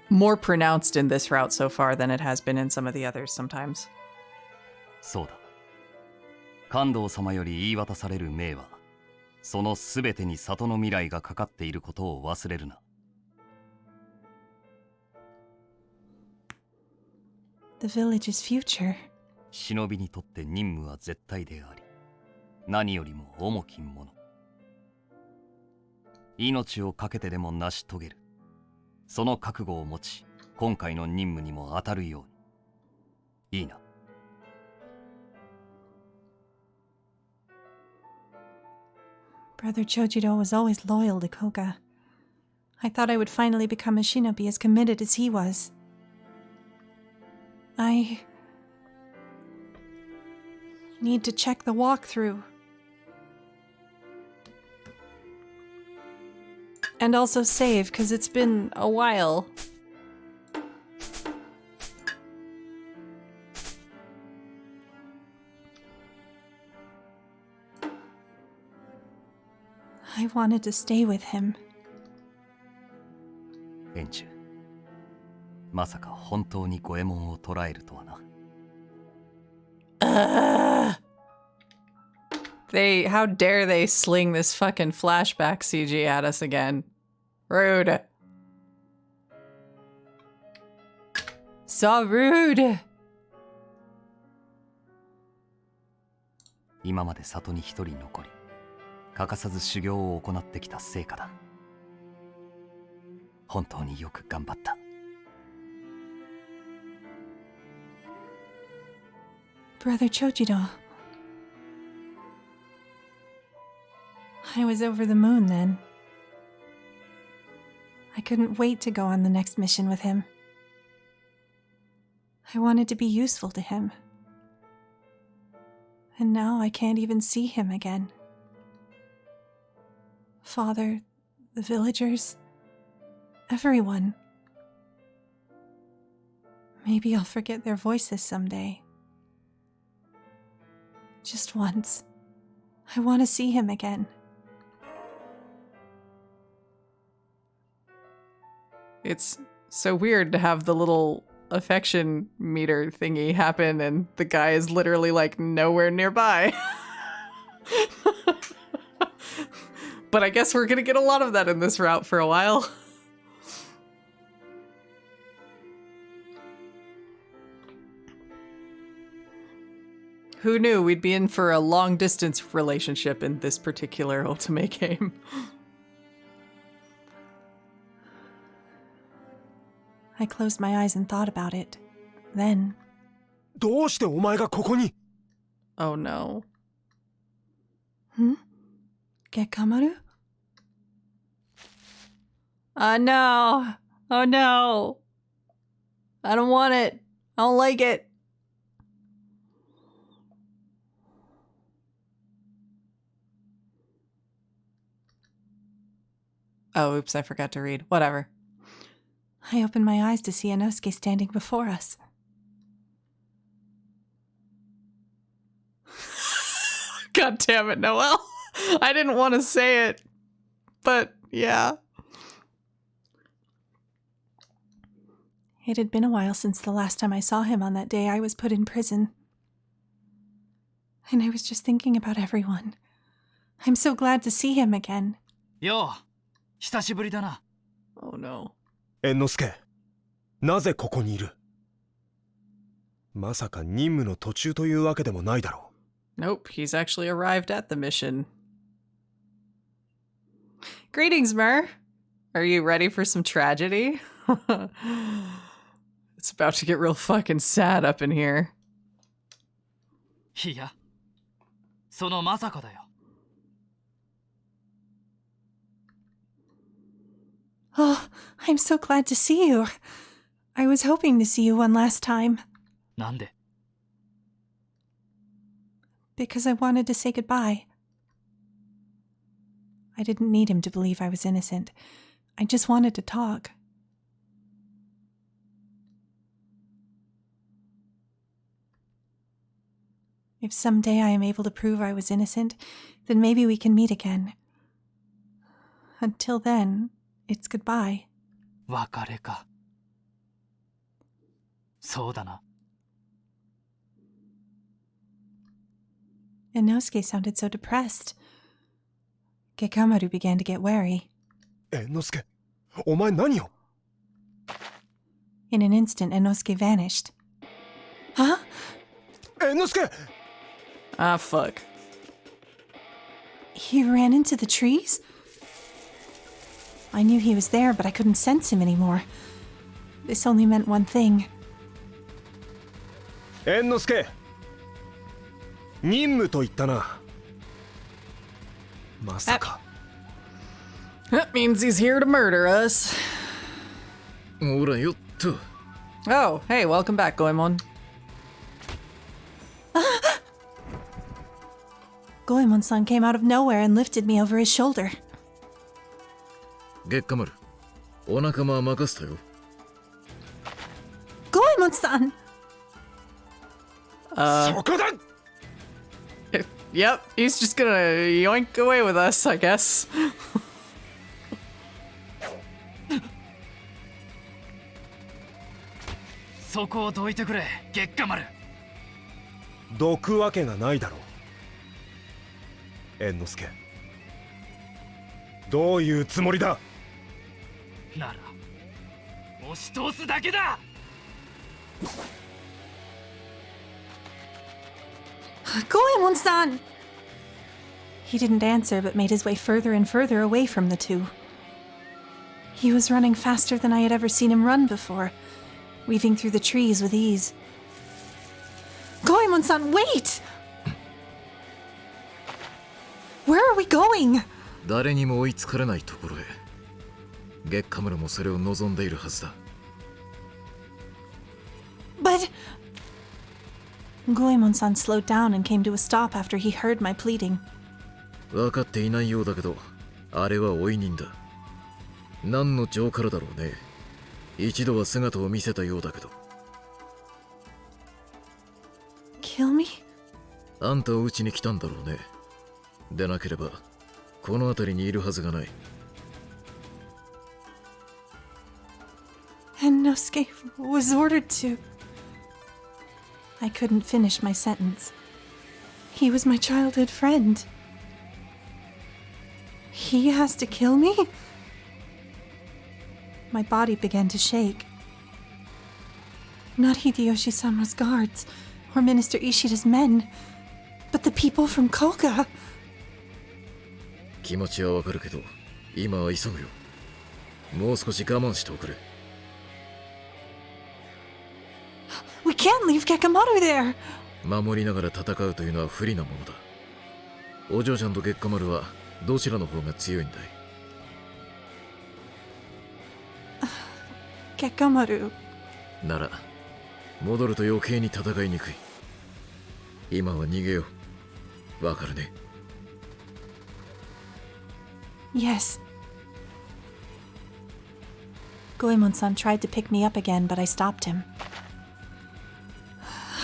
more pronounced in this route so far than it has been in some of the others sometimes. そうだ。関東様より言い渡される命は、そのすべてに里の未来がかかっていることを忘れるな。The village's future. 忍びにとって任務は絶対であり、何よりも重きもの。命を懸けてでも成し遂げる。その覚悟を持ち、今回の任務にも当たるように。いいな。Brother Chojiro was always loyal to Koga. I thought I would finally become a shinobi as committed as he was. I need to check the walkthrough. And also save, because it's been a while. I wanted to stay with him. 園中、まさか本当に五右衛門を捕らえるとはな。How dare they sling this fucking flashback CG at us again. Rude. So rude. 今まで里に一人残り、欠かさず修行を行ってきた成果だ。本当によく頑張った。Brother Chojiro. I was over the moon then. I couldn't wait to go on the next mission with him. I wanted to be useful to him. And now I can't even see him again. Father, the villagers, everyone. Maybe I'll forget their voices someday. Just once. I want to see him again. It's so weird to have the little affection meter thingy happen and the guy is literally like nowhere nearby. But I guess we're gonna get a lot of that in this route for a while. Who knew we'd be in for a long distance relationship in this particular Ultimate game? I closed my eyes and thought about it. Then... どうしてお前がここに? Oh no. Gekamaru? No. Oh no. I don't want it. I don't like it. Oh, oops, I forgot to read. Whatever. I opened my eyes to see Inosuke standing before us. God damn it, Noelle. I didn't want to say it, but yeah. It had been a while since the last time I saw him on that day I was put in prison. And I was just thinking about everyone. I'm so glad to see him again. Yo, 久しぶりだな。 Oh no. 猿之助、なぜここにいる？まさか任務の途中というわけでもないだろう。 Nope, he's actually arrived at the mission. Greetings, Mer. Are you ready for some tragedy? It's about to get real fucking sad up in here. いや、そのまさかだよ。 Oh, I'm so glad to see you. I was hoping to see you one last time. なんで？ Because I wanted to say goodbye. I didn't need him to believe I was innocent. I just wanted to talk. If someday I am able to prove I was innocent, then maybe we can meet again. Until then, it's goodbye. 別れか。そうだな。 Inosuke sounded so depressed. Gekamaru began to get wary. 猿之助、お前何を？ In an instant, Inosuke vanished. Huh? 猿之助! Ah, fuck. He ran into the trees? I knew he was there, but I couldn't sense him anymore. This only meant one thing. 猿之助、任務と言ったな。まさか。 That means he's here to murder us. ほらよっと。 Oh, hey, welcome back, Goemon. Goemon-san came out of nowhere and lifted me over his shoulder. 月下丸、お仲間は任せたよ。 Goemon-san! そこだ! Yep, he's just gonna yoink away with us, I guess. そこをどいてくれ、月下丸。どくわけがないだろう。猿之助、どういうつもりだ？なら、押し通すだけだ。 Goemon-san! He didn't answer, but made his way further and further away from the two. He was running faster than I had ever seen him run before, weaving through the trees with ease. Goemon-san, wait! Where are we going? 誰にも追いつかれないところへ。月下丸もそれを望んでいるはずだ。 But... Goemon-san slowed down and came to a stop after he heard my pleading. 分かっていないようだけど、あれは追い人だ。何の情からだろうね。一度は姿を見せたようだけど。 Kill me? あんたを撃ちに来たんだろうね。でなければ、この辺りにいるはずがない。 Inosuke was ordered to... I couldn't finish my sentence. He was my childhood friend. He has to kill me? My body began to shake. Not Hideyoshi-sama's guards, or Minister Ishida's men, but the people from Koga. 気持ちはわかるけど、今は急ぐよ。もう少し我慢しておくれ。 We can't leave Gekamaru there! 守りながら戦うというのは不利なものだ。お嬢ちゃんと月下丸はどちらの方が強いんだい？ Gekamaru. なら、戻ると余計に戦いにくい。今は逃げよう。わかるね。 Yes. Goemon-san tried to pick me up again, but I stopped him.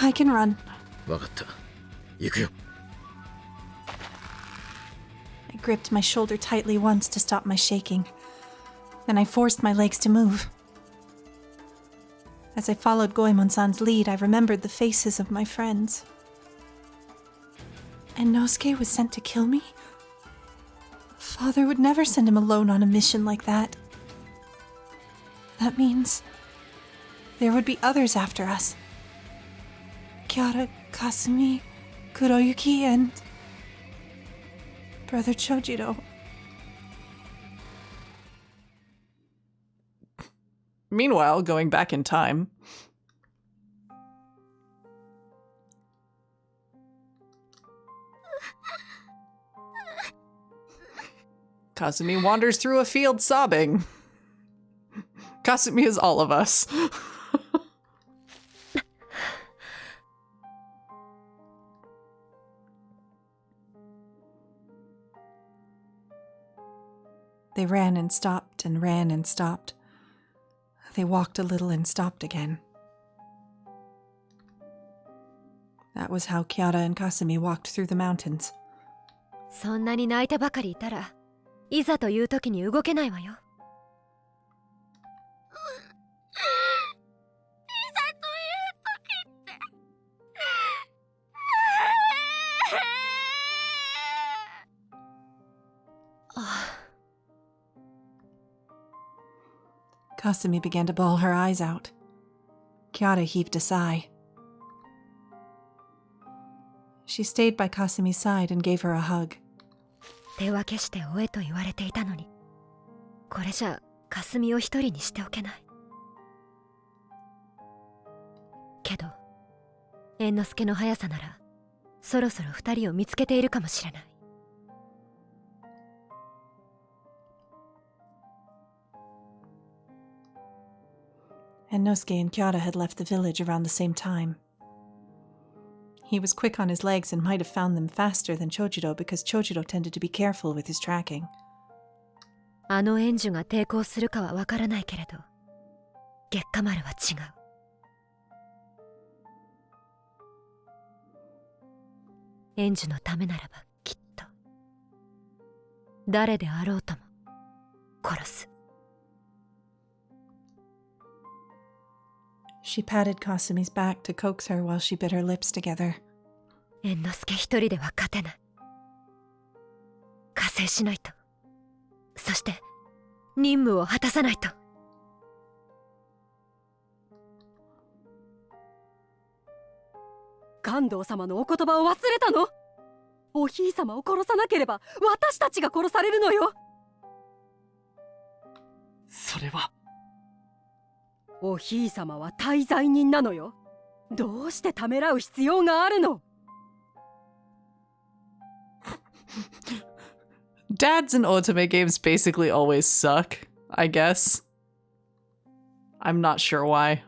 I can run. わかった。行くよ。 I gripped my shoulder tightly once to stop my shaking. Then I forced my legs to move. As I followed Goemon-san's lead, I remembered the faces of my friends. And Nosuke was sent to kill me? Father would never send him alone on a mission like that. That means there would be others after us. Kiara, Kasumi, Kuroyuki, and Brother Chojiro. Meanwhile, going back in time, Kasumi wanders through a field sobbing. Kasumi is all of us. They ran and stopped and ran and stopped. They walked a little and stopped again. That was how Kiara and Kasumi walked through the mountains. そんなに泣いてばかりいたら、いざという時に動けないわよ。いざという時って。Kasumi began to bawl her eyes out. Kiara heaved a sigh. She stayed by Kasumi's side and gave her a hug. 手分けして追えと言われていたのに、これじゃかすみを一人にしておけない。けど猿之助の速さならそろそろ二人を見つけているかもしれない。And Nosuke and Kiara had left the village around the same time. He was quick on his legs and might have found them faster than Chojiro because Chojiro tended to be careful with his tracking. あの援助が抵抗するかはわからないけれど、月下丸は違う。援助のためならばきっと誰であろうとも殺す。She patted Kasumi's back to coax her while she bit her lips together. 猿之助一人では勝てない。加勢しないと。そして任務を果たさないと。関東様のお言葉を忘れたの？おひい様を殺さなければ私たちが殺されるのよ。それはおひい様は大罪人なのよ。どうしてためらう必要があるの？ Dads in otome games basically always suck, I guess. I'm not sure why.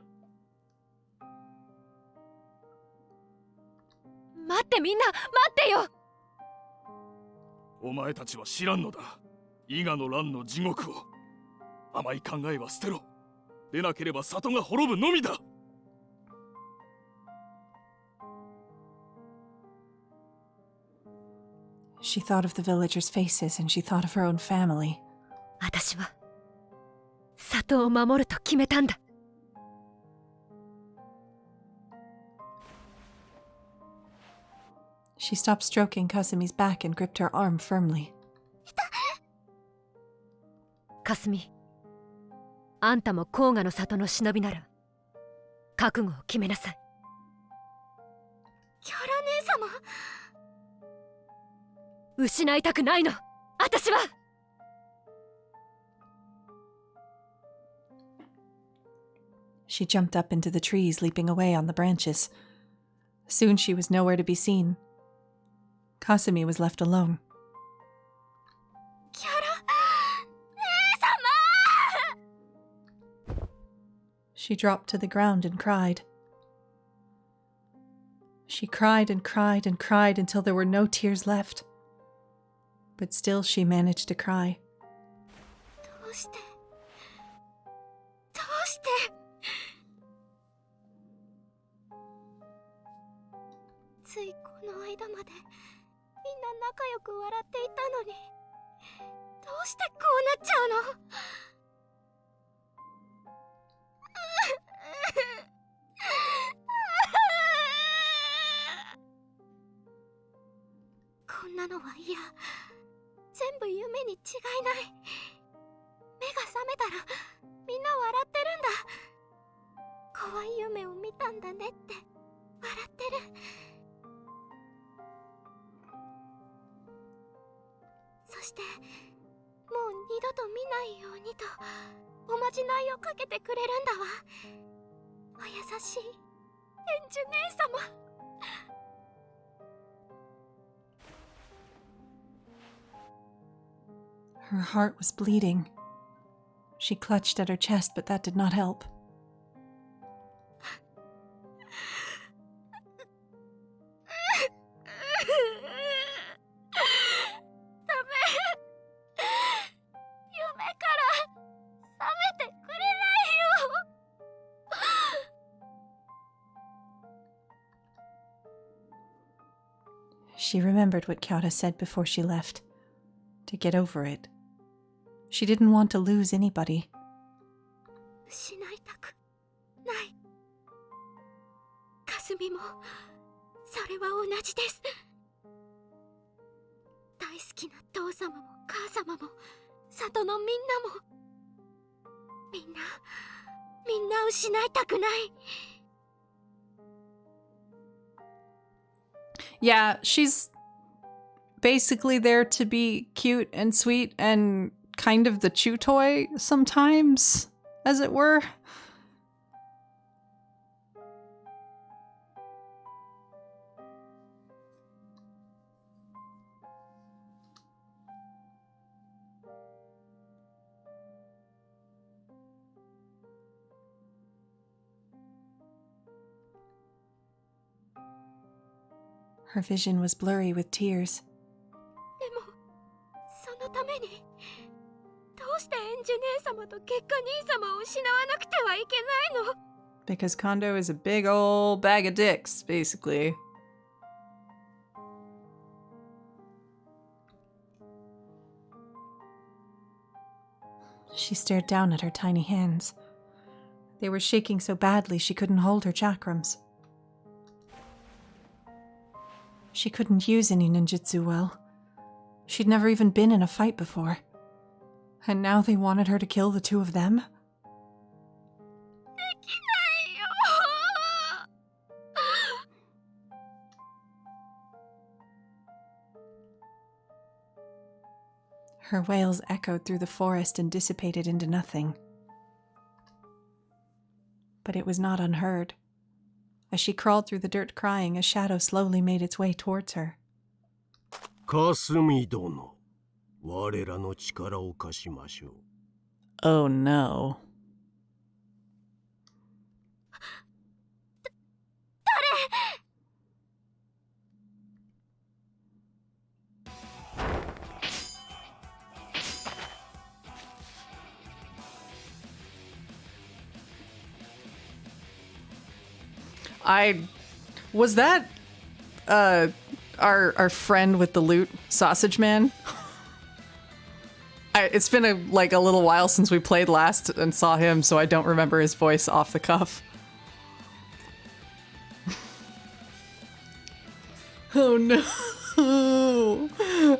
待ってみんな、待ってよ。お前たちは知らんのだ。伊賀の乱の地獄を。甘い考えは捨てろ。でなければ里が滅ぶのみだ。She thought of the villagers' faces and she thought of her own family. 私は里を守ると決めたんだ。She stopped stroking Kasumi's back and gripped her arm firmly. かすみ、あんたも甲賀の里の忍びなら覚悟を決めなさい。キャラ姉様、失いたくないの、私は。She jumped up into the trees, leaping away on the branches. Soon she was nowhere to be seen. Kasumi was left alone. キャラ姉様! She dropped to the ground and cried. She cried and cried and cried until there were no tears left. But still she managed to cry. どうして？ついこの間までみんな仲良く笑っていたのに、どうしてこうなっちゃうの？いや、全部夢に違いない。目が覚めたらみんな笑ってるんだ。怖い夢を見たんだねって笑ってる。そしてもう二度と見ないようにとおまじないをかけてくれるんだわ。お優しいエンジュ姉様。Her heart was bleeding. She clutched at her chest, but that did not help. ダメ。夢から覚めてくれないよ。She remembered what Kyara said before she left. To get over it. She didn't want to lose anybody. 失いたくない。かすみもそれは同じです。大好きな父様も母様も里のみんなもみんな失いたくない。Yeah, she's basically there to be cute and sweet and kind of the chew toy sometimes, as it were. Her vision was blurry with tears. でもそのためにどうしてエンジュ姉様と結果兄様を失わなくてはいけないの？ Because Kondo is a big old bag of dicks, basically. She stared down at her tiny hands. They were shaking so badly she couldn't hold her chakrams. She couldn't use any ninjutsu well. She'd never even been in a fight before. And now they wanted her to kill the two of them? できないよ。Her wails echoed through the forest and dissipated into nothing. But it was not unheard. As she crawled through the dirt crying, a shadow slowly made its way towards her. かすみ殿、我らの力を貸しましょう。Oh no. Was that our friend with the loot, Sausage Man? It's been a little while since we played last and saw him, so I don't remember his voice off the cuff. Oh no.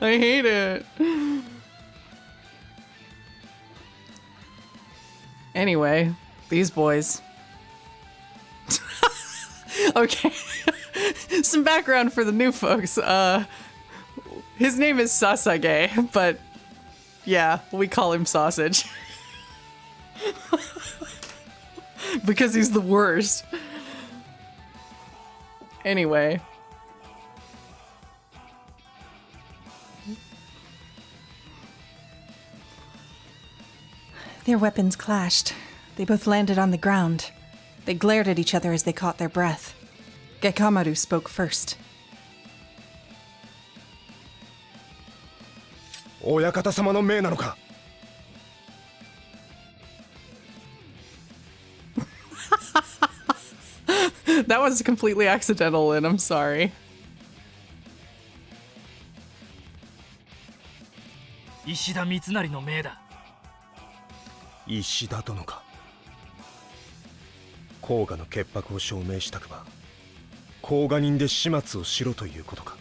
I hate it. Anyway, these boys. Okay. Some background for the new folks. His name is Sasage, but yeah, we call him Sausage. Because he's the worst. Anyway. Their weapons clashed. They both landed on the ground. They glared at each other as they caught their breath. Gekamaru spoke first. 親方様の命なのか? That was completely accidental, and I'm sorry. 石田三成の命だ。石田殿か。甲賀の潔白を証明したくば甲賀人で始末をしろということか。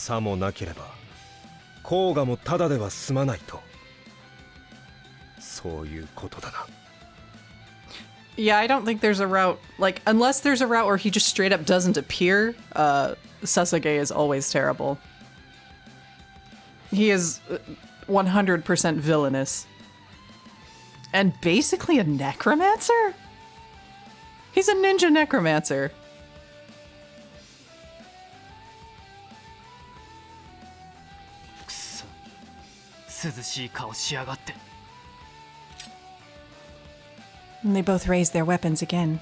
さもなければ甲賀もただでは済まないと、そういうことだな。 Yeah, I don't think there's a route, like, unless there's a route where he just straight up doesn't appear, Sasage is always terrible. He is 100% villainous. And basically a necromancer? He's a ninja necromancer. And they both raised their weapons again.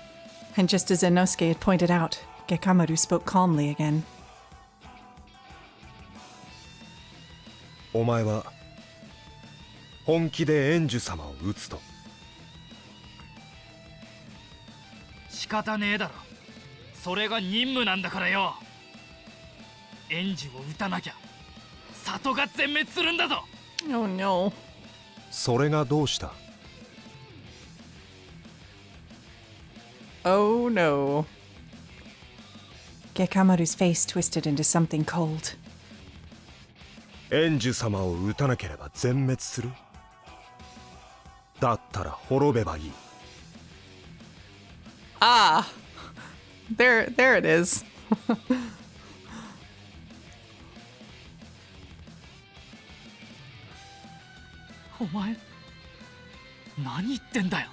And just as Inosuke had pointed out, Gekamaru spoke calmly again. お前は本気で円寿様を撃つと。仕方ねえだろ。それが任務なんだからよ。円寿を撃たなきゃ里が全滅するんだぞ。 Oh no. それがどうした？ Oh no. Gekamaru's face twisted into something cold. 円寿様を撃たなければ全滅する？だったら滅べばいい。 Ah. There it is. お前何言ってんだよ。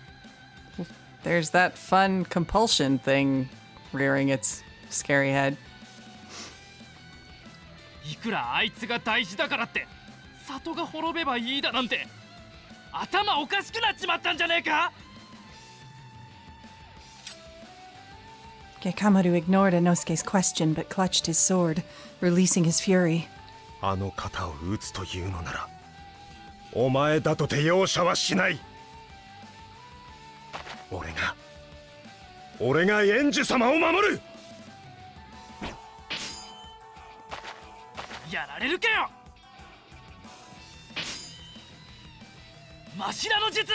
There's that fun compulsion thing rearing its scary head. いくらあいつが大事だからって里が滅べばいいだなんて頭おかしくなっちまったんじゃねえか。 Gekamaru ignored Inosuke's question but clutched his sword, releasing his fury. あの方を撃つというのならお前だとて容赦はしない。俺が円寿様を守る。やられるかよ。マシラの術。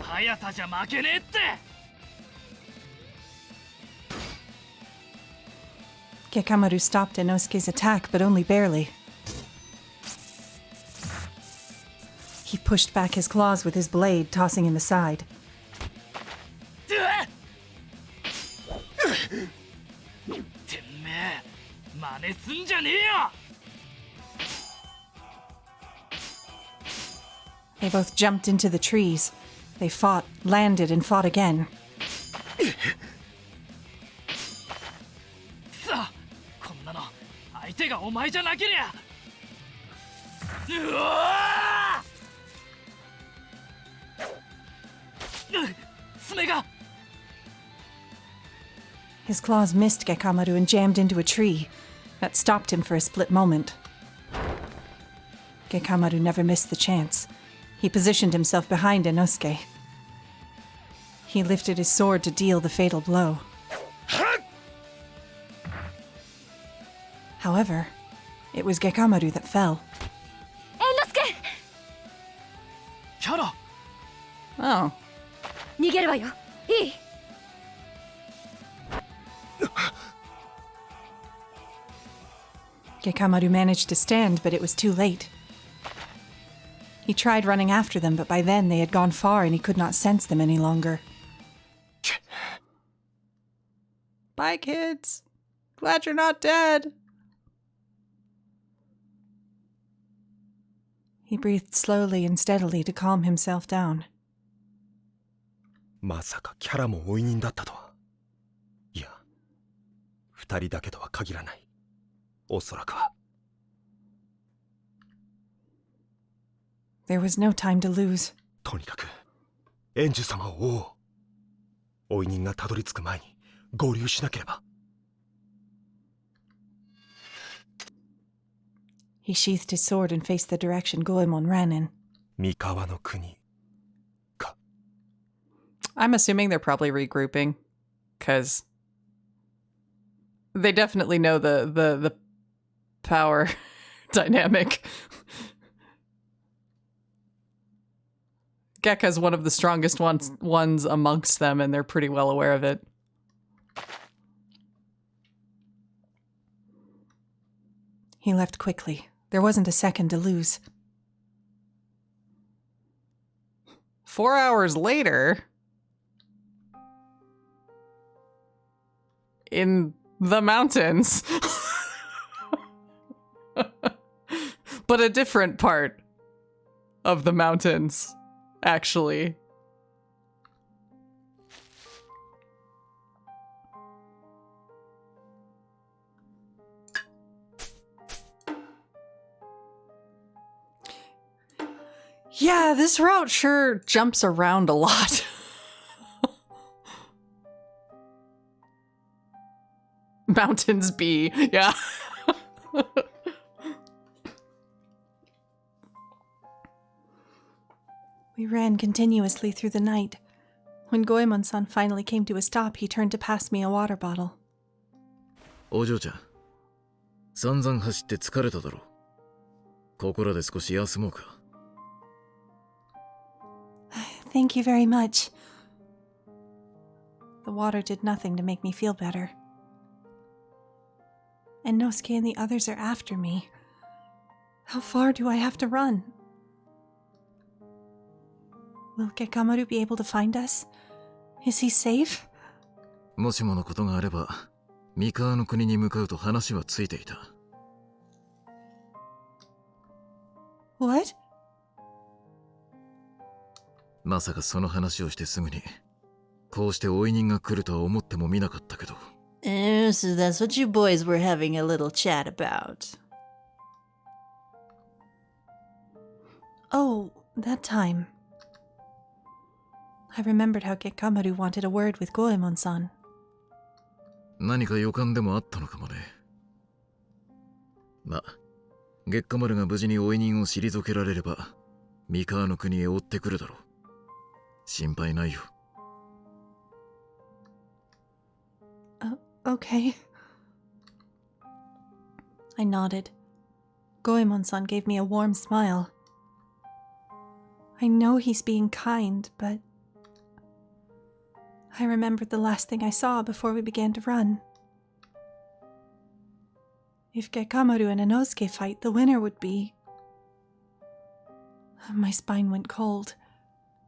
速さじゃ負けねえって。 Gekamaru stopped Inosuke's attack, but only barely. He pushed back his claws with his blade, tossing him aside. てめえ、真似すんじゃねえよ。 They both jumped into the trees. They fought, landed, and fought again. さあ、こんなの相手がお前じゃなけりゃ。うわー！爪が。 His claws missed Gekamaru and jammed into a tree. That stopped him for a split moment. Gekamaru never missed the chance. He positioned himself behind Inosuke. He lifted his sword to deal the fatal blow. However, it was Gekamaru that fell. Inosuke! Kara! Oh. 逃げるわよ。いい。 Gekamaru managed to stand, but it was too late. He tried running after them, but by then they had gone far and he could not sense them any longer. Bye, kids. Glad you're not dead. He breathed slowly and steadily to calm himself down. まさかキャラも追い人だったとは。いや、二人だけとは限らない。おそらくは。 There was no time to lose. とにかく、円寿様を追おう。追い人がたどり着く前に合流しなければ。 He sheathed his sword and faced the direction Goemon ran in. 三河の国。 I'm assuming they're probably regrouping, because they definitely know the power dynamic. Gekka's one of the strongest ones amongst them, and they're pretty well aware of it. He left quickly. There wasn't a second to lose. 4 hours later, in the mountains, but a different part of the mountains, actually. Yeah, this route sure jumps around a lot. Mountains B, yeah. We ran continuously through the night. When Goemon-san finally came to a stop, he turned to pass me a water bottle. お嬢ちゃん、散々走って疲れただろう。ここらで少し休もうか。Thank you very much. The water did nothing to make me feel better. And Nosuke and the others are after me. How far do I have to run? Will Gekamaru be able to find us? Is he safe? もしものことがあれば、三河の国に向かうと話はついていた。What? まさかその話をしてすぐに、こうして追い人が来るとは思ってもみなかったけど。So that's what you boys were having a little chat about. Oh, that time. I remembered how Gekamaru wanted a word with Goemon-san. 何か予感でもあったのかもね。ま、月下丸が無事に追い人を退けられれば、三河の国へ追ってくるだろう。心配ないよ。Okay. I nodded. Goemon-san gave me a warm smile. I know he's being kind, but I remembered the last thing I saw before we began to run. If Gekamaru and Inosuke fight, the winner would be... My spine went cold.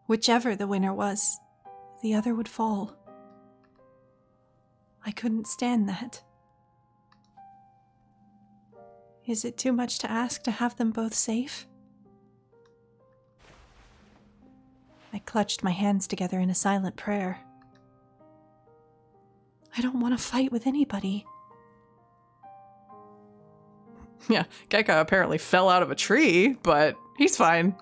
Whichever the winner was, the other would fall. I couldn't stand that. Is it too much to ask to have them both safe? I clutched my hands together in a silent prayer. I don't want to fight with anybody. Yeah, Gekka apparently fell out of a tree, but he's fine.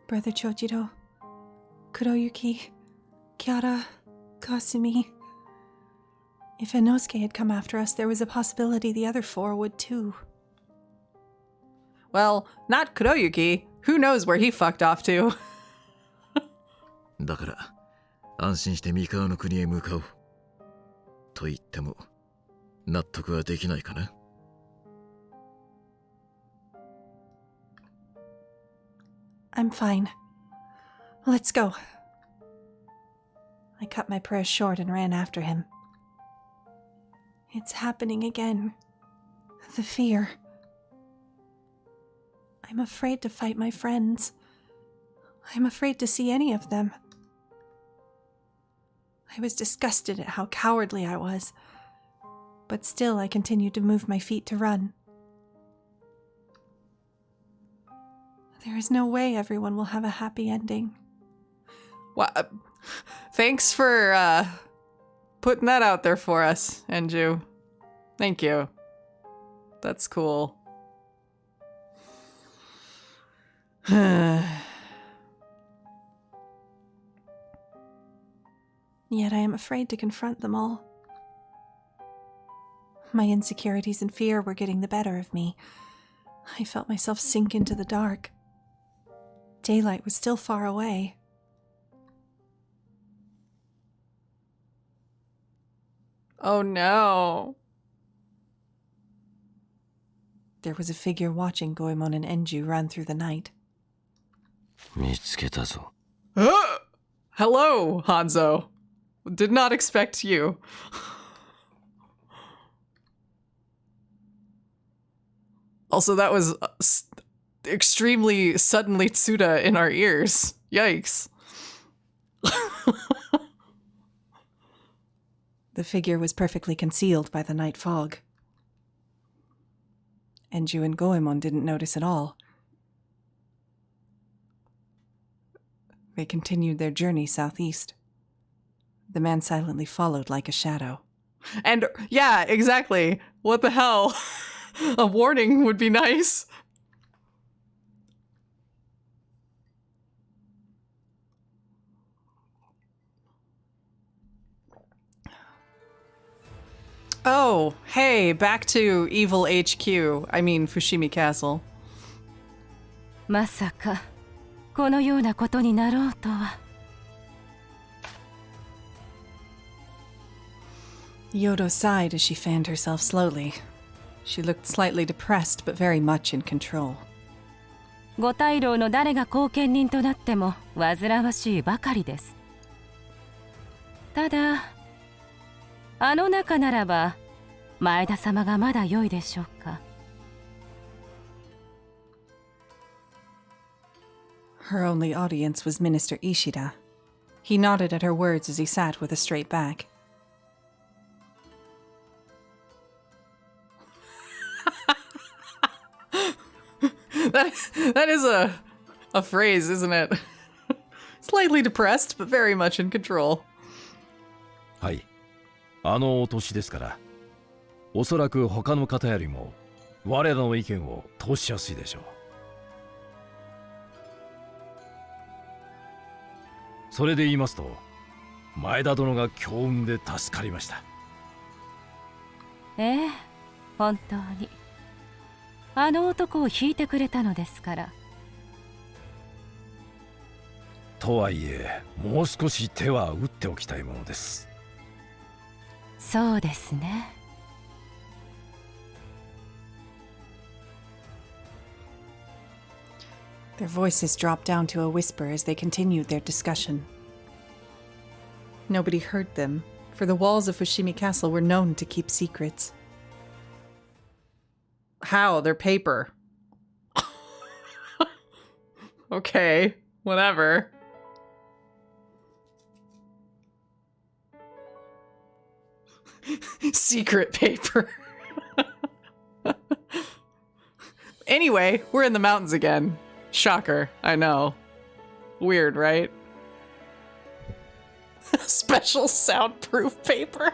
Brother Chojiro, Kuroyuki, Kiara, Kasumi. If Inosuke had come after us, there was a possibility the other four would too. Well, not Kuroyuki. Who knows where he fucked off to? だから、安心して三河の国へ向かおう。と言っても、納得はできないかな。I'm fine. Let's go. I cut my prayer short and ran after him. It's happening again. The fear. I'm afraid to fight my friends. I'm afraid to see any of them. I was disgusted at how cowardly I was, but still I continued to move my feet to run. There is no way everyone will have a happy ending. Well, thanks for putting that out there for us, Enju. Thank you. That's cool. Yet I am afraid to confront them all. My insecurities and fear were getting the better of me. I felt myself sink into the dark. Daylight was still far away. Oh no. There was a figure watching Goemon and Enju run through the night. 見つけたぞ。Hello, Hanzo. Did not expect you. Also, that was extremely suddenly Tsuda in our ears. Yikes. The figure was perfectly concealed by the night fog. Enju and Goemon didn't notice at all. They continued their journey southeast. The man silently followed like a shadow. And yeah, exactly. What the hell? A warning would be nice. Oh, hey, back to Evil HQ. I mean, Fushimi Castle. まさかこのようなことになろうとは。Yodo sighed as she fanned herself slowly. She looked slightly depressed, but very much in control. 五大老の誰が後見人となっても煩わしいばかりです。ただ、あの中ならば前田様がまだ良いでしょうか。Her only audience was Minister Ishida. He nodded at her words as he sat with a straight back. That is a phrase, isn't it? Slightly depressed, but very much in control. はい。あのお年ですから、おそらく他の方よりも我らの意見を通しやすいでしょう。それで言いますと、前田殿が強運で助かりました。ええ、本当に。あの男を引いてくれたのですから。とはいえ、もう少し手は打っておきたいものです。そうですね。Their voices dropped down to a whisper as they continued their discussion. Nobody heard them, for the walls of Fushimi Castle were known to keep secrets. How? They're paper. Okay, whatever. Secret paper. Anyway, we're in the mountains again. Shocker, I know. Weird, right? Special soundproof paper.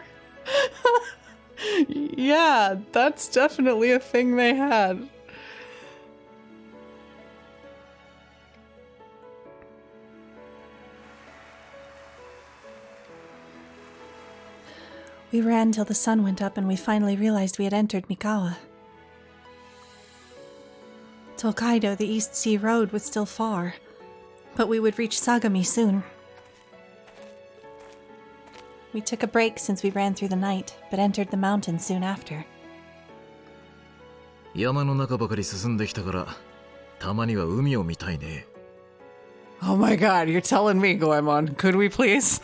Yeah, that's definitely a thing they had. We ran till the sun went up and we finally realized we had entered Mikawa. Tokaido, the East Sea Road, was still far, but we would reach Sagami soon. We took a break since we ran through the night, but entered the mountains soon after. 山の中ばかり進んできたから、たまには海を見たいね。Oh my god, you're telling me, Goemon. Could we please?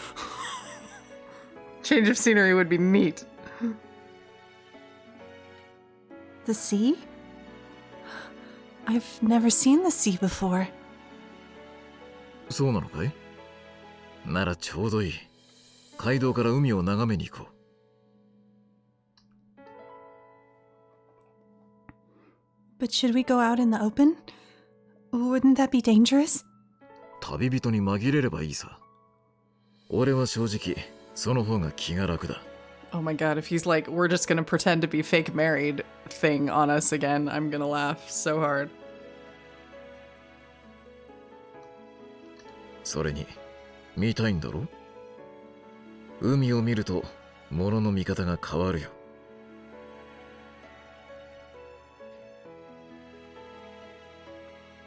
Change of scenery would be neat. The sea? I've never seen the sea before. そうなのかい？ならちょうどいい。街道から海を眺めに行こう。But should we go out in the open? Wouldn't that be dangerous? 旅人に紛れればいいさ。俺は正直、その方が気が楽だ。Oh my god, if he's like, we're just gonna pretend to be fake married thing on us again, I'm gonna laugh so hard. それに、見たいんだろ？海を見ると、物の見方が変わるよ。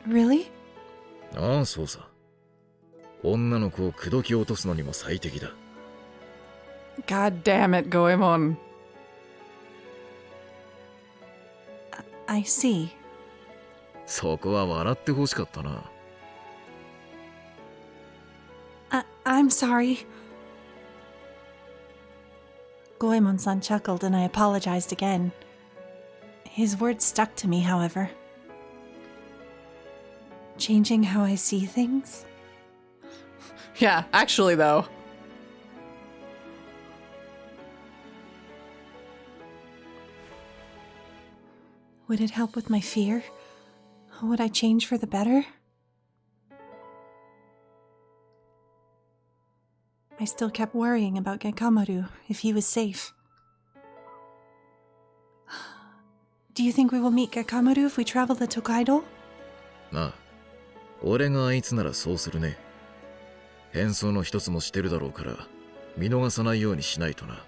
Really? ああ、そうさ。女の子を口説き落とすのにも最適だ。God damn it, Goemon. I see. そこは笑ってほしかったな。I'm sorry. Goemon-san chuckled and I apologized again. His words stuck to me, however. Changing how I see things? Yeah, actually, though. Would it help with my fear? Would I change for the better? I still kept worrying about Gekamaru, if he was safe. Do you think we will meet Gekamaru if we travel to Tokaido? なあ、俺があいつならそうするね。変装の一つもしてるだろうから、見逃さないようにしないとな。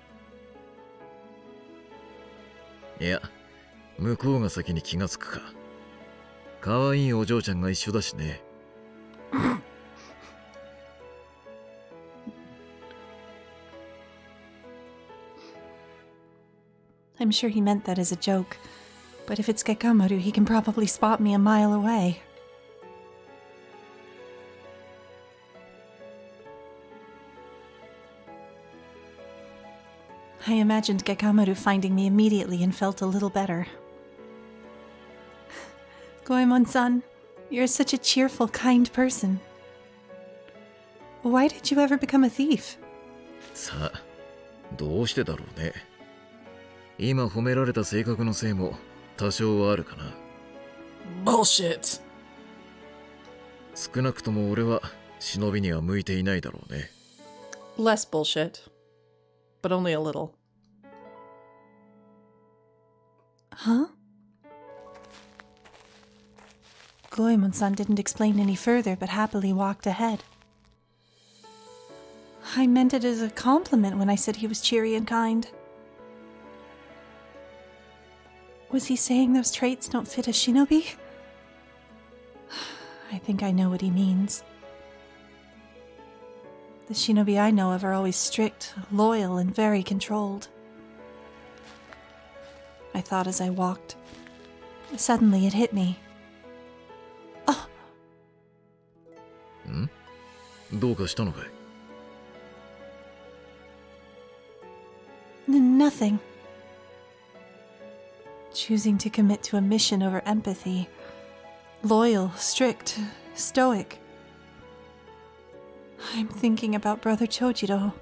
いや、向こうが先に気がつくか。可愛いお嬢ちゃんが一緒だしね。I'm sure he meant that as a joke, but if it's Gekamaru, he can probably spot me a mile away. I imagined Gekamaru finding me immediately and felt a little better. Goemon-san, you're such a cheerful, kind person. Why did you ever become a thief? さあ、どうしてだろうね。今褒められた性格のせいも多少はあるかな。Bullshit. 少なくとも俺は忍びには向いていないだろうね。Less bullshit, but only a little. Huh? Goemon-san didn't explain any further, but happily walked ahead. I meant it as a compliment when I said he was cheery and kind. Was he saying those traits don't fit a shinobi? I think I know what he means. The shinobi I know of are always strict, loyal, and very controlled. I thought as I walked. Suddenly it hit me. Oh! ん？どうかしたのかい？ Nothing. Choosing to commit to a mission over empathy. Loyal, strict, stoic. I'm thinking about Brother Chojiro.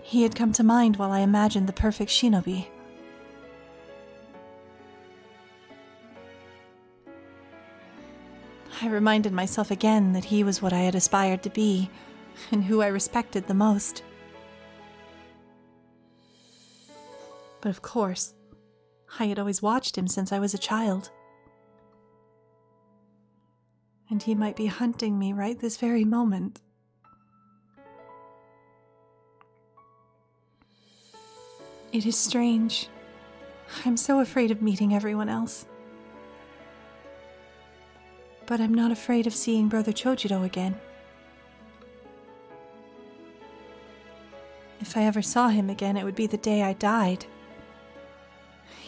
He had come to mind while I imagined the perfect shinobi. I reminded myself again that he was what I had aspired to be, and who I respected the most. But of course, I had always watched him since I was a child. And he might be hunting me right this very moment. It is strange. I'm so afraid of meeting everyone else. But I'm not afraid of seeing Brother Chojiro again. If I ever saw him again, it would be the day I died.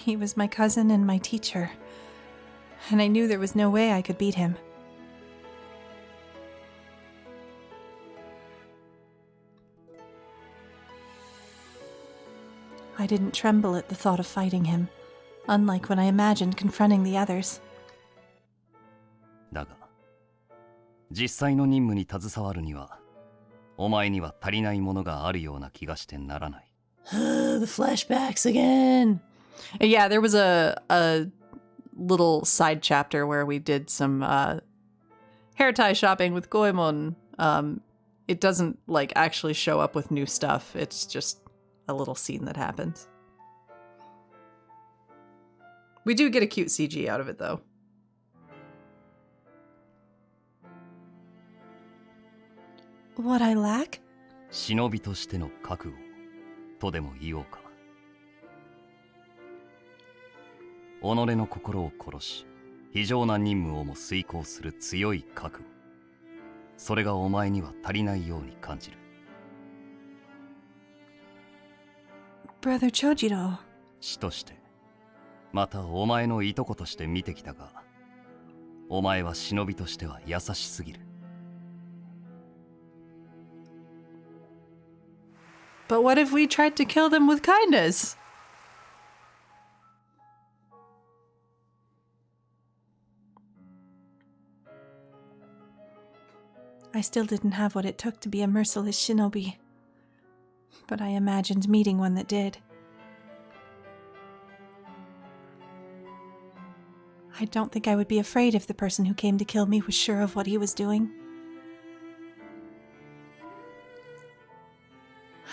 He was my cousin and my teacher, and I knew there was no way I could beat him. I didn't tremble at the thought of fighting him, unlike when I imagined confronting the others. だが、実際の任務に携わるには、お前には足りないものがあるような気がしてならない。The flashbacks again. Yeah, there was a little side chapter where we did some hair tie shopping with Goemon. It doesn't like actually show up with new stuff. It's just a little scene that happens. We do get a cute CG out of it though. What I lack? 忍びとしての覚悟とでも言おうか。己の心を殺し、非常な任務をも遂行する強い覚悟。それがお前には足りないように感じる。Brother Chojiro. 師として、またお前のいとことして見てきたが、お前は忍びとしては優しすぎる。But what if we tried to kill them with kindness? I still didn't have what it took to be a merciless shinobi, but I imagined meeting one that did. I don't think I would be afraid if the person who came to kill me was sure of what he was doing.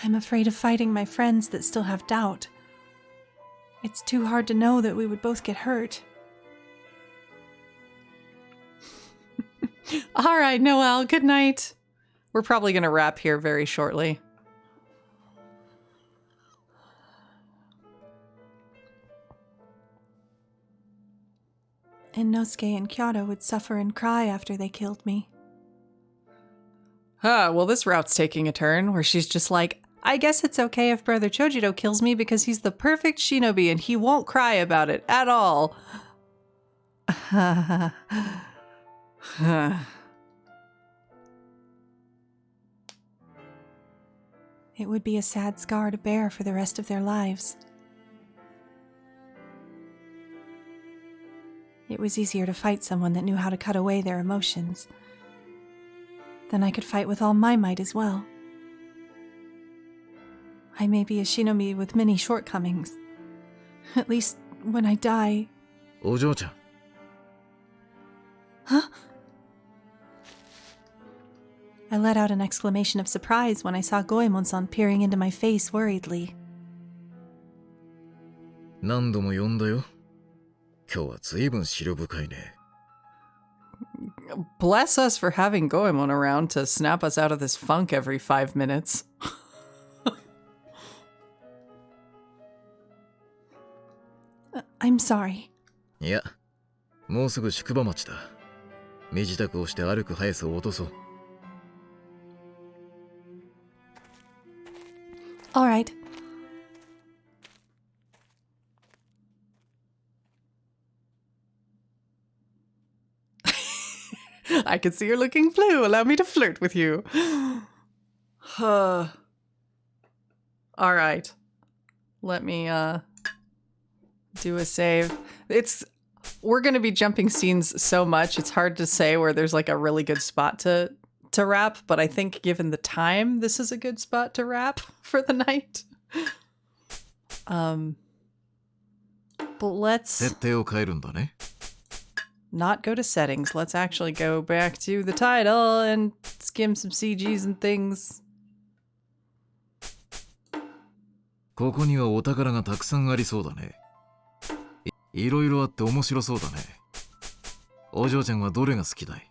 I'm afraid of fighting my friends that still have doubt. It's too hard to know that we would both get hurt. All right, Noelle, good night. We're probably going to wrap here very shortly. Inosuke and Kyoto would suffer and cry after they killed me. Well, this route's taking a turn where she's just like, I guess it's okay if Brother Chojiro kills me because he's the perfect shinobi and he won't cry about it at all. It would be a sad scar to bear for the rest of their lives. It was easier to fight someone that knew how to cut away their emotions. Then I could fight with all my might as well. I may be a shinobi with many shortcomings. At least when I die... Ojo-chan. Huh? I let out an exclamation of surprise when I saw Goemon-san peering into my face worriedly. 何度も呼んだよ。今日は随分思慮深いね。Bless us for having Goemon around to snap us out of this funk every 5 minutes. I'm sorry. いや、もうすぐ宿場町だ。身支度をして歩く速さを落とそう。All right. I can see you're looking blue. Allow me to flirt with you. All right. Let me do a save. We're going to be jumping scenes so much. It's hard to say where there's like a really good spot to wrap, but I think given the time, this is a good spot to wrap for the night. But let's not go to settings. Let's actually go back to the title and skim some CGs and things. ここにはお宝がたくさんありそうだね。いろいろあって面白そうだね。お嬢ちゃんはどれが好きだい？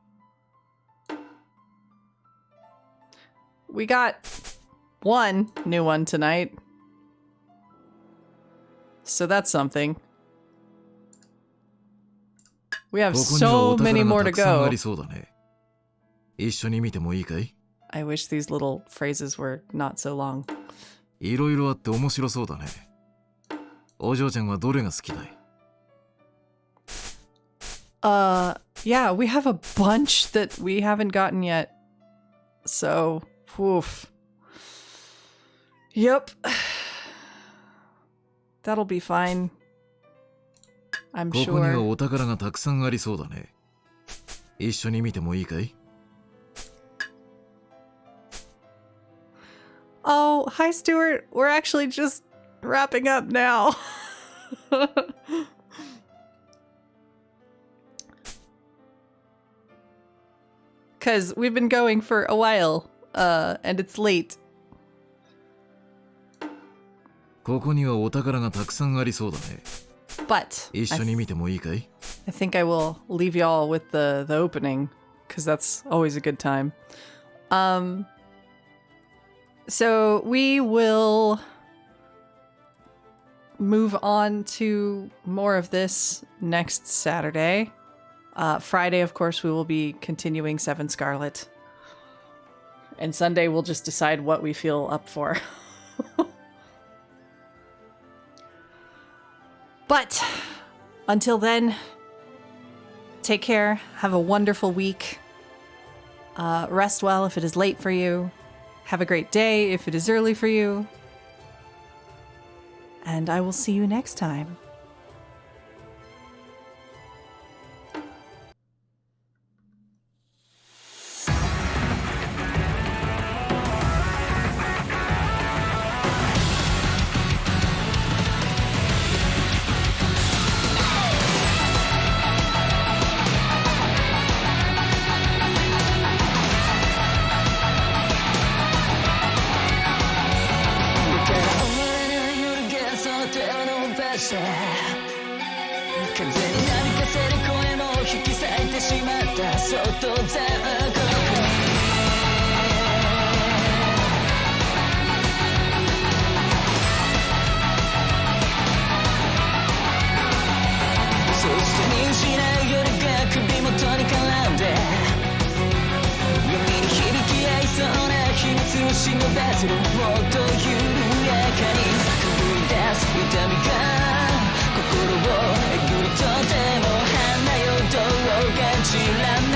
We got one new one tonight. So that's something. We have so many more to go. I wish these little phrases were not so long. いろいろあって面白そうだね。お嬢ちゃんはどれが好きだい？ Yeah, we have a bunch that we haven't gotten yet. So, woof. Yep. That'll be fine. I'm sure. ここにはお宝がたくさんありそうだね。一緒に見てもいいかい？ Oh, hi Stuart. We're actually just wrapping up now. Because we've been going for a while, and it's late. ここにはお宝がたくさんありそうだね。 But 一緒に見てもいいかい？ I think I will leave y'all with the opening, because that's always a good time. So we will move on to more of this next Saturday. Friday, of course, we will be continuing Seven Scarlet. And Sunday, we'll just decide what we feel up for. But until then, take care. Have a wonderful week. Rest well if it is late for you. Have a great day if it is early for you. And I will see you next time.心をえぐるとても花よ動画散らない